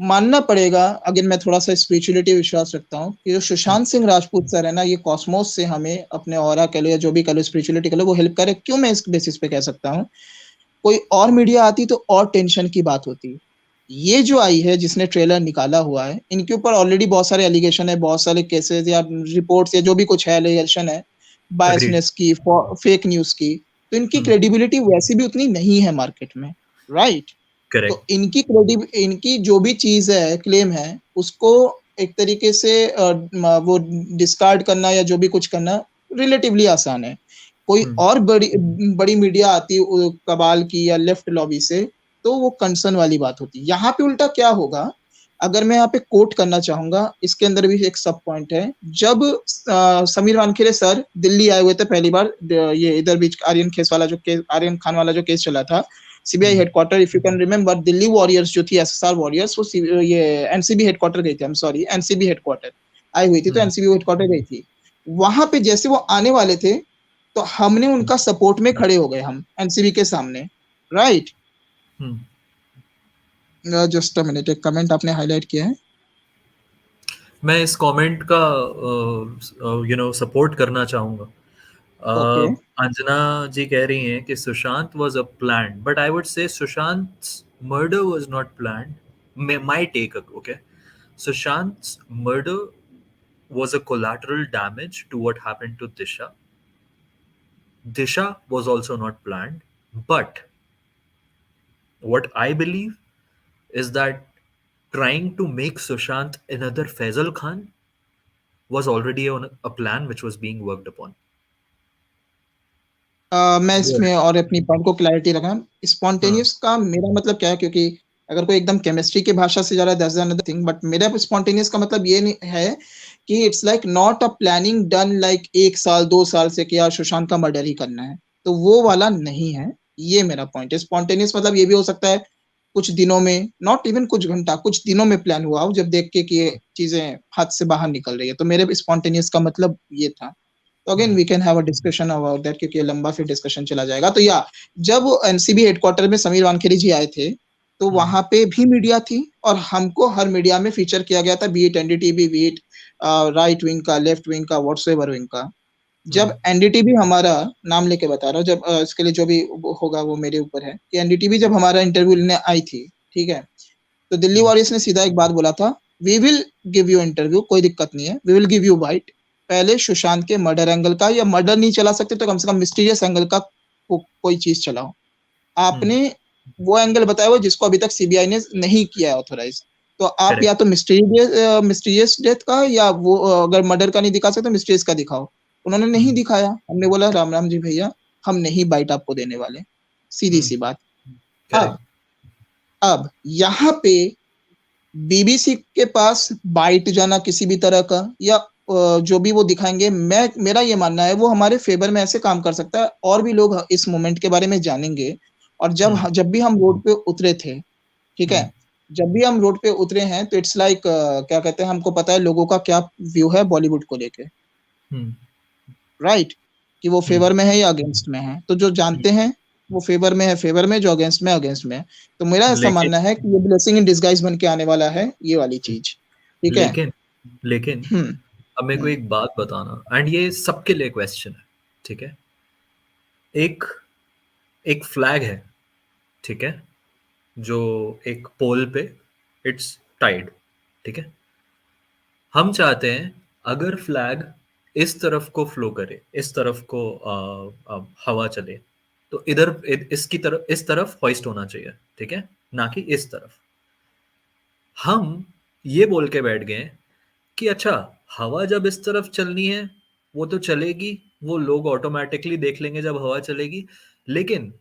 मानना पड़ेगा, अगर मैं थोड़ा सा स्पिरिचुअलिटी विश्वास रखता हूँ, कि जो सुशांत सिंह राजपूत सर है ना, ये कॉस्मोस से हमें अपने ऑरा कह लो या जो भी कह लो, स्पिरिचुअलिटी कह लो, वो हेल्प करे। क्यों मैं इस बेसिस पे कह सकता हूँ? कोई और मीडिया आती तो और टेंशन की बात होती। ये जो आई है जिसने ट्रेलर निकाला हुआ है, इनके ऊपर ऑलरेडी बहुत सारे एलिगेशन है, बहुत सारे केसेस या रिपोर्ट्स या जो भी कुछ है, एलिगेशन है Agreed. बायसनेस की, फेक न्यूज की, तो इनकी क्रेडिबिलिटी वैसे भी उतनी नहीं है मार्केट में, राइट? Correct. तो इनकी जो भी चीज है, क्लेम है, उसको एक तरीके से वो डिस्कार्ड करना या जो भी कुछ करना रिलेटिवली आसान है। कोई और बड़ी बड़ी मीडिया आती कबाल की या लेफ्ट लॉबी से, तो वो कंसर्न वाली बात होती। यहाँ पे उल्टा क्या होगा, अगर मैं यहाँ पे कोट करना चाहूंगा, इसके अंदर भी एक सब पॉइंट है। जब समीर वानखेड़े सर दिल्ली आए हुए थे पहली बार, ये इधर बीच आर्यन केस वाला जो केस, आर्यन खान वाला जो केस चला था, CBI headquarter, if you can remember, Delhi warriors जो थी, एसएसआर वॉरियर्स, वो ये एनसीबी हेडक्वार्टर गई थी, I am sorry, NCB headquarter आई हुई थी, तो एनसीबी हेडक्वार्टर गई थी। वहां पे जैसे वो आने वाले थे, तो हमने उनका सपोर्ट में खड़े हो गए, हम एनसीबी के सामने, राइट? जस्ट अ मिनट, एक कमेंट आपने हाईलाइट किया है, मैं इस कमेंट का सपोर्ट करना चाहूंगा। ओके। अंजना जी कह रही हैं कि Sushant was a plan, but I would say Sushant murder was not planned. My take, okay, Sushant's murder was a collateral damage to what happened to Disha. Disha was also not planned, but what I believe is that trying to make Sushant another Faisal Khan was already on a plan which was being worked upon. मैं इसमें और अपनी point को clarity रखा, spontaneous का मेरा मतलब क्या है, क्योंकि अगर कोई एकदम केमिस्ट्री की भाषा से जा रहा है, दैट्स अनदर थिंग, बट मेरा स्पॉन्टेनियस का मतलब ये नहीं है कि it's like not a planning done like 1 साल 2 साल से कि यार सुशांत का मर्डर ही करना है, तो वो वाला नहीं है। ये मेरा पॉइंट है। स्पॉन्टेनियस मतलब ये भी हो सकता है कुछ दिनों में, नॉट इवन कुछ घंटा, कुछ दिनों में प्लान हुआ हो, जब देख के कि ये चीजें हाथ से बाहर निकल रही है। तो मेरे स्पॉन्टेनियस का मतलब ये था। तो again we can have a discussion about that, क्योंकि ये लंबा फिर डिस्कशन चला जाएगा। तो या जब एनसीबी हेडक्वार्टर में समीर वानखेड़े जी आए थे, तो वहां पे भी मीडिया थी, और हमको हर मीडिया में फीचर किया गया था, B it NDTV, B it right wing का, लेफ्ट विंग का, व्हाट्सएवर विंग का। जब एनडीटीवी हमारा, नाम लेके बता रहा हूँ, जब इसके लिए जो भी होगा वो मेरे ऊपर है, कि एनडीटीवी जब हमारा इंटरव्यू लेने आई थी, ठीक है, तो दिल्ली वॉरियर्स ने सीधा एक बात बोला था, we will give you interview, कोई दिक्कत नहीं है, we will give you bite, पहले सुशांत के मर्डर एंगल का, या मर्डर नहीं चला सकते तो कम से कम मिस्टीरियस एंगल का कोई चीज चलाओ। आपने वो एंगल बताया, वो जिसको अभी तक सीबीआई ने नहीं किया है ऑथोराइज। तो आप या तो मिस्टीरियस डेथ का, या वो अगर मर्डर का नहीं दिखा सकते, मिस्टीरियस का दिखाओ। उन्होंने नहीं दिखाया। हमने बोला राम राम जी भैया, हम नहीं बाइट आपको देने वाले, सीधी सी बात। अब यहाँ पे बीबीसी के पास बाइट जाना किसी भी तरह का, या जो भी वो दिखाएंगे, मेरा ये मानना है वो हमारे फेवर में ऐसे काम कर सकता है, और भी लोग इस मोमेंट के बारे में जानेंगे। और जब भी हम रोड पे उतरे थे, ठीक है, जब भी हम रोड पे उतरे हैं, तो इट्स लाइक क्या कहते हैं, हमको पता है लोगों का क्या व्यू है बॉलीवुड को लेके, राइट, कि वो फेवर में है या अगेंस्ट में है। तो जो जानते हैं वो फेवर में है फेवर में, जो अगेंस्ट में अगेंस्ट में है। तो मेरा ऐसा मानना है कि ये ब्लेसिंग इन डिस्गाइज बन के आने वाला है, ये वाली चीज, ठीक है। लेकिन अब मेरे को एक बात बताना, एंड ये सबके लिए क्वेश्चन है, ठीक है। एक एक फ्लैग है, ठीक है, जो एक पोल पे इट्स टाइड, ठीक है। हम चाहते हैं अगर फ्लैग इस तरफ को फ्लो करे, इस तरफ को हवा चले, तो इसकी तरफ, इस तरफ हॉइस्ट होना चाहिए, ठीक है, ना कि इस तरफ। हम ये बोल के बैठ गए कि अच्छा, हवा जब इस तरफ चलनी है वो तो चलेगी, वो लोग ऑटोमेटिकली देख लेंगे जब हवा चलेगी। लेकिन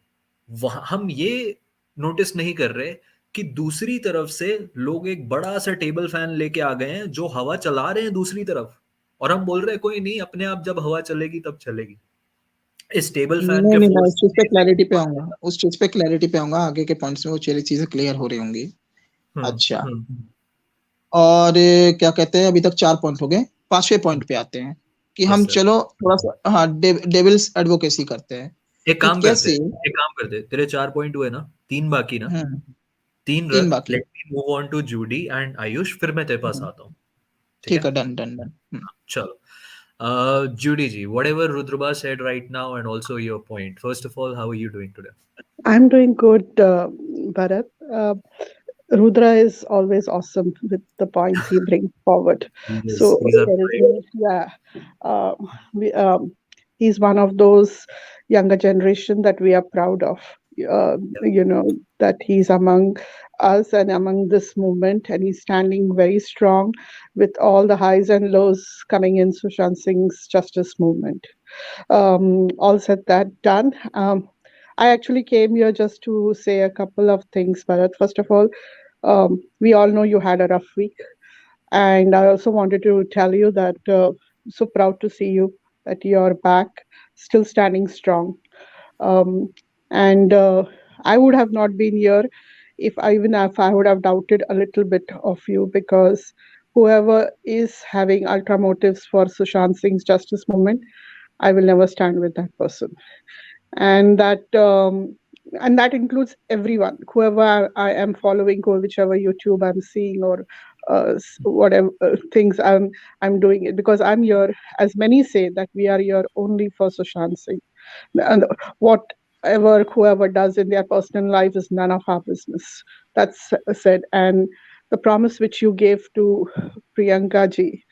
हम ये नोटिस नहीं कर रहे कि दूसरी तरफ से लोग एक बड़ा सा टेबल फैन लेके आ गए हैं जो हवा चला रहे हैं दूसरी तरफ, और हम बोल रहे हैं कोई नहीं, अपने आप जब हवा चलेगी तब चलेगी। इस टेबल फैन नहीं के नहीं, मैं फोर्स उस चीज पे क्लैरिटी पे आऊंगा, उस चीज पे क्लैरिटी पे आऊंगा, आगे के पॉइंट्स में वो चीजें क्लियर हो रही होंगी। अच्छा, और क्या कहते हैं, अभी तक 4 पॉइंट हो गए, 5वें पॉइंट पे आते हैं कि हम चलो थोड़ा सा, हाँ, डेविल्स एडवोकेसी करते हैं एक कि काम कैसे। करते, तेरे 4 पॉइंट हुए ना, 3 बाकी ना, 3 3 रख, बाकी, let me move on to Judy and Ayush, फिर मैं तेरे पास आता हूँ, ठीक ठीक है। है, डन डन डन। चलो, Judy ji, whatever Rudraba said right now, and also your point. First of all, how are you doing today? I'm doing good, Bharat. Rudra is always awesome with the points he brings forward. Yes, So these are there is great. no, yeah, uh, we, he's one of those younger generation that we are proud of. You know that he's among us and among this movement, and he's standing very strong with all the highs and lows coming in Sushant Singh's justice movement. All said that done. I actually came here just to say a couple of things, Bharat. First of all, we all know you had a rough week. And I also wanted to tell you that so proud to see you, that you're back, still standing strong. Um, and I would have not been here even if I would have doubted a little bit of you, because whoever is having ultra motives for Sushant Singh's justice movement, I will never stand with that person. And that includes everyone, whoever I am following, or whichever YouTube I'm seeing, or whatever things I'm doing it, because I'm here, as many say, that we are here only for Sushant Singh, and whatever whoever does in their personal life is none of our business. That's said. And the promise which you gave to Priyanka ji,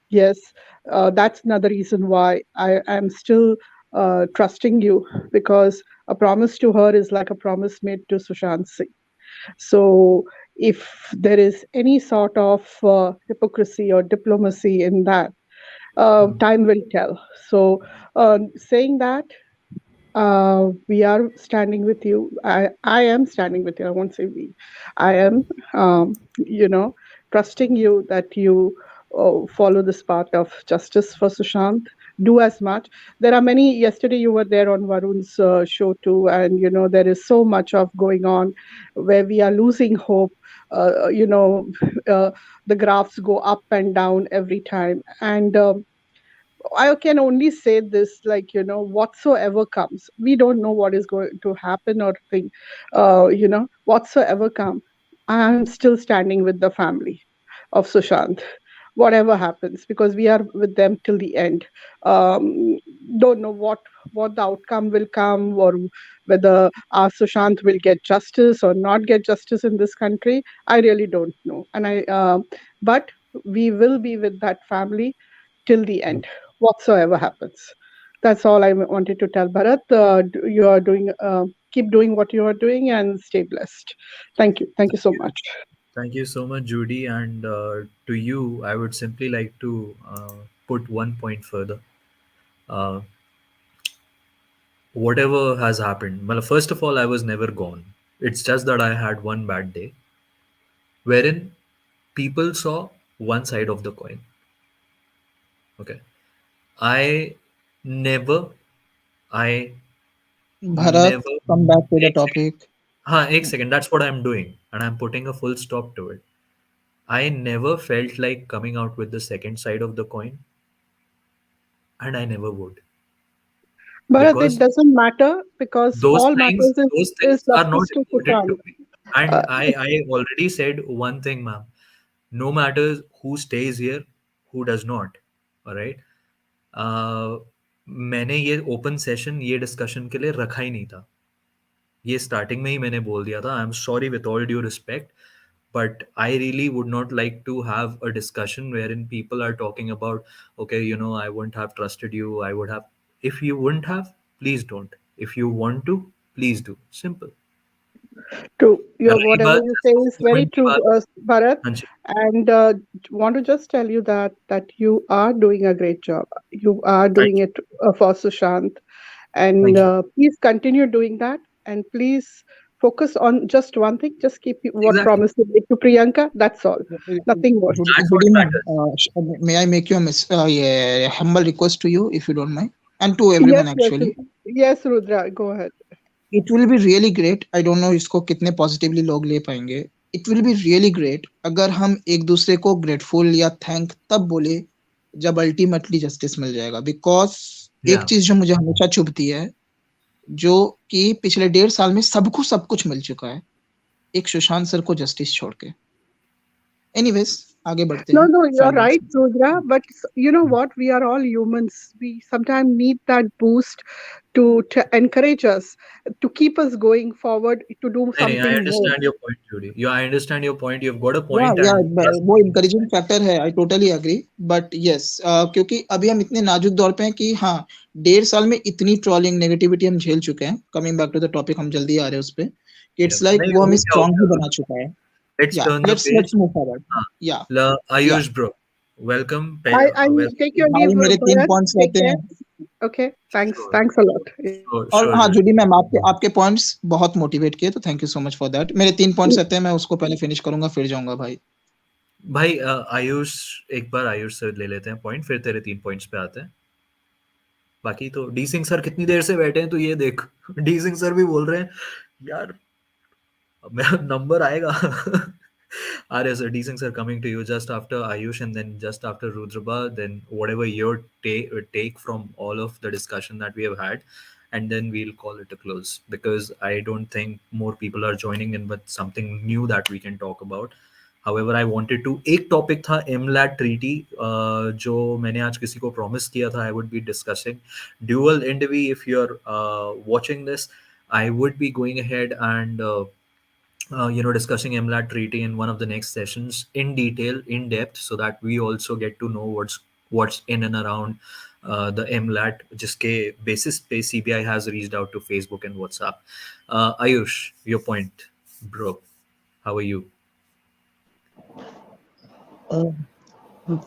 yes, that's another reason why I am still trusting you, because a promise to her is like a promise made to Sushant Singh. So if there is any sort of hypocrisy or diplomacy in that, time will tell. So saying that, we are standing with you. I am standing with you. I won't say we. I am, trusting you that you follow this path of justice for Sushant, do as much. There are many. Yesterday you were there on Varun's show too, and there is so much of going on where we are losing hope. Uh, the graphs go up and down every time, and I can only say this, like, whatsoever comes, we don't know what is going to happen or think, whatsoever come, I am still standing with the family of Sushant, whatever happens, because we are with them till the end. Um, don't know what the outcome will come, or whether our Sushant will get justice or not get justice in this country. I really don't know, but we will be with that family till the end, whatsoever happens. That's all I wanted to tell Bharat. You are doing, keep doing what you are doing and stay blessed. Thank you. Thank you so much. Thank you so much, Judy. And to you, I would simply like to put one point further. Uh, Whatever has happened, well, first of all, I was never gone. It's just that I had one bad day wherein people saw one side of the coin. Okay. I never, I Bharat, never, come back to the एक second. topic. Ek second. That's what I'm doing. And I'm putting a full stop to it. I never felt like coming out with the second side of the coin, and I never would. Bharat, it Because doesn't matter, because all matters those is things are not justice to important to Sushant. me. And Uh, I already said one thing, ma'am. No matter who stays here, who does not. All right. uh, मैंने ये open session ये discussion के लिए रखा ही नहीं था. ये starting में ही मैंने बोल दिया था. आई am sorry with all due respect, but I really would not like to have a discussion wherein people are talking about, okay, I wouldn't have trusted you. I would have. If you wouldn't have, please don't. If you want to, please do. Simple. True. रही Whatever बात you say is very movement की true, बात. Bharat. हाँ जी. And want to just tell you that you are doing a great job. You are doing Thank you. it for Sushant, and Thank you. please continue doing that. And please focus on just one thing. Just keep what Exactly. promise you made to Priyanka. That's all. Nothing more. That's what Judy ma'am, matters. may I make you a humble request to you, if you don't mind, and to Yes, everyone yes, actually. yes, Rudra. Go ahead. It will be really great. I don't know इसको कितने positively लोग ले पाएंगे. It will be really great अगर हम एक दूसरे को ग्रेटफुल या थैंक तब बोले जब अल्टीमेटली जस्टिस मिल जाएगा. बिकॉज एक Yeah. चीज जो मुझे हमेशा चुभती है, जो कि पिछले 1.5 साल में सबको सब कुछ मिल चुका है, एक सुशांत सर को जस्टिस छोड़ के. एनीवेज आगे बढ़ते No, हैं. no, you're final. right, Rudra. But you know what? We are all humans. We sometimes need that boost to encourage us, to keep us going forward, to do नहीं, I something more. understand your point, Judy. I understand your point. You've got a या point, या and trust वो me. Encouraging factor है. I totally agree. But yes, क्योंकि अभी हम इतने नाजुक दौर पे हैं कि हाँ, 1.5 साल में इतनी ट्रोलिंग नेगेटिविटी हम झेल चुके हैं. Coming back to the topic, हम जल्दी आ रहे हैं उस पे. Yeah. इट्स लाइक नहीं, वो हमें हो स्ट्रांग ही गया. बना चुका है. Let's या turn the let's page. Move forward. हाँ. या या Ayush bro, welcome. I take your भाई leave, मेरे 3 Bharat. पॉइंट्स Take रहते care. हैं. Okay. Thanks. Sure, Thanks a lot. और sure, हाँ Judy. जुडी मैम, आपके आपके पॉइंट्स बहुत मोटिवेट किए, तो thank you so much for that. मेरे 3 पॉइंट्स रहते हैं, मैं उसको पहले फिनिश करूंगा फिर जाऊंगा भाई. भाई आयुष, एक बार आयुष से ले लेते हैं पॉइंट, फिर तेरे 3 पॉइंट्स पे आते हैं. बाकी तो डी सिंह सर कितनी देर से बैठे हैं, तो ये देख. डी सिंह सर भी बोल रहे हैं यार मेरा नंबर आएगा. Arya sir, decent sir, coming to you just after Ayush and then just after Rudraba, then whatever your take from all of the discussion that we have had, and then we'll call it a close because I don't think more people are joining in with something new that we can talk about. However, I wanted to एक topic था एमलैट treaty जो मैंने आज किसी को promise किया था I would be discussing dual एंडवी if you are watching this. I would be going ahead and discussing MLAT treaty in one of the next sessions in detail, in depth, so that we also get to know what's in and around the MLAT, जिसके basis पे CBI has reached out to Facebook and WhatsApp. Ayush, your point, bro. How are you?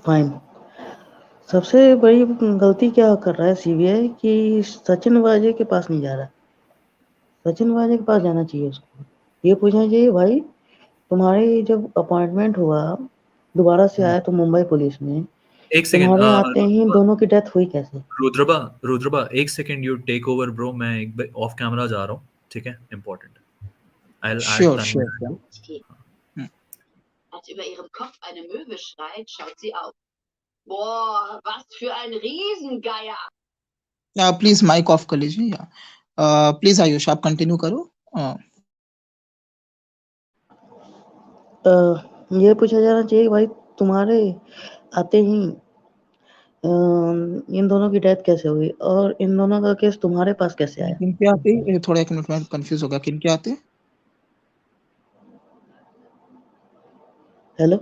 Fine. सबसे बड़ी गलती क्या कर रहा है CBI कि सचिन वाजे के पास नहीं जा रहा. सचिन वाजे के पास जाना चाहिए उसको. ये पूछना चाहिए भाई तुम्हारे जब अपॉइंटमेंट हुआ दोबारा से आया तो मुंबई पुलिस में एक सेकेंड तुम्हारे आते ही दोनों की डेथ हुई कैसे? रुद्रबा, रुद्रबा, एक second, you take over bro, मैं एक ऑफ कैमरा जा रहा हूँ, ठीक है, important, I will add sure Tanmay sure too. Als über ihrem Kopf eine Möwe schreit, schaut sie auf. Boah, was für ein Riesengeier! Please mic off कर लीजिए, या प्लीज आयुष आप कंटिन्यू करो। ये पूछा जाना चाहिए भाई, तुम्हारे आते ही इन दोनों की डेथ कैसे हुई और इन दोनों का केस तुम्हारे पास कैसे आया? किन के आते? थोड़ा एक मिनट में कंफ्यूज हो गया, किन के आते? हेलो,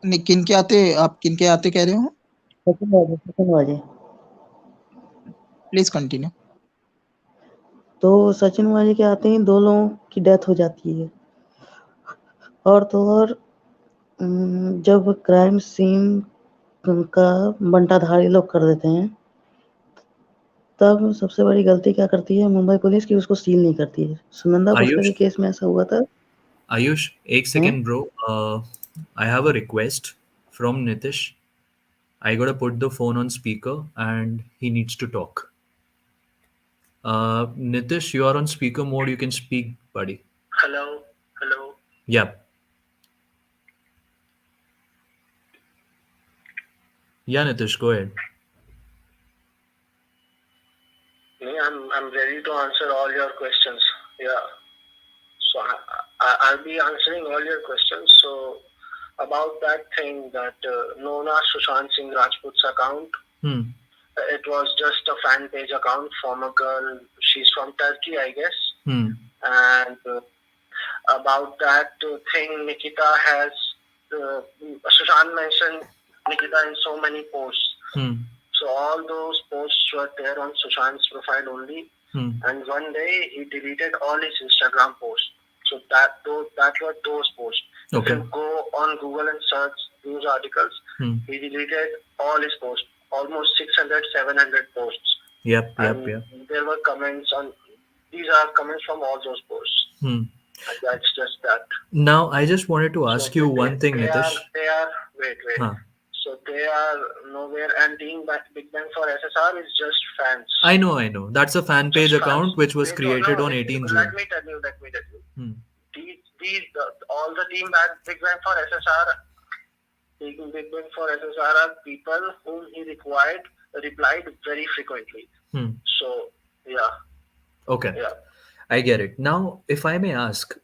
नहीं, किन के आते, आप किन के आते कह रहे हो? सचिन वाजे। Please continue. तो सचिन वाजे के आते ही दो लोगों की डेथ हो जाती है, और तो और जब क्राइम सीन का बंटाधारी लोग कर देते हैं, तब सबसे बड़ी गलती क्या करती है मुंबई पुलिस की, उसको सील नहीं करती है। सुनंदा पुष्कर के आयुष, केस में ऐसा हुआ था। आयुष, एक second bro, I have a request from Nitish, I gotta put the phone on speaker and he needs to talk. Nitish, you are on speaker mode. You can speak, buddy. Hello, hello. Yeah. Yeah, Nitish, go ahead. I'm ready to answer all your questions. Yeah. So I'll be answering all your questions. So about that thing that Nona Sushant Singh Rajput's account, it was just a fan page account from a girl. She's from Turkey, I guess. And about that thing, Nikita has Sushant mentioned Nikita in so many posts. So all those posts were there on Sushant's profile only. And one day he deleted all his Instagram posts. So that were those posts. Okay. If you go on Google and search news articles, he deleted all his posts, almost 600, 700 posts. Yep. There were comments on, these are comments from all those posts. And that's just that. Now, I just wanted to ask you one thing, Nitish. Wait. So they are nowhere, and being Big Bang for SSR is just fans. I know. That's a fan page Just account fans. which was created on 18 June. Let me tell you. All the team at Big Bang for SSR, Big Bang for SSR are people whom he replied very frequently. So, yeah. Okay. Yeah. I get it. Now, if I may ask,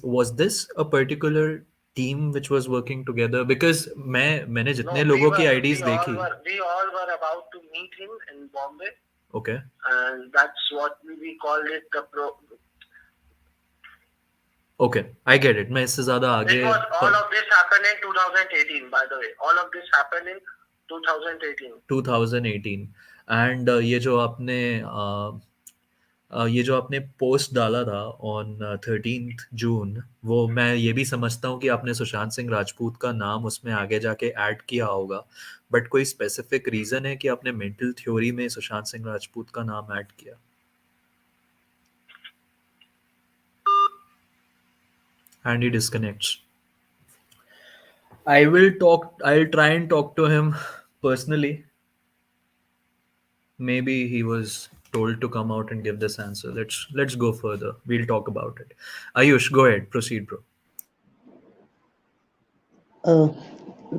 was this a particular team which was working together? Because मैंने जितने लोगों की IDs देखी, we all were about to meet him in Bombay. Okay. And that's what we called it the pro. Okay, I get it. मैं इससे ज़्यादा आगे. All of this happened in 2018, by the way. All of this happened in 2018. 2018. And ये जो आपने post डाला था on 13th जून, वो मैं ये भी समझता हूँ कि आपने सुशांत सिंह राजपूत का नाम उसमें आगे जाके ऐड किया होगा, बट कोई स्पेसिफिक रीजन है कि आपने मेंटल थ्योरी में सुशांत सिंह राजपूत का नाम ऐड किया? And he disconnects. I'll try and talk to him personally. Maybe he was told to come out and give this answer. Let's go further. We'll talk about it. Ayush, go ahead. Proceed, bro.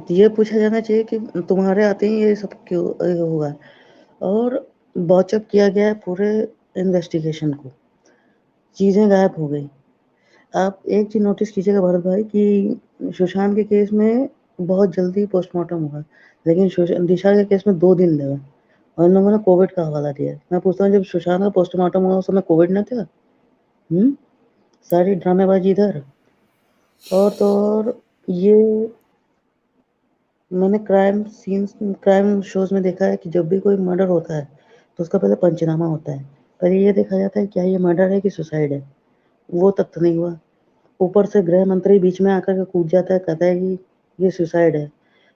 ये पूछा जाना चाहिए कि तुम्हारे आते ही ये सब क्यों हुआ, और बॉचअप किया गया है पूरे इन्वेस्टिगेशन को, चीजें गायब हो गई। आप एक चीज नोटिस कीजिएगा भरत भाई कि सुशांत के केस में बहुत जल्दी पोस्टमार्टम हुआ, लेकिन दिशा के केस में 2 दिन लगा और इन लोगों ने कोविड का हवाला दिया। मैं पूछता हूँ, जब सुशांत का पोस्टमार्टम हुआ उस समय कोविड न था? सारी ड्रामेबाजी इधर। और तो और ये मैंने क्राइम शोज में देखा है कि जब भी कोई मर्डर होता है तो उसका पहले पंचनामा होता है, पहले ये देखा जाता है क्या ये मर्डर है कि सुसाइड है। वो तक तो नहीं हुआ, ऊपर से गृह मंत्री बीच में आकर के कूद जाता है, कहता है कि ये सुसाइड है।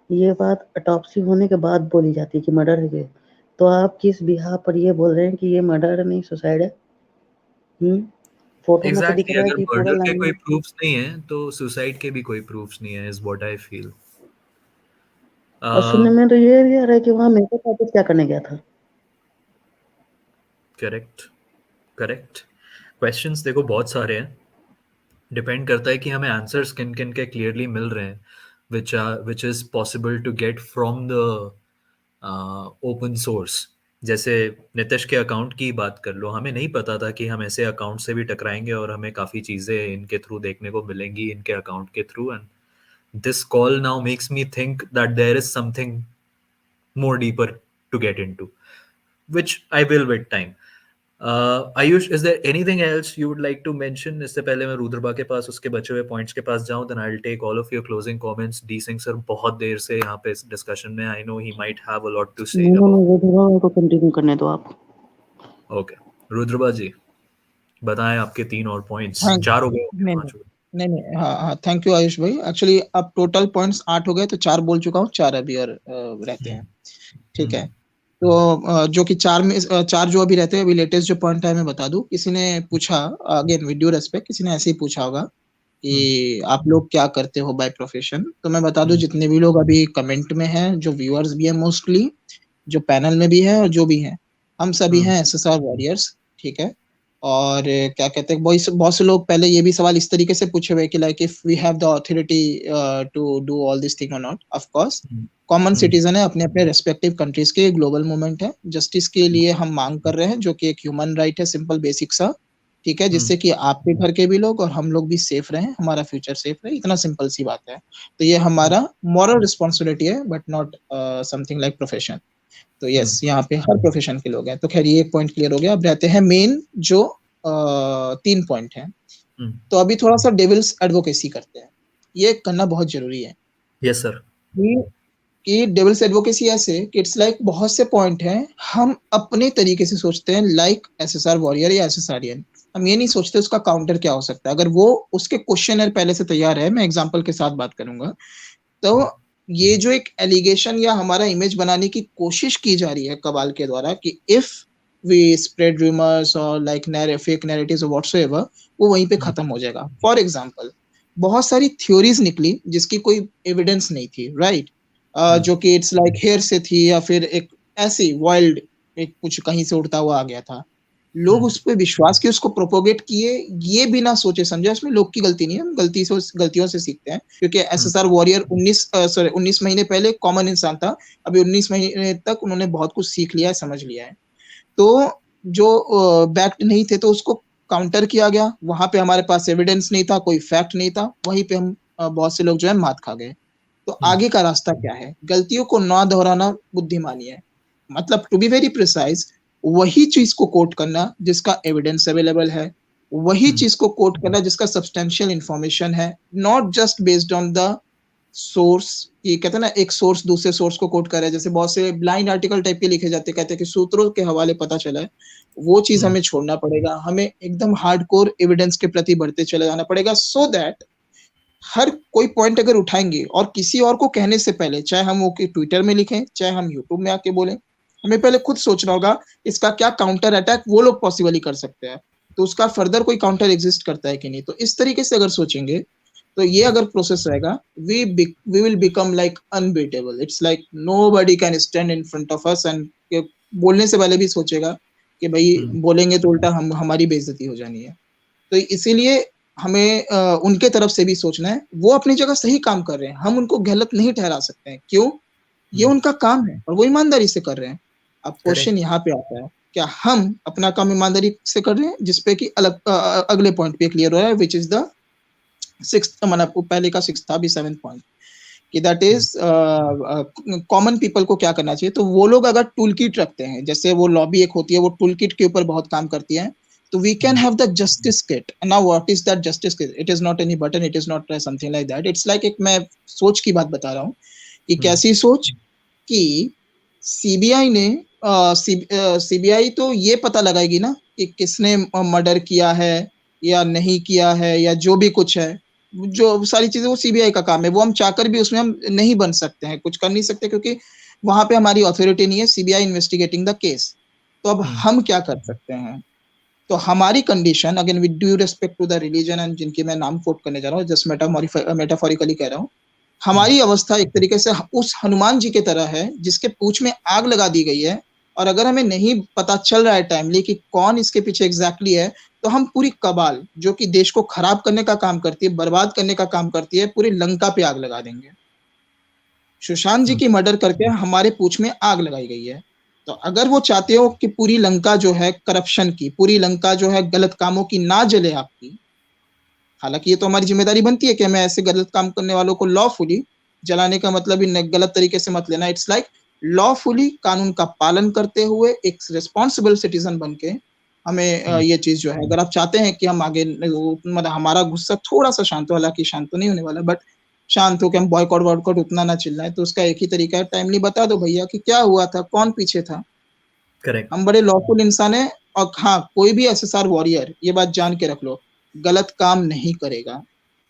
ये बात ऑटोप्सी होने के बाद बोली जाती है कि मर्डर है। तो आप किस बिहार पर ये बोल रहे हैं कि ये मर्डर नहीं सुसाइड है? फोटो में तो दिख Exactly. रहा है अगर कि पूरा मर्डर के लाइन कोई में। प्रूफ्स नहीं है तो सुसाइड के भी कोई प्रूफ्स नहीं है, is what I feel. और सुनने में तो ये भी आ रहा है कि वहाँ मेकअप आर्टिस्ट क्या करने गया था। Correct, correct. क्वेश्चंस देखो बहुत सारे हैं, डिपेंड करता है कि हमें आंसर्स किन किन के क्लियरली मिल रहे हैं, which is possible to get from the open source. जैसे नितिश के अकाउंट की बात कर लो, हमें नहीं पता था कि हम ऐसे अकाउंट से भी टकराएंगे और हमें काफ़ी चीज़ें इनके थ्रू देखने को मिलेंगी, इनके अकाउंट के through. And this call now makes me think that there is something more deeper to get into, which I will with time. Ayush, is there anything else you would like to mention? इससे पहले मैं रुद्रबा के पास उसके बचे हुए points के पास जाऊं, then I'll take all of your closing comments. D Singh sir बहुत देर से यहाँ पे इस डिस्कशन में, I know he might have a lot to say know about. वो थोड़ा उनको कंटिन्यू करने दो आप। Okay, रुद्रबा जी बताएं आपके 3 और पॉइंट्स। थैंक 4 हो गए होंगे, नहीं 5 हो गए। नहीं, हाँ हाँ, थैंक यू आयुष भाई। एक्चुअली अब टोटल पॉइंट्स 8 हो गए, तो 4 बोल चुका हूँ, 4 अभी और रहते हैं। ठीक है, तो जो कि 4 में 4 जो अभी रहते हैं, अभी लेटेस्ट जो पॉइंट है मैं बता दूं। किसी ने पूछा, अगेन विद ड्यू रेस्पेक्ट, किसी ने ऐसे ही पूछा होगा कि आप लोग क्या करते हो बाय प्रोफेशन। तो मैं बता दूं, जितने भी लोग अभी कमेंट में हैं, जो व्यूअर्स भी हैं मोस्टली, जो पैनल में भी है और जो भी हैं, हम सभी हैं एसएसआर वॉरियर्स। ठीक है, और क्या कहते हैं, बहुत से लोग पहले ये भी सवाल इस तरीके से पूछे हुए कि like if we have the authority to do all this thing or not. Of course common citizen है, अपने अपने रेस्पेक्टिव कंट्रीज के, ग्लोबल मूवमेंट है, जस्टिस के लिए हम मांग कर रहे हैं, जो कि एक ह्यूमन राइट है, सिंपल बेसिक सा। ठीक है, जिससे कि आपके घर के भी लोग और हम लोग भी सेफ रहें, हमारा फ्यूचर सेफ रहे, इतना सिंपल सी बात है। तो ये हमारा मॉरल रिस्पॉन्सिबिलिटी है, but not something like profession. तो यस, यहाँ पे हर प्रोफेशन के लोग हैं। तो खैर ये एक पॉइंट क्लियर हो गया। अब रहते हैं मेन जो 3 पॉइंट हैं। तो अभी थोड़ा सा डेविल्स एडवोकेसी करते हैं, ये करना बहुत जरूरी है। Yes sir. कि डेविल्स एडवोकेसी ऐसे कि इट्स लाइक बहुत से पॉइंट हैं, हम अपने तरीके से सोचते हैं, लाइक एसएसआर वॉरियर या एसएसआरियन। हम ये नहीं सोचते उसका काउंटर क्या हो सकता है। अगर वो उसके क्वेश्चन पहले से तैयार है, मैं एग्जांपल के साथ बात करूंगा। तो ये जो एक एलिगेशन या हमारा इमेज बनाने की कोशिश की जा रही है कबाल के द्वारा कि इफ वी स्प्रेड रूमर्स और लाइक फेक नैरेटिव्स और व्हाटसोएवर, वो वहीं पे खत्म हो जाएगा। फॉर एग्जांपल, बहुत सारी थ्योरीज निकली जिसकी कोई एविडेंस नहीं थी, राइट? जो कि इट्स लाइक हेयर से थी, या फिर एक ऐसी वाइल्ड एक कुछ कहीं से उड़ता हुआ आ गया था। लोग उस पर विश्वास किए, उसको प्रोपोगेट किए, ये बिना सोचे समझे। उसमें लोग की गलती नहीं है, हम गलतियों से सीखते हैं। क्योंकि एसएसआर वॉरियर 19 महीने पहले कॉमन इंसान था, अभी 19 महीने तक उन्होंने बहुत कुछ सीख लिया है, समझ लिया है। तो जो बैक्ड नहीं थे, तो उसको काउंटर किया गया। वहां पे हमारे पास एविडेंस नहीं था, कोई फैक्ट नहीं था, वहीं पे हम बहुत से लोग जो है मात खा गए। तो आगे का रास्ता क्या है? गलतियों को ना दोहराना बुद्धिमानी है। मतलब टू बी वेरी प्रिसाइज, वही चीज को कोट करना जिसका एविडेंस अवेलेबल है, वही चीज को कोट करना जिसका सब्सटेंशियल इंफॉर्मेशन है, not just based on the source. ये कहते हैं ना, एक सोर्स दूसरे सोर्स को कोट कर रहा है। जैसे बहुत से ब्लाइंड आर्टिकल टाइप के लिखे जाते हैं, कहते हैं कि सूत्रों के हवाले पता चला है। वो चीज हमें छोड़ना पड़ेगा, हमें एकदम हार्डकोर एविडेंस के प्रति बढ़ते चले जाना पड़ेगा, सो दैट हर कोई पॉइंट अगर उठाएंगे और किसी और को कहने से पहले, चाहे हम वो ट्विटर में लिखें, चाहे हम यूट्यूब में आके बोलें, हमें पहले खुद सोचना होगा इसका क्या काउंटर अटैक वो लोग पॉसिबल ही कर सकते हैं, तो उसका फर्दर कोई काउंटर एग्जिस्ट करता है कि नहीं। तो इस तरीके से अगर सोचेंगे, तो ये अगर प्रोसेस रहेगा, we will become like unbeatable. It's like nobody can stand in front of us. And बोलने से पहले भी सोचेगा कि भाई बोलेंगे तो उल्टा हमारी बेइज्जती हो जानी है। तो इसीलिए हमें उनके तरफ से भी सोचना है, वो अपनी जगह सही काम कर रहे हैं, हम उनको गलत नहीं ठहरा सकते हैं। क्यों? ये उनका काम है और वो ईमानदारी से कर रहे हैं। अब क्वेश्चन यहाँ पे आता है, क्या हम अपना काम ईमानदारी से कर रहे हैं? जिसपे कि अगले पॉइंट पे क्लियर हो रहा है, विच इज द 6th, मतलब पहले का 6th था, अभी 7th पॉइंट, कि दैट इज कॉमन पीपल को क्या करना चाहिए। तो वो लोग अगर टूल किट रखते हैं, जैसे वो लॉबी एक होती है, वो टूल किट के ऊपर बहुत काम करती है, तो we can have the justice kit. Now what is that justice kit? It is not any button, it is not something like that. It's like एक मैं सोच की बात बता रहा हूँ कि कैसी सोच, कि सीबीआई ने सीबीआई तो ये पता लगाएगी ना कि किसने मर्डर किया है या नहीं किया है, या जो भी कुछ है, जो सारी चीजें वो सीबीआई का काम है। वो हम चाहकर भी उसमें हम नहीं बन सकते हैं, कुछ कर नहीं सकते, क्योंकि वहां पे हमारी अथॉरिटी नहीं है। CBI investigating the case. तो अब हम क्या कर सकते हैं? तो हमारी condition, again with due respect to the religion and जिनके मैं नाम कोट करने जा रहा हूँ, जस्ट मेटाफोरिकली कह रहा हूँ, हमारी अवस्था एक तरीके से उस हनुमान जी की तरह है जिसके पूंछ में आग लगा दी गई है, और अगर हमें नहीं पता चल रहा है टाइमली कि कौन इसके पीछे एग्जैक्टली है, तो हम पूरी कबाल जो कि देश को खराब करने का काम करती है, बर्बाद करने का काम करती है, पूरी लंका पे आग लगा देंगे। सुशांत जी की मर्डर करके हमारे पूंछ में आग लगाई गई है। तो अगर वो चाहते हो कि पूरी लंका जो है करप्शन की, पूरी लंका जो है गलत कामों की ना जले आपकी, हालांकि ये तो हमारी जिम्मेदारी बनती है कि हमें ऐसे गलत काम करने वालों को लॉफुली जलाने का मतलब ही गलत तरीके से मत लेना। इट्स लाइक लॉफुली कानून का पालन करते हुए एक रिस्पॉन्सिबल सिटीजन बन के हमें ये चीज जो है, अगर आप चाहते हैं कि हम आगे मतलब हमारा गुस्सा थोड़ा सा शांत हो, हालांकि शांत तो नहीं होने वाला, बट शांत हो के हम बॉयकॉट वॉयकॉट उतना ना चिल्लाएं, तो उसका एक ही तरीका है, टाइमली बता दो भैया कि क्या हुआ था, कौन पीछे था। करेक्ट। हम बड़े लॉफुल इंसान है, और हाँ, कोई भी एसएसआर वॉरियर ये बात जान के रख लो, गलत काम नहीं करेगा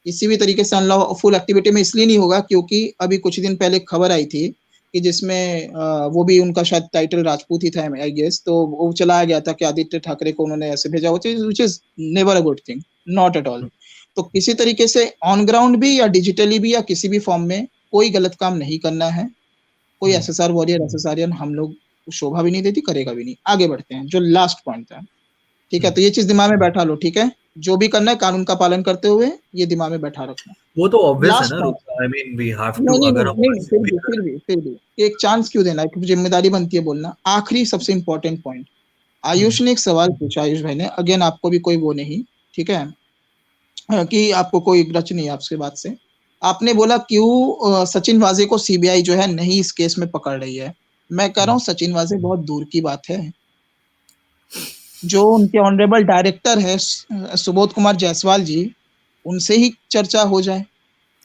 किसी भी तरीके से। अनलॉफुल एक्टिविटी में इसलिए नहीं होगा क्योंकि अभी कुछ दिन पहले खबर आई थी कि जिसमें वो भी उनका शायद टाइटल राजपूत ही था आई गेस, तो वो चलाया गया था कि आदित्य ठाकरे को उन्होंने ऐसे भेजा, which is never a good thing, not at all. तो किसी तरीके से ऑन ग्राउंड भी या डिजिटली भी या किसी भी फॉर्म में कोई गलत काम नहीं करना है। कोई एसएसआर वॉरियर एसएसआरियन हम लोग शोभा भी नहीं देती, करेगा भी नहीं। आगे बढ़ते हैं, जो लास्ट पॉइंट था, ठीक है, तो ये चीज दिमाग में बैठा लो, ठीक है, जो भी करना है कानून का पालन करते हुए ये दिमाग में बैठा रखना। वो तो ऑब्वियस है लास्ट ना point, Rudra, I mean we have to, नहीं नहीं अगर नहीं हम नहीं, वर्शिप फिर भी भी कर फिर रहे भी फिर भी एक चांस क्यों देना, एक जिम्मेदारी बनती है बोलना। आखिरी सबसे इंपॉर्टेंट पॉइंट, आयुष ने एक सवाल पूछा, आयुष भाई ने, अगेन आपको भी कोई वो नहीं, ठीक है, कि आपको कोई ग्रच नहीं है आपके बात से। आपने बोला क्यों सचिन वाजे को सीबीआई जो है नहीं इस केस में पकड़ रही है। मैं कह रहा हूँ सचिन वाजे बहुत दूर की बात है, जो उनके ऑनरेबल डायरेक्टर है सुबोध कुमार जायसवाल जी, उनसे ही चर्चा हो जाए,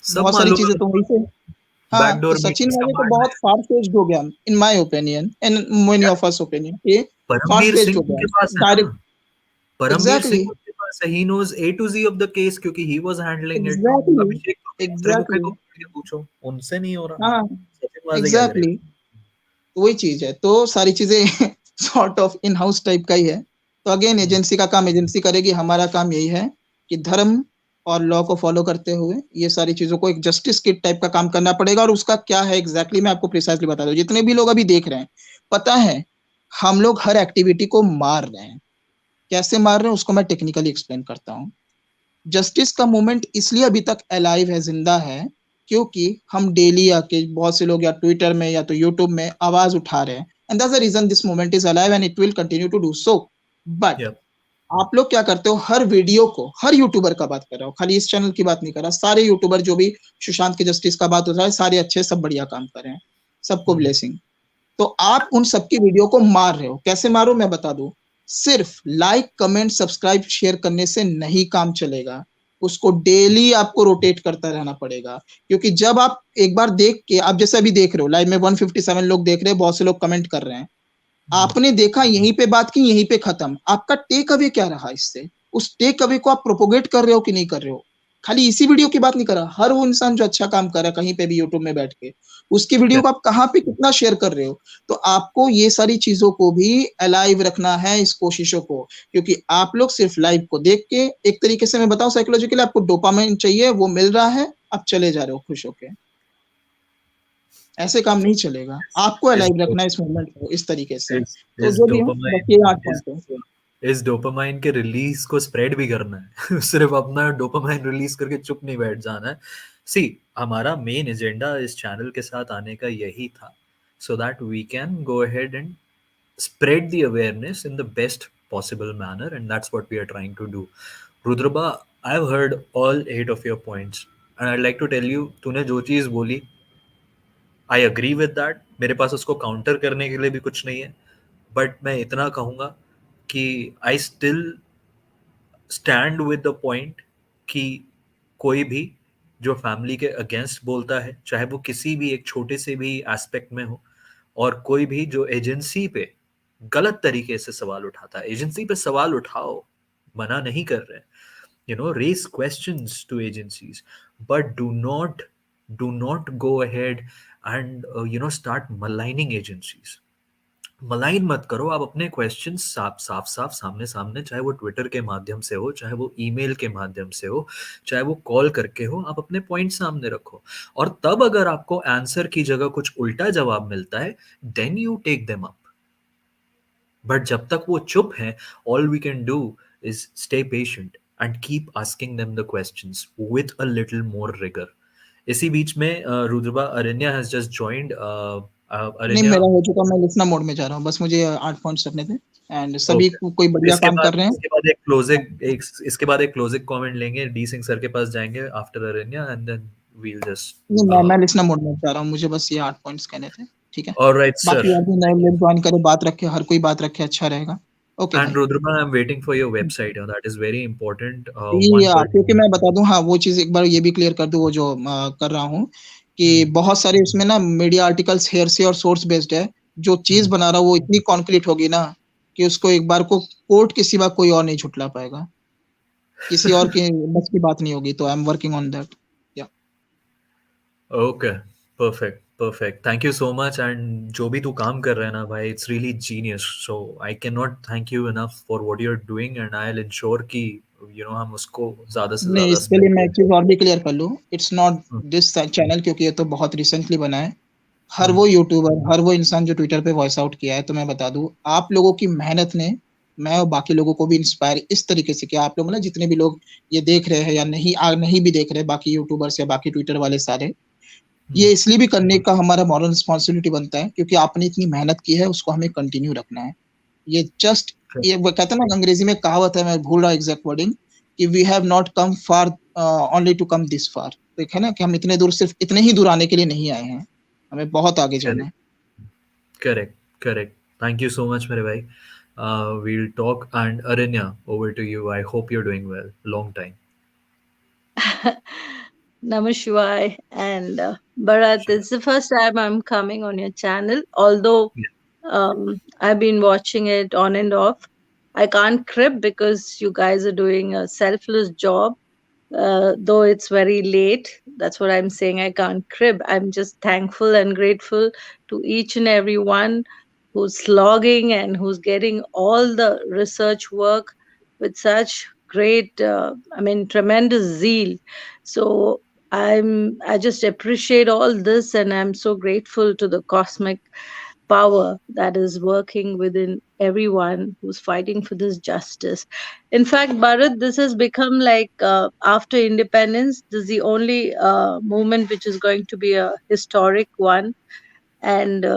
सब बहुत सारी मालूम है चीजें तो वहीं उसको, से। हाँ, तो बैकडोर सचिन मीटिंग्स वाजे तो कमांड में। बहुत फार फेज्ड हो गया in my opinion and many यार ऑफ अस ओपिनियन, ये फार परमवीर फेज्ड सिंह हो उनके गया पास है ना, डायरेक्ट। परमवीर सिंह एग्जैक्टली उनके पास है, he knows A to Z of the case क्योंकि he was handling it. Exactly Abhishek Trimukhe exactly को पूछो, उनसे नहीं हो रहा, हाँ सचिन वाजे क्या एग्जैक्टली, करेगा? तो वही चीज है, तो सारी चीजें sort of in house type का ही है। तो अगेन एजेंसी का काम एजेंसी करेगी, हमारा काम यही है कि धर्म और लॉ को फॉलो करते हुए ये सारी चीजों को एक जस्टिस किट टाइप का काम करना पड़ेगा। और उसका क्या है एग्जैक्टली मैं आपको प्रिसाइसली बता दूं, जितने भी लोग अभी देख रहे हैं, पता है हम लोग हर एक्टिविटी को मार रहे हैं, कैसे मार रहे हैं उसको मैं टेक्निकली एक्सप्लेन करता हूँ। जस्टिस का मूवमेंट इसलिए अभी तक अलाइव है, जिंदा है, क्योंकि हम डेली आके बहुत से लोग या ट्विटर में या तो यूट्यूब में आवाज उठा रहे हैं, and that's the reason this movement is alive and it will continue to do so. But Yep. आप लोग क्या करते हो, हर वीडियो को, हर यूट्यूबर का बात कर रहा हूँ, खाली इस चैनल की बात नहीं कर रहा, सारे यूट्यूबर जो भी सुशांत के जस्टिस का बात हो रहा है, सारे अच्छे सब बढ़िया काम कर रहे हैं, सबको ब्लेसिंग। तो आप उन सबकी वीडियो को मार रहे हो, कैसे मारो मैं बता दूं, सिर्फ लाइक कमेंट सब्सक्राइब शेयर करने से नहीं काम चलेगा, उसको डेली आपको रोटेट करता रहना पड़ेगा। क्योंकि जब आप एक बार देख के, आप जैसे अभी देख रहे हो लाइव में 157 लोग देख रहे हैं, बहुत से लोग कमेंट कर रहे हैं, आपने देखा यहीं पे बात की, यहीं पे खत्म, आपका टेक अवे क्या रहा इससे, उस टेक अवे को आप प्रोपोगेट कर रहे हो कि नहीं कर रहे हो। खाली इसी वीडियो की बात नहीं कर रहा, हर वो इंसान जो अच्छा काम कर रहा है कहीं पे भी यूट्यूब में बैठ के, उसकी वीडियो को आप कहाँ पे कितना शेयर कर रहे हो। तो आपको ये सारी चीजों को भी अलाइव रखना है, इस कोशिशों को, क्योंकि आप लोग सिर्फ लाइव को देख के, एक तरीके से मैं बताऊं साइकोलॉजिकली आपको डोपामाइन चाहिए, वो मिल रहा है, आप चले जा रहे हो खुश होके। ऐसे काम नहीं चलेगा, आपको इस अलाइव रखना है इस मूवमेंट को इस तरीके से। इस तो इस जो भी हो, बस ये डोपामाइन 8 पॉइंट है। इस डोपामाइन के रिलीज को स्प्रेड भी करना है सिर्फ अपना डोपामाइन रिलीज करके चुप नहीं बैठ जाना है। सी, हमारा मेन एजेंडा इस चैनल के साथ आने का यही था, so that we can go ahead and spread the awareness in the best possible manner, and that's what we are trying to do. Rudraba, I've heard all 8 of your points, and I'd like to tell you, तूने जो चीज बोली, I agree with that, मेरे पास उसको counter करने के लिए भी कुछ नहीं है, बट मैं इतना कहूंगा कि I still stand with the point कि कोई भी जो फैमिली के अगेंस्ट बोलता है, चाहे वो किसी भी एक छोटे से भी एस्पेक्ट में हो, और कोई भी जो एजेंसी पे गलत तरीके से सवाल उठाता है, एजेंसी पे सवाल उठाओ, मना नहीं कर रहे, you know, raise questions to agencies, but do not go ahead and start maligning agencies. Malign मत करो, आप अपने क्वेश्चन साफ साफ साफ सामने सामने, चाहे वो ट्विटर के माध्यम से हो, चाहे वो ईमेल के माध्यम से हो, चाहे वो कॉल करके हो, आप अपने पॉइंट सामने रखो। और तब अगर आपको आंसर की जगह कुछ उल्टा जवाब मिलता है, then you take them up. But जब तक वो चुप हैं, all we can do is stay patient and keep asking them the questions with a little more rigour. इसी बीच में Rudraba Aranya has just joined. नहीं, अरण्या, मेरा हो चुका, मैं लिसनर मोड में जा रहा हूँ, बस मुझे 8 पॉइंट्स रखने थे। एंड सभी ओके। कोई बढ़िया काम कर रहे हैं। इसके बाद एक क्लोजिंग कमेंट लेंगे, डी सिंह सर के पास जाएंगे after Aranya, and then we'll just. नहीं, मैं लिसनर मोड में जा रहा हूँ, मुझे बस ये 8 पॉइंट्स कहने थे, ठीक है। Alright sir. बाकी और भी नए लोग ज्वाइन करे, बात रखे, हर कोई बात रखे, अच्छा रहेगा। ओके एंड भाई। Rudrama, I am waiting for your website, that is very important. ये वन पर क्योंकि मैं बता दूं, हाँ वो चीज एक बार ये भी क्लियर कर दूं, वो जो कर रहा हूँ कि बहुत सारे उसमें ना मीडिया आर्टिकल्स हेयर से और सोर्स बेस्ड है। जो चीज बना रहा हूँ वो इतनी कॉन्क्रीट होगी ना कि उसको एक बार को कोर्ट के सिवा कोई और नहीं झुटला पाएगा, किसी और की बस की बात नहीं होगी। तो I am working on that. Yeah okay, perfect perfect, thank you so much. And जो भी तू काम कर रहा है ना भाई, it's really genius, so I can not thank you enough for what you are doing, and I will ensure कि हम उसको ज्यादा से नहीं, ज्यादा इसके लिए स्प्रेड मैं एक चीज करें। और भी क्लियर कर लूँ, इट्स नॉट दिस चैनल, क्योंकि ये तो बहुत रिसेंटली बना है। हर वो यूट्यूबर, हर वो इंसान जो ट्विटर पे वॉइस आउट किया है, तो मैं बता दूं, आप लोगों की मेहनत ने मैं और बाकी लोगों को भी इंस्पायर इस तरीके से किया। आप लोग ना जितने भी लोग ये देख रहे हैं या नहीं भी देख रहे, बाकी यूट्यूबर्स या बाकी ट्विटर वाले सारे, ये इसलिए भी करने का हमारा मॉरल रिस्पॉन्सिबिलिटी बनता है क्योंकि आपने इतनी मेहनत की है, उसको हमें कंटिन्यू रखना है। ये जस्ट, ये वो कहते हैं ना, अंग्रेजी में कहावत है, मैं भूल रहा एग्जैक्ट वर्डिंग, कि we have not come far only to come this far. देखे ना कि हम इतने दूर सिर्फ इतने ही दूर आने के लिए नहीं आए हैं, हमें बहुत आगे जाना है। Correct correct, thank you so much मेरे भाई। We'll talk, and Aranya, over to you. I hope you're doing well. Long time. Namaskar. And Bharat, Sure. it's the first time I'm coming on your channel, although Yeah. I've been watching it on and off. I can't crib because you guys are doing a selfless job, though it's very late. That's what I'm saying. I can't crib. I'm just thankful and grateful to each and every one who's logging and who's getting all the research work with such great, tremendous zeal. So I just appreciate all this, and I'm so grateful to the cosmic power that is working within everyone who's fighting for this justice. In fact, Bharat, this has become like after independence, this is the only movement which is going to be a historic one. And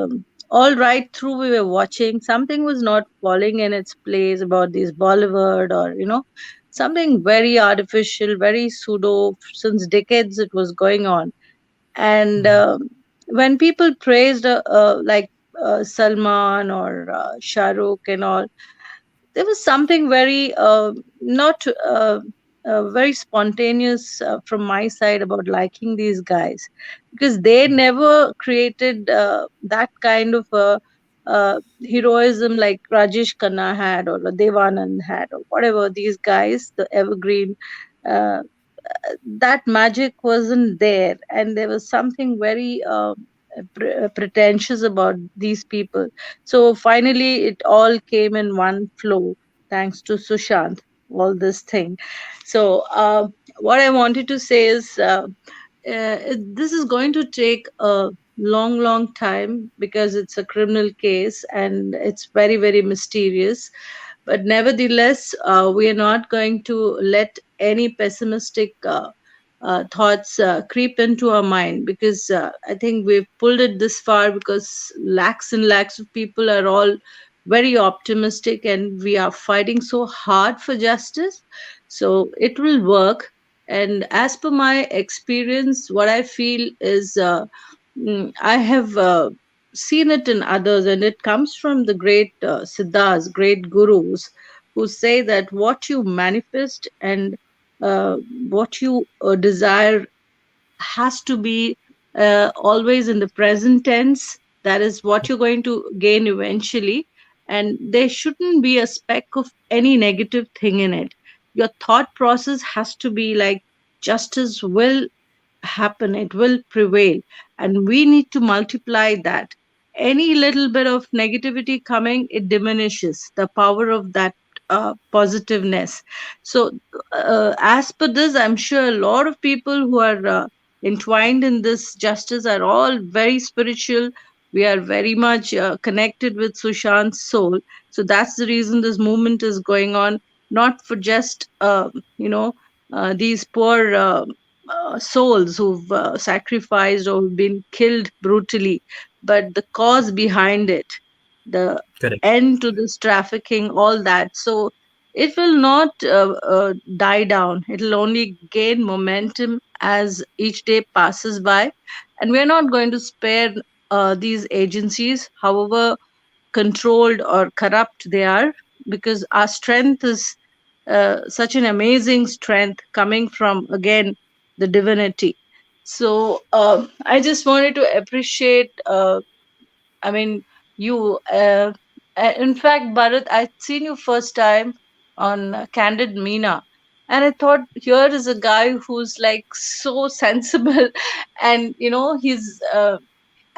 all right through we were watching, something was not falling in its place about these Bollywood or, something very artificial, very pseudo. Since decades it was going on. And when people praised like Salman or Shah Rukh and all, there was something very not very spontaneous from my side about liking these guys, because they never created that kind of heroism like Rajesh Khanna had or Devanand had or whatever these guys, the evergreen. Uh, that magic wasn't there, and there was something very pretentious about these people. So finally it all came in one flow, thanks to Sushant, all this thing. So what I wanted to say is this is going to take a long time because it's a criminal case and it's very very mysterious. But nevertheless, we are not going to let any pessimistic thoughts creep into our mind, because I think we've pulled it this far because lakhs and lakhs of people are all very optimistic and we are fighting so hard for justice. So it will work. And as per my experience, what I feel is I have seen it in others, and it comes from the great siddhas, great gurus, who say that what you manifest and uh, what you desire has to be always in the present tense. That is what you're going to gain eventually. And there shouldn't be a speck of any negative thing in it. Your thought process has to be like justice will happen, it will prevail. And we need to multiply that any little bit of negativity coming, it diminishes the power of that positiveness. So, as per this, I'm sure a lot of people who are entwined in this justice are all very spiritual. We are very much connected with Sushant's soul. So that's the reason this movement is going on, not for just you know these poor souls who've sacrificed or who've been killed brutally, but the cause behind it, the Correct. end to this trafficking, all that. So it will not die down. It will only gain momentum as each day passes by. And we're not going to spare these agencies, however controlled or corrupt they are, because our strength is such an amazing strength coming from, again, the divinity. So I just wanted to appreciate, I mean, you. In fact, Bharat, I'd seen you first time on Candid Meena, and I thought here is a guy who's like so sensible, and he's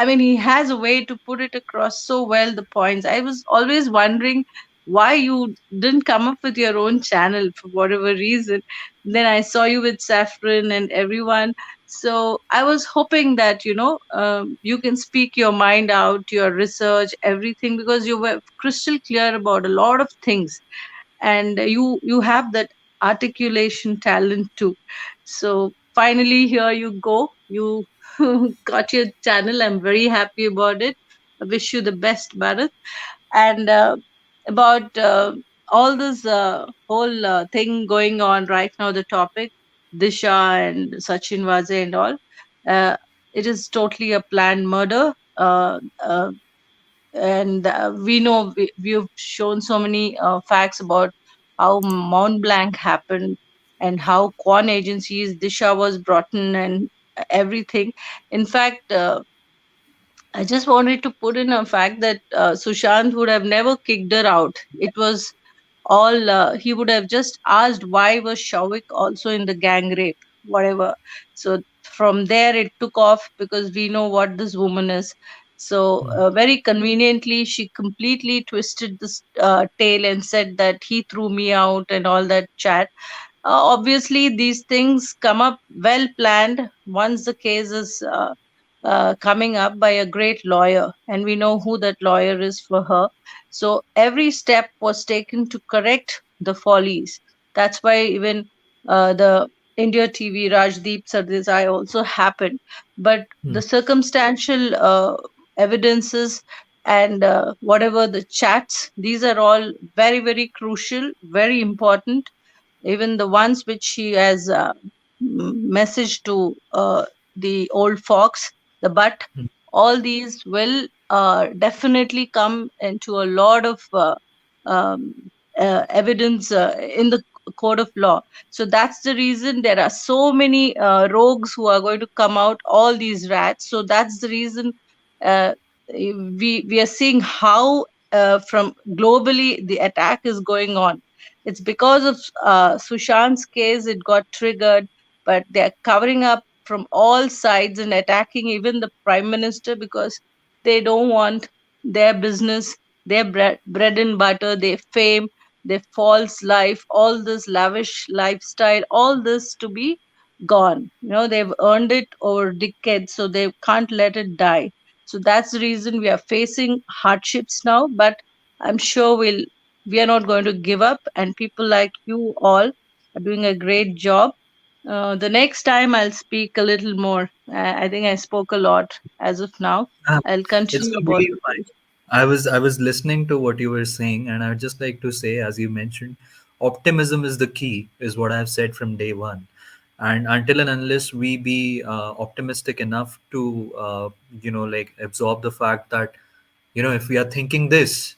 I mean, he has a way to put it across so well, the points. I was always wondering why you didn't come up with your own channel for whatever reason. Then I saw you with Saffron and everyone. So I was hoping that, you can speak your mind out, your research, everything, because you were crystal clear about a lot of things, and you have that articulation talent too. So finally here you go, you got your channel. I'm very happy about it. I wish you the best, Bharat. And about all this whole thing going on right now, the topic, Disha and Sachin Vaze and all, uh, it is totally a planned murder. And we know, we've shown so many facts about how Mont Blanc happened, and how Quan agencies, Disha was brought in, and everything. In fact, I just wanted to put in a fact that Sushant would have never kicked her out. It was all, he would have just asked why was Shavik also in the gang rape, whatever. So from there it took off, because we know what this woman is. So very conveniently she completely twisted this tale and said that he threw me out and all that chat. Obviously these things come up well planned once the case is coming up by a great lawyer, and we know who that lawyer is for her. So every step was taken to correct the follies. That's why even the India TV Rajdeep Sardesai also happened. But the circumstantial evidences and whatever the chats, these are all very, very crucial, very important. Even the ones which she has messaged to the old fox, the butt, all these will definitely come into a lot of um, evidence in the court of law. So that's the reason there are so many rogues who are going to come out, all these rats. So that's the reason uh, we are seeing how from globally the attack is going on. It's because of Sushant's case, it got triggered, but they're covering up from all sides and attacking even the prime minister, because they don't want their business, their bread and butter, their fame, their false life, all this lavish lifestyle, all this to be gone. They've earned it over decades, so they can't let it die. So that's the reason we are facing hardships now, but I'm sure we are not going to give up, and people like you all are doing a great job. The next time I'll speak a little more. I think I spoke a lot as of now. Uh, I'll it's continue about completely the fine. page. I was listening to what you were saying, and I would just like to say, as you mentioned, optimism is the key, is what I've said from day one. And until and unless we be optimistic enough to, like absorb the fact that, if we are thinking this,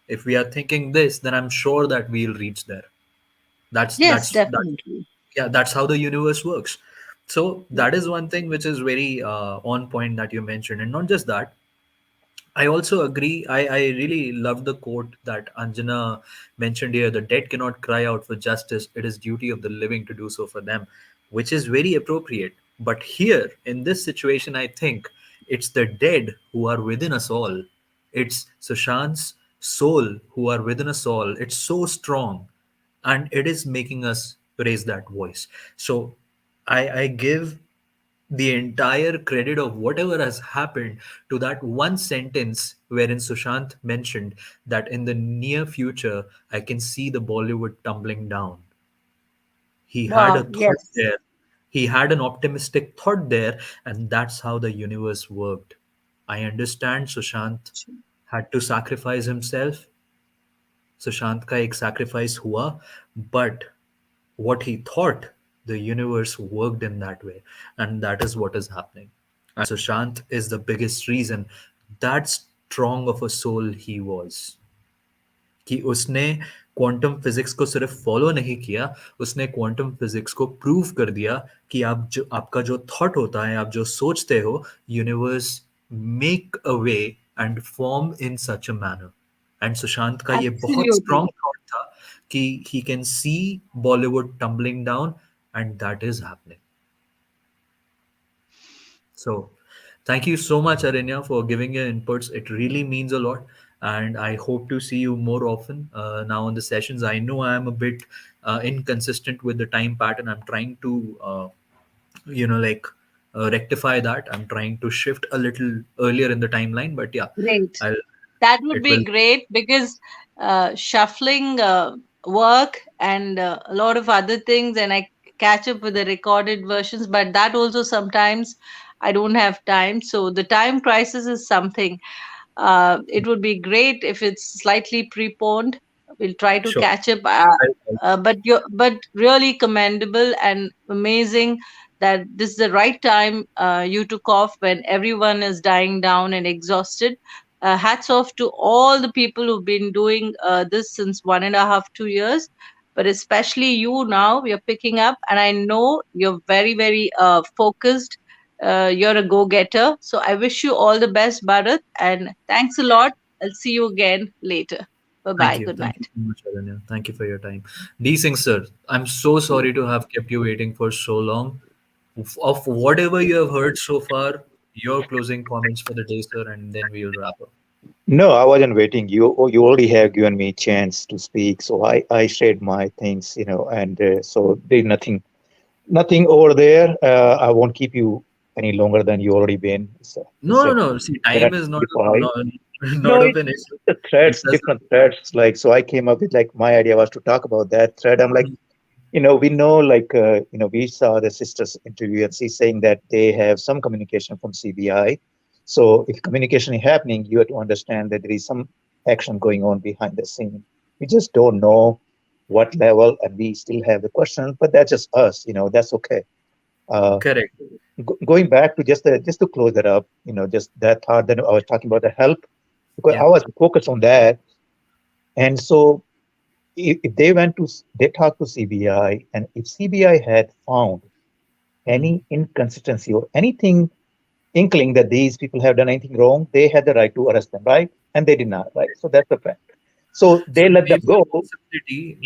if we are thinking this, then I'm sure that we'll reach there. That's Yes, that's that. definitely. Yeah, that's how the universe works. So Yeah. that is one thing which is very on point that you mentioned, and not just that. I also agree. I really love the quote that Anjana mentioned here: the dead cannot cry out for justice. It is duty of the living to do so for them, which is very appropriate. But here, in this situation, I think It's the dead who are within us all. It's Sushant's soul who are within us all. It's so strong, and it is making us raise that voice. So I give the entire credit of whatever has happened to that one sentence wherein Sushant mentioned that in the near future, I can see the Bollywood tumbling down. He had a Wow, thought yes. there. He had an optimistic thought there, and that's how the universe worked. I understand Sushant had to sacrifice himself. Sushant का एक sacrifice हुआ, but what he thought, the universe worked in that way, and that is what is happening. And Sushant is the biggest reason that strong of a soul he was. कि उसने quantum physics को सिर्फ follow नहीं किया, उसने quantum physics को prove कर दिया कि आप जो आपका जो थॉट होता है, आप जो सोचते हो, universe make a way and form in such a manner. And Sushant का ये बहुत Absolutely. स्ट्रॉन्ग थॉट था कि he can see Bollywood tumbling down, and that is happening. So, thank you so much, Arinya, for giving your inputs. It really means a lot. And I hope to see you more often now on the sessions. I know I am a bit inconsistent with the time pattern. I'm trying to, like, rectify that. I'm trying to shift a little earlier in the timeline. But yeah, Great. I'll, That would it be will. great because shuffling work and a lot of other things, and I catch up with the recorded versions, but that also sometimes I don't have time. So the time crisis is something. It would be great if it's slightly preponed. We'll try to Sure. catch up. I'll, But really commendable and amazing that this is the right time you took off when everyone is dying down and exhausted. Hats off to all the people who've been doing this since 1.5, 2 years. But especially you now, you're picking up, and I know you're very, very focused. You're a go-getter. So I wish you all the best, Bharat, and thanks a lot. I'll see you again later. Bye Thank bye. you. Good Thank you night. so much, Aranya. Thank you for your time. D Singh, sir, I'm so sorry to have kept you waiting for so long. Of whatever you have heard so far, your closing comments for the day, sir, and then we'll wrap up. No, I wasn't waiting. You already have given me a chance to speak, so I shared my things, and so there's nothing over there. I won't keep you any longer than you already been. It's No, no, at no. See, there time at is not 55. not No, of it's an issue. the threads, It's just different threads. Like, so I came up with like my idea was to talk about that thread. I'm like, we know, like, we saw the sister's interview and she's saying that they have some communication from CBI. So if communication is happening, you have to understand that there is some action going on behind the scene. We just don't know what level, and we still have the question, but that's just us, that's okay. Uh, correct. Going back to just to close that up, just that thought that I was talking about the help, because I Yeah. was focused on that. And so if they talked to CBI, and if CBI had found Mhm. any inconsistency or anything inkling that these people have done anything wrong, they had the right to arrest them, right? And they did not, right? So that's the fact. So So they let them go.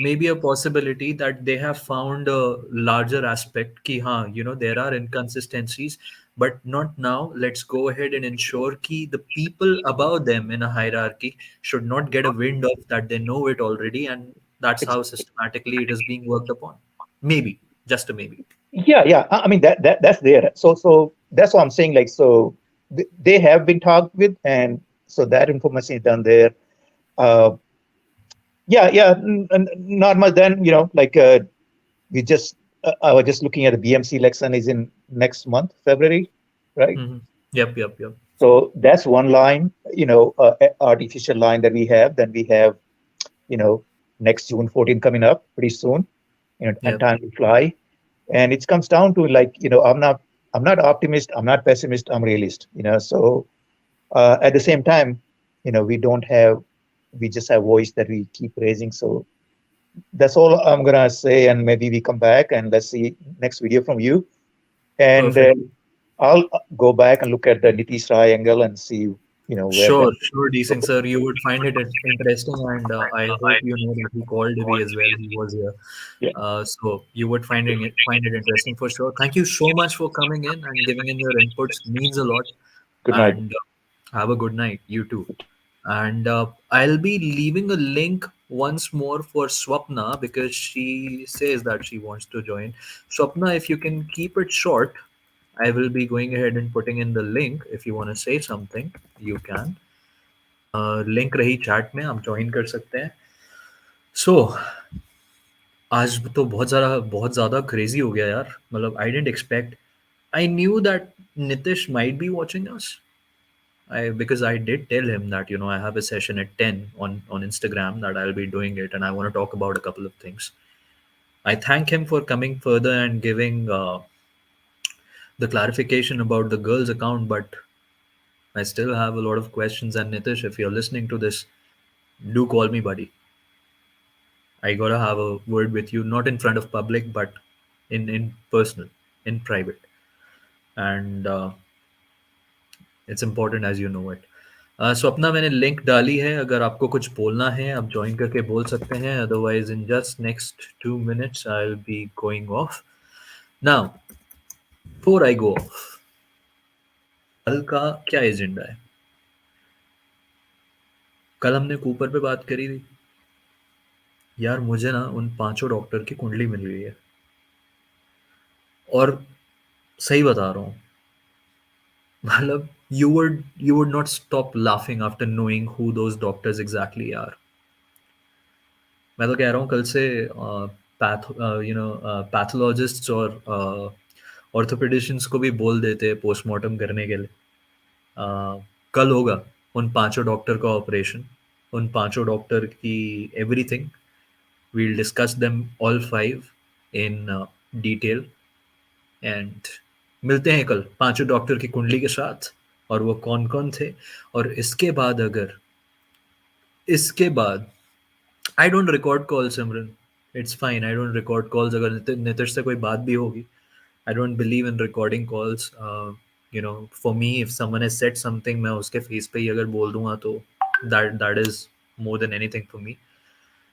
maybe a possibility that they have found a larger aspect ki haan, there are inconsistencies, but not now. Let's go ahead and ensure ki the people above them in a hierarchy should not get a wind of that they know it already, and that's how systematically it is being worked upon. Maybe, just a maybe. Yeah. I mean that's there. So that's what I'm saying. Like, so they have been talked with, and so that information is done there. Uh, yeah. Not much. Then like we just I was just looking at the BMC election is in next month, February, right? Hmm. Yep, yep, yep. So that's one line, artificial line that we have. Then we have, you know, next June 14 coming up pretty soon, and Yep. time to fly. And it comes down to, like, I'm not optimist, I'm not pessimist, I'm realist. So at the same time, we just have voice that we keep raising. So that's all I'm gonna say, and maybe we come back and let's see next video from you. And Perfect. I'll go back and look at the Nitish Rai angle and see, where that. Sure, sure, decent sir. You would find it interesting, and I hope you know that he called me as well. He was here, Yeah. so you would find it interesting for sure. Thank you so much for coming in and giving in your inputs. Means a lot. Good night. And have a good night. You too. And I'll be leaving a link once more for Swapna because she says that she wants to join. Swapna, if you can keep it short, I will be going ahead and putting in the link. If you want to say something, you can. Link रही chat में, आप join कर सकते हैं. सो आज तो बहुत ज़्यादा क्रेजी हो गया यार. मतलब I didn't expect. I knew that Nitish might be watching us. Because I did tell him that I have a session at 10 on Instagram that I'll be doing it, and I want to talk about a couple of things. I thank him for coming further and giving the clarification about the girl's account, but I still have a lot of questions. And Nitish, if you're listening to this, do call me, buddy. I gotta have a word with you, not in front of public, but in personal, in private, and it's important as you know it. Swapna, मैंने link डाली है. अगर आपको कुछ बोलना है आप join करके बोल सकते हैं. Otherwise in just next 2 minutes I will be going of. Now before I go of, कल का क्या एजेंडा है? कल हमने कूपर पे बात करी थी यार. मुझे ना उन पांचों डॉक्टर की कुंडली मिल गई है, और सही बता रहा हूँ. मतलब you would not stop laughing after knowing who those doctors exactly are. मैं तो कह रहा हूँ कल से पैथोलॉजिस्ट्स और ऑर्थोपेडिशियंस को भी बोल देते हैं पोस्टमार्टम करने के लिए. कल होगा उन पांचों डॉक्टर का ऑपरेशन, उन पांचों डॉक्टर की everything. We'll discuss them all 5 in detail, and मिलते हैं कल पांचों डॉक्टर की कुंडली के साथ, और वो कौन कौन थे. और इसके बाद I don't record call Simran. It's fine, I don't record calls. अगर नितिश से कोई बात भी होगी, I don't believe in recording calls. For me, if someone has said something, मैं उसके फेस पे ही अगर बोल दूंगा तो that is more than anything for me.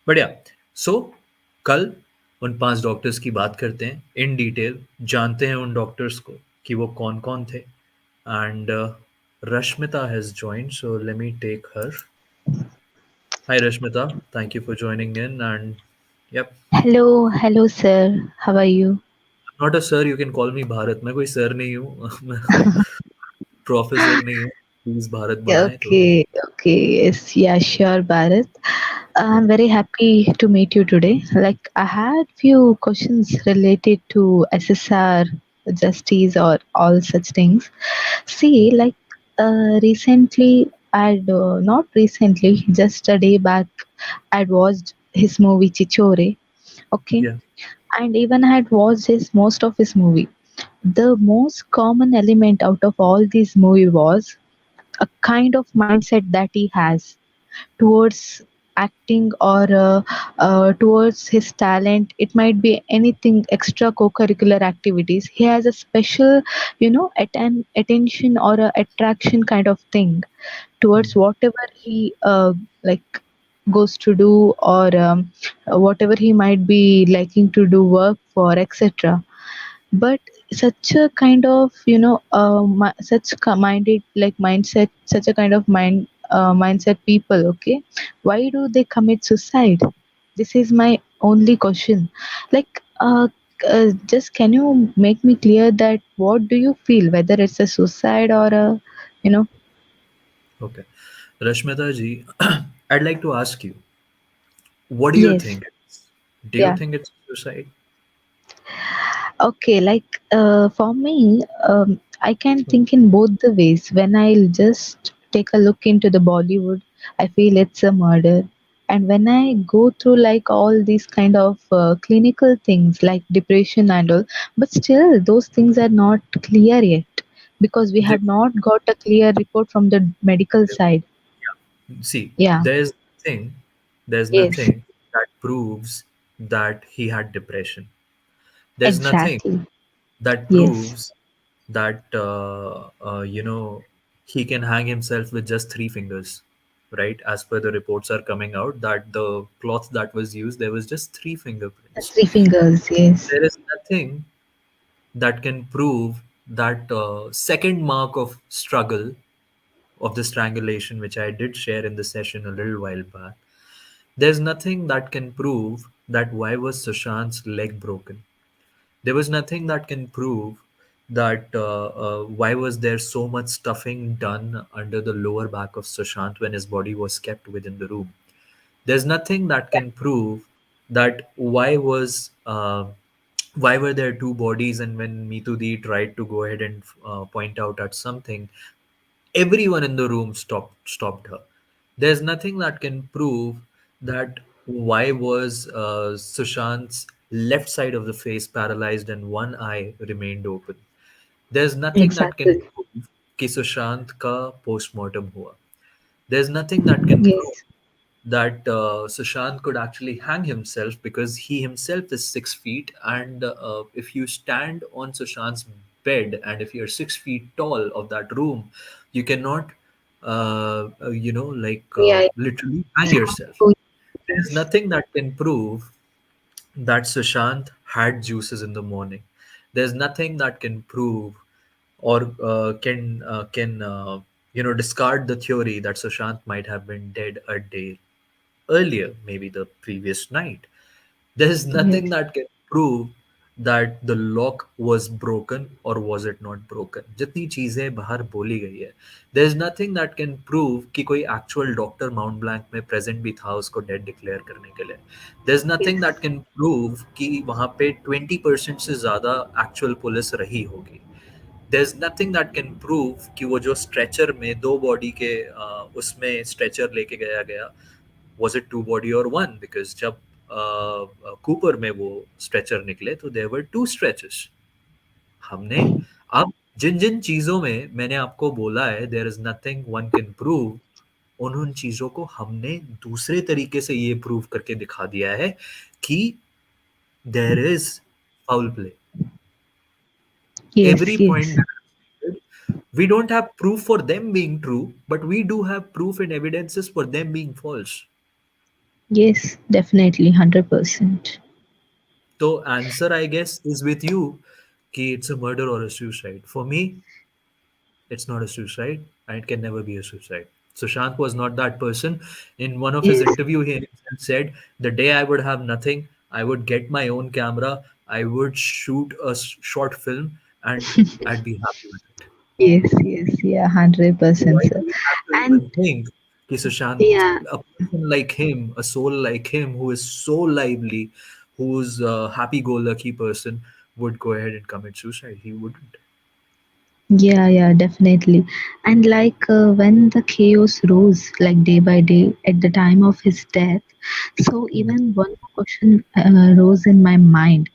But या, सो कल उन 5 डॉक्टर्स की बात करते हैं इन डिटेल, जानते हैं उन डॉक्टर्स को कि वो कौन कौन थे. And Rashmita has joined, so let me take her. Hi Rashmita, thank you for joining in. And yep, Hello, sir. How are you? not a sir, you can call me Bharat. मैं कोई sir नहीं हूँ. मैं professor नहीं हूँ. Please Bharat बनाए तो. Okay, yes, yeah, sure, Bharat. I'm very happy to meet you today. Like, I had few questions related to SSR, justice, or all such things. See, like, recently, not recently, just a day back, I'd watched his movie Chichore. Okay, Yeah. and even I had watched most of his movie. The most common element out of all these movie was a kind of mindset that he has towards acting, or towards his talent. It might be anything, extra co-curricular activities. He has a special, attention or a attraction kind of thing towards whatever he like goes to do, or whatever he might be liking to do work for, etc. But such a kind of, minded, like mindset, such a kind of mindset people, okay, why do they commit suicide? This is my only question. Like, just can you make me clear that what do you feel, whether it's a suicide or a, you know Okay. Rashmita ji, I'd like to ask you, what do you yes, think? Do you yeah. think it's suicide? Okay, like, for me, I can think in both the ways. When I'll just take a look into the Bollywood, I feel it's a murder. And when I go through like all these kind of clinical things like depression and all, but still those things are not clear yet, because we They- have not got a clear report from the medical side. See, Yeah, there's yes, nothing that proves that he had depression. There's nothing exactly. that Yes, proves that he can hang himself with just 3 fingers, right? As per the reports are coming out, that the cloth that was used, there was just 3 fingerprints. three fingers, yes. There is nothing that can prove that second mark of struggle of the strangulation, which I did share in the session a little while back, there's nothing that can prove that why was Sushant's leg broken. There was nothing that can prove that why was there so much stuffing done under the lower back of Sushant when his body was kept within the room. There's nothing that can prove that why were there two bodies, and when Mitudi tried to go ahead and point out at something, everyone in the room stopped her. There's nothing that can prove that why was Sushant's left side of the face paralyzed and one eye remained open. There's nothing that can Exactly. prove कि सुशांत का postmortem हुआ. There's nothing that can prove Yes. that Sushant could actually hang himself, because he himself is 6 feet. And if you stand on Sushant's bed, and if you're 6 feet tall of that room, you cannot, Yeah. literally hang yourself. Oh, There's yes. nothing that can prove that Sushant had juices in the morning. There's nothing that can prove or can discard the theory that Sushant might have been dead a day earlier, maybe the previous night. There is nothing Yes. that can prove that the lock was broken or was it not broken. जितनी चीजें बाहर बोली गई है, there is nothing that can prove कि कोई actual doctor mount blank में present भी था उसको डेड डिक्लेयर करने के लिए. there is nothing that Yes. can prove कि वहां पे 20% से ज्यादा एक्चुअल पुलिस रही होगी. there's nothing that can prove कि वो जो स्ट्रेचर में दो बॉडी के उसमें स्ट्रेचर लेके गया गया, was it two body or one, because जब कूपर में वो स्ट्रेचर निकले तो देयर वर टू स्ट्रेचेस. हमने अब जिन जिन चीजों में मैंने आपको बोला है there is nothing one can prove, उन चीजों को हमने दूसरे तरीके से ये प्रूव करके दिखा दिया है कि there is foul play. Yes. Every Yes. point that I made, we don't have proof for them being true, but we do have proof and evidences for them being false. Yes. Definitely. 100%. So answer, I guess, is with you. Ki it's a murder or a suicide. For me, it's not a suicide, and it can never be a suicide. Sushant was not that person. In one of his Yes. interview, he himself said, "The day I would have nothing, I would get my own camera, I would shoot a short film, and I'd be happy with it." Yes. Yes. Yeah. So 100%, why sir. do we have to And even think कि Sushant, yeah. a person like him, a soul like him, who is so lively, who's a happy-go-lucky person, would go ahead and commit suicide? He wouldn't. Yeah, yeah, definitely. And like when the chaos rose, like day by day at the time of his death, so Hmm. even one more question rose in my mind,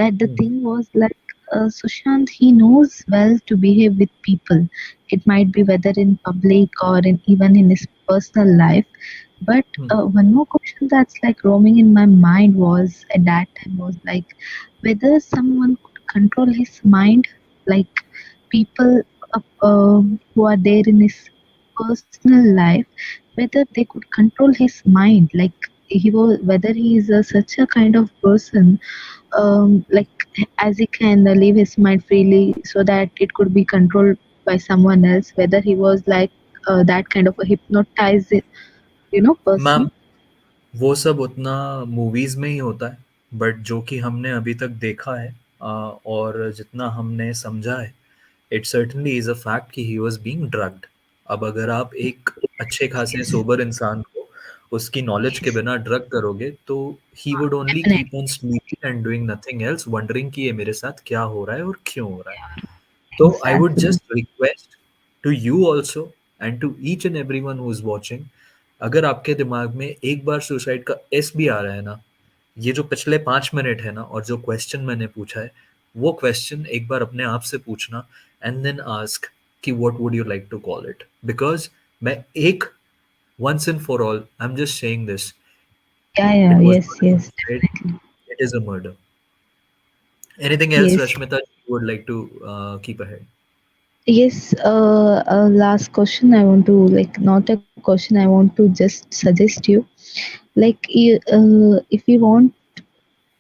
that the Hmm. thing was like Sushant, he knows well to behave with people. It might be whether in public or in even in his personal life. But Hmm. one more question that's like roaming in my mind was at that time was like whether someone could control his mind, like people who are there in his personal life, whether they could control his mind, like he was, whether he is such a kind of person, like as he can leave his mind freely so that it could be controlled by someone else, whether he was like that kind of a hypnotized, person. Ma'am, वो सब उतना movies में ही होता है, but जो कि हमने अभी तक देखा है और जितना हमने समझा है, it certainly is a fact कि ही वाज बीइंग ड्रग्ड. अब अगर आप एक अच्छे खासे Yes. सोबर इंसान को उसकी नॉलेज के Yes. बिना ड्रग करोगे तो he would only Definitely. Keep on sleeping and doing nothing else, wondering कि ये मेरे साथ क्या हो रहा है और क्यों हो रहा है. So I would Exactly. just request to you also and to each and everyone who is watching, अगर आपके दिमाग में एक बार सुसाइड का एस भी आ रहा है ना, ये जो पिछले 5 मिनट है ना और जो क्वेश्चन मैंने पूछा है, वो क्वेश्चन एक बार अपने आप से पूछना एंड देन आस्क कि what would you like to call it. Because मैं एक once and for all, I'm just saying this, Yeah, yeah, it was yes, not a yes, suicide, definitely. it is a murder. Anything else, Yes. Rashmita, you would like to keep ahead? Yes, last question I want to, like, not a question, I want to just suggest you, like, if we want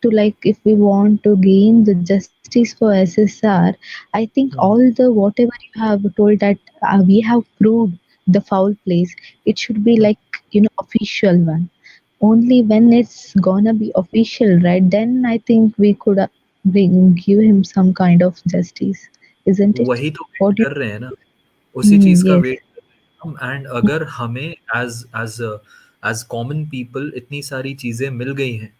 to, like, if we want to gain the justice for SSR, I think all Hmm. the whatever you have told that we have proved the foul plays, it should be like, official one. Only when it's gonna be official, right? Then I think we could give him some kind of justice, isn't it? वही तो wait What do कर रहे हैं ना, you? उसी चीज का Yes. Wait कर रहे हैं हम। एंड अगर हमें as as as common people इतनी सारी चीजें मिल गई हैं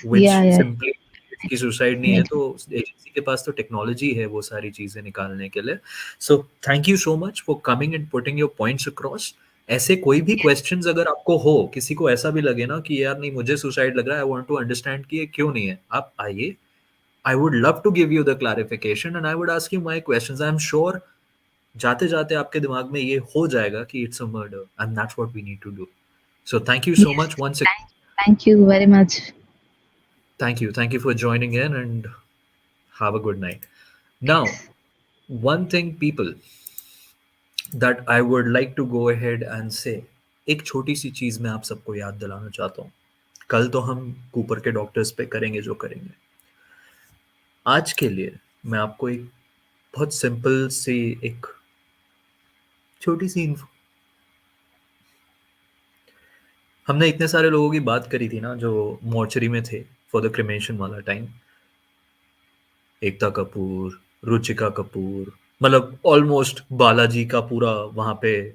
विच Yeah, yeah, सिंपली इसकी सुसाइड नहीं है, तो definitely. एजेंसी के पास तो टेक्नोलॉजी है वो सारी चीजें निकालने के लिए। सो thank you so much for coming and putting your points across. ऐसे कोई भी क्वेश्चंस अगर आपको हो, किसी को ऐसा भी लगे ना कि यार नहीं मुझे सुसाइड लग रहा है, आई वांट टू अंडरस्टैंड कि ये क्यों नहीं है, आप आइए। I would love to give you the clarification and I would ask you my questions. I am sure जाते जाते आपके दिमाग में ये हो जाएगा कि it's a murder and that's what we need to do. So thank you so Yes. Much once again. Thank you very much. Thank you for joining in and have a good night. Now, one thing, people, that I would like to go ahead and say, एक छोटी सी चीज मैं आप सबको याद दिलाना चाहता हूँ। कल तो हम कूपर के डॉक्टर्स पे करेंगे जो करेंगे। आज के लिए मैं आपको एक बहुत सिंपल सी एक छोटी सी info- हमने इतने सारे लोगों की बात करी थी ना जो मॉर्चरी में थे फॉर द क्रिमेशन वाला टाइम। एकता कपूर, रुचिका कपूर, मतलब ऑलमोस्ट बालाजी का पूरा वहां पे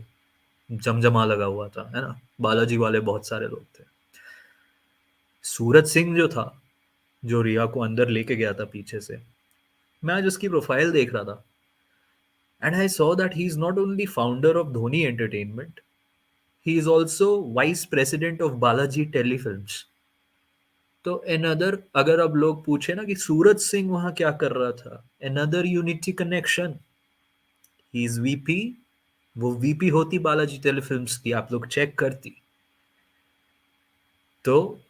जमजमा लगा हुआ था, है ना। बालाजी वाले बहुत सारे लोग थे। सूरज सिंह जो था, जो रिया को अंदर लेके गया था पीछे से, मैं आज उसकी प्रोफाइल देख रहा था and I saw that he is not only founder of Dhoni entertainment, he is also vice president of Balaji telefilms. तो अनदर, अगर अब लोग पूछे ना कि सूरज सिंह वहां क्या कर रहा था, another unity connection, he is VP. वो वीपी होती बालाजी टेलीफिल्म्स की, आप लोग चेक करती तो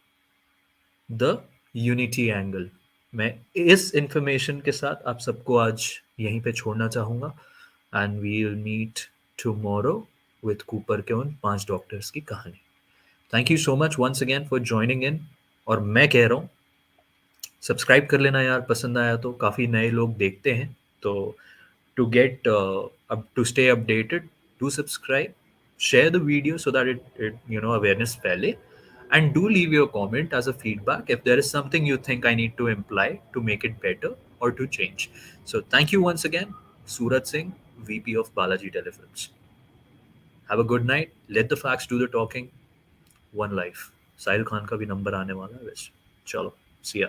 द यूनिटी एंगल। मैं इस इंफॉर्मेशन के साथ आप सबको आज यहीं पे छोड़ना चाहूंगा and we will meet tomorrow with Cooper के उन 5 डॉक्टर्स की कहानी। Thank you so much once again for joining in. और मैं कह रहा हूँ सब्सक्राइब कर लेना यार, पसंद आया तो। काफ़ी नए लोग देखते हैं तो to get up to stay updated, do subscribe, share the video so that it awareness pele, and do leave your comment as a feedback if there is something you think I need to imply to make it better or to change. So thank you once again, Surat Singh, VP of Balaji Telefilms. Have a good night, let the facts do the talking. One life. Sahil Khan का भी number आने वाला है वैसे। चलो, see ya.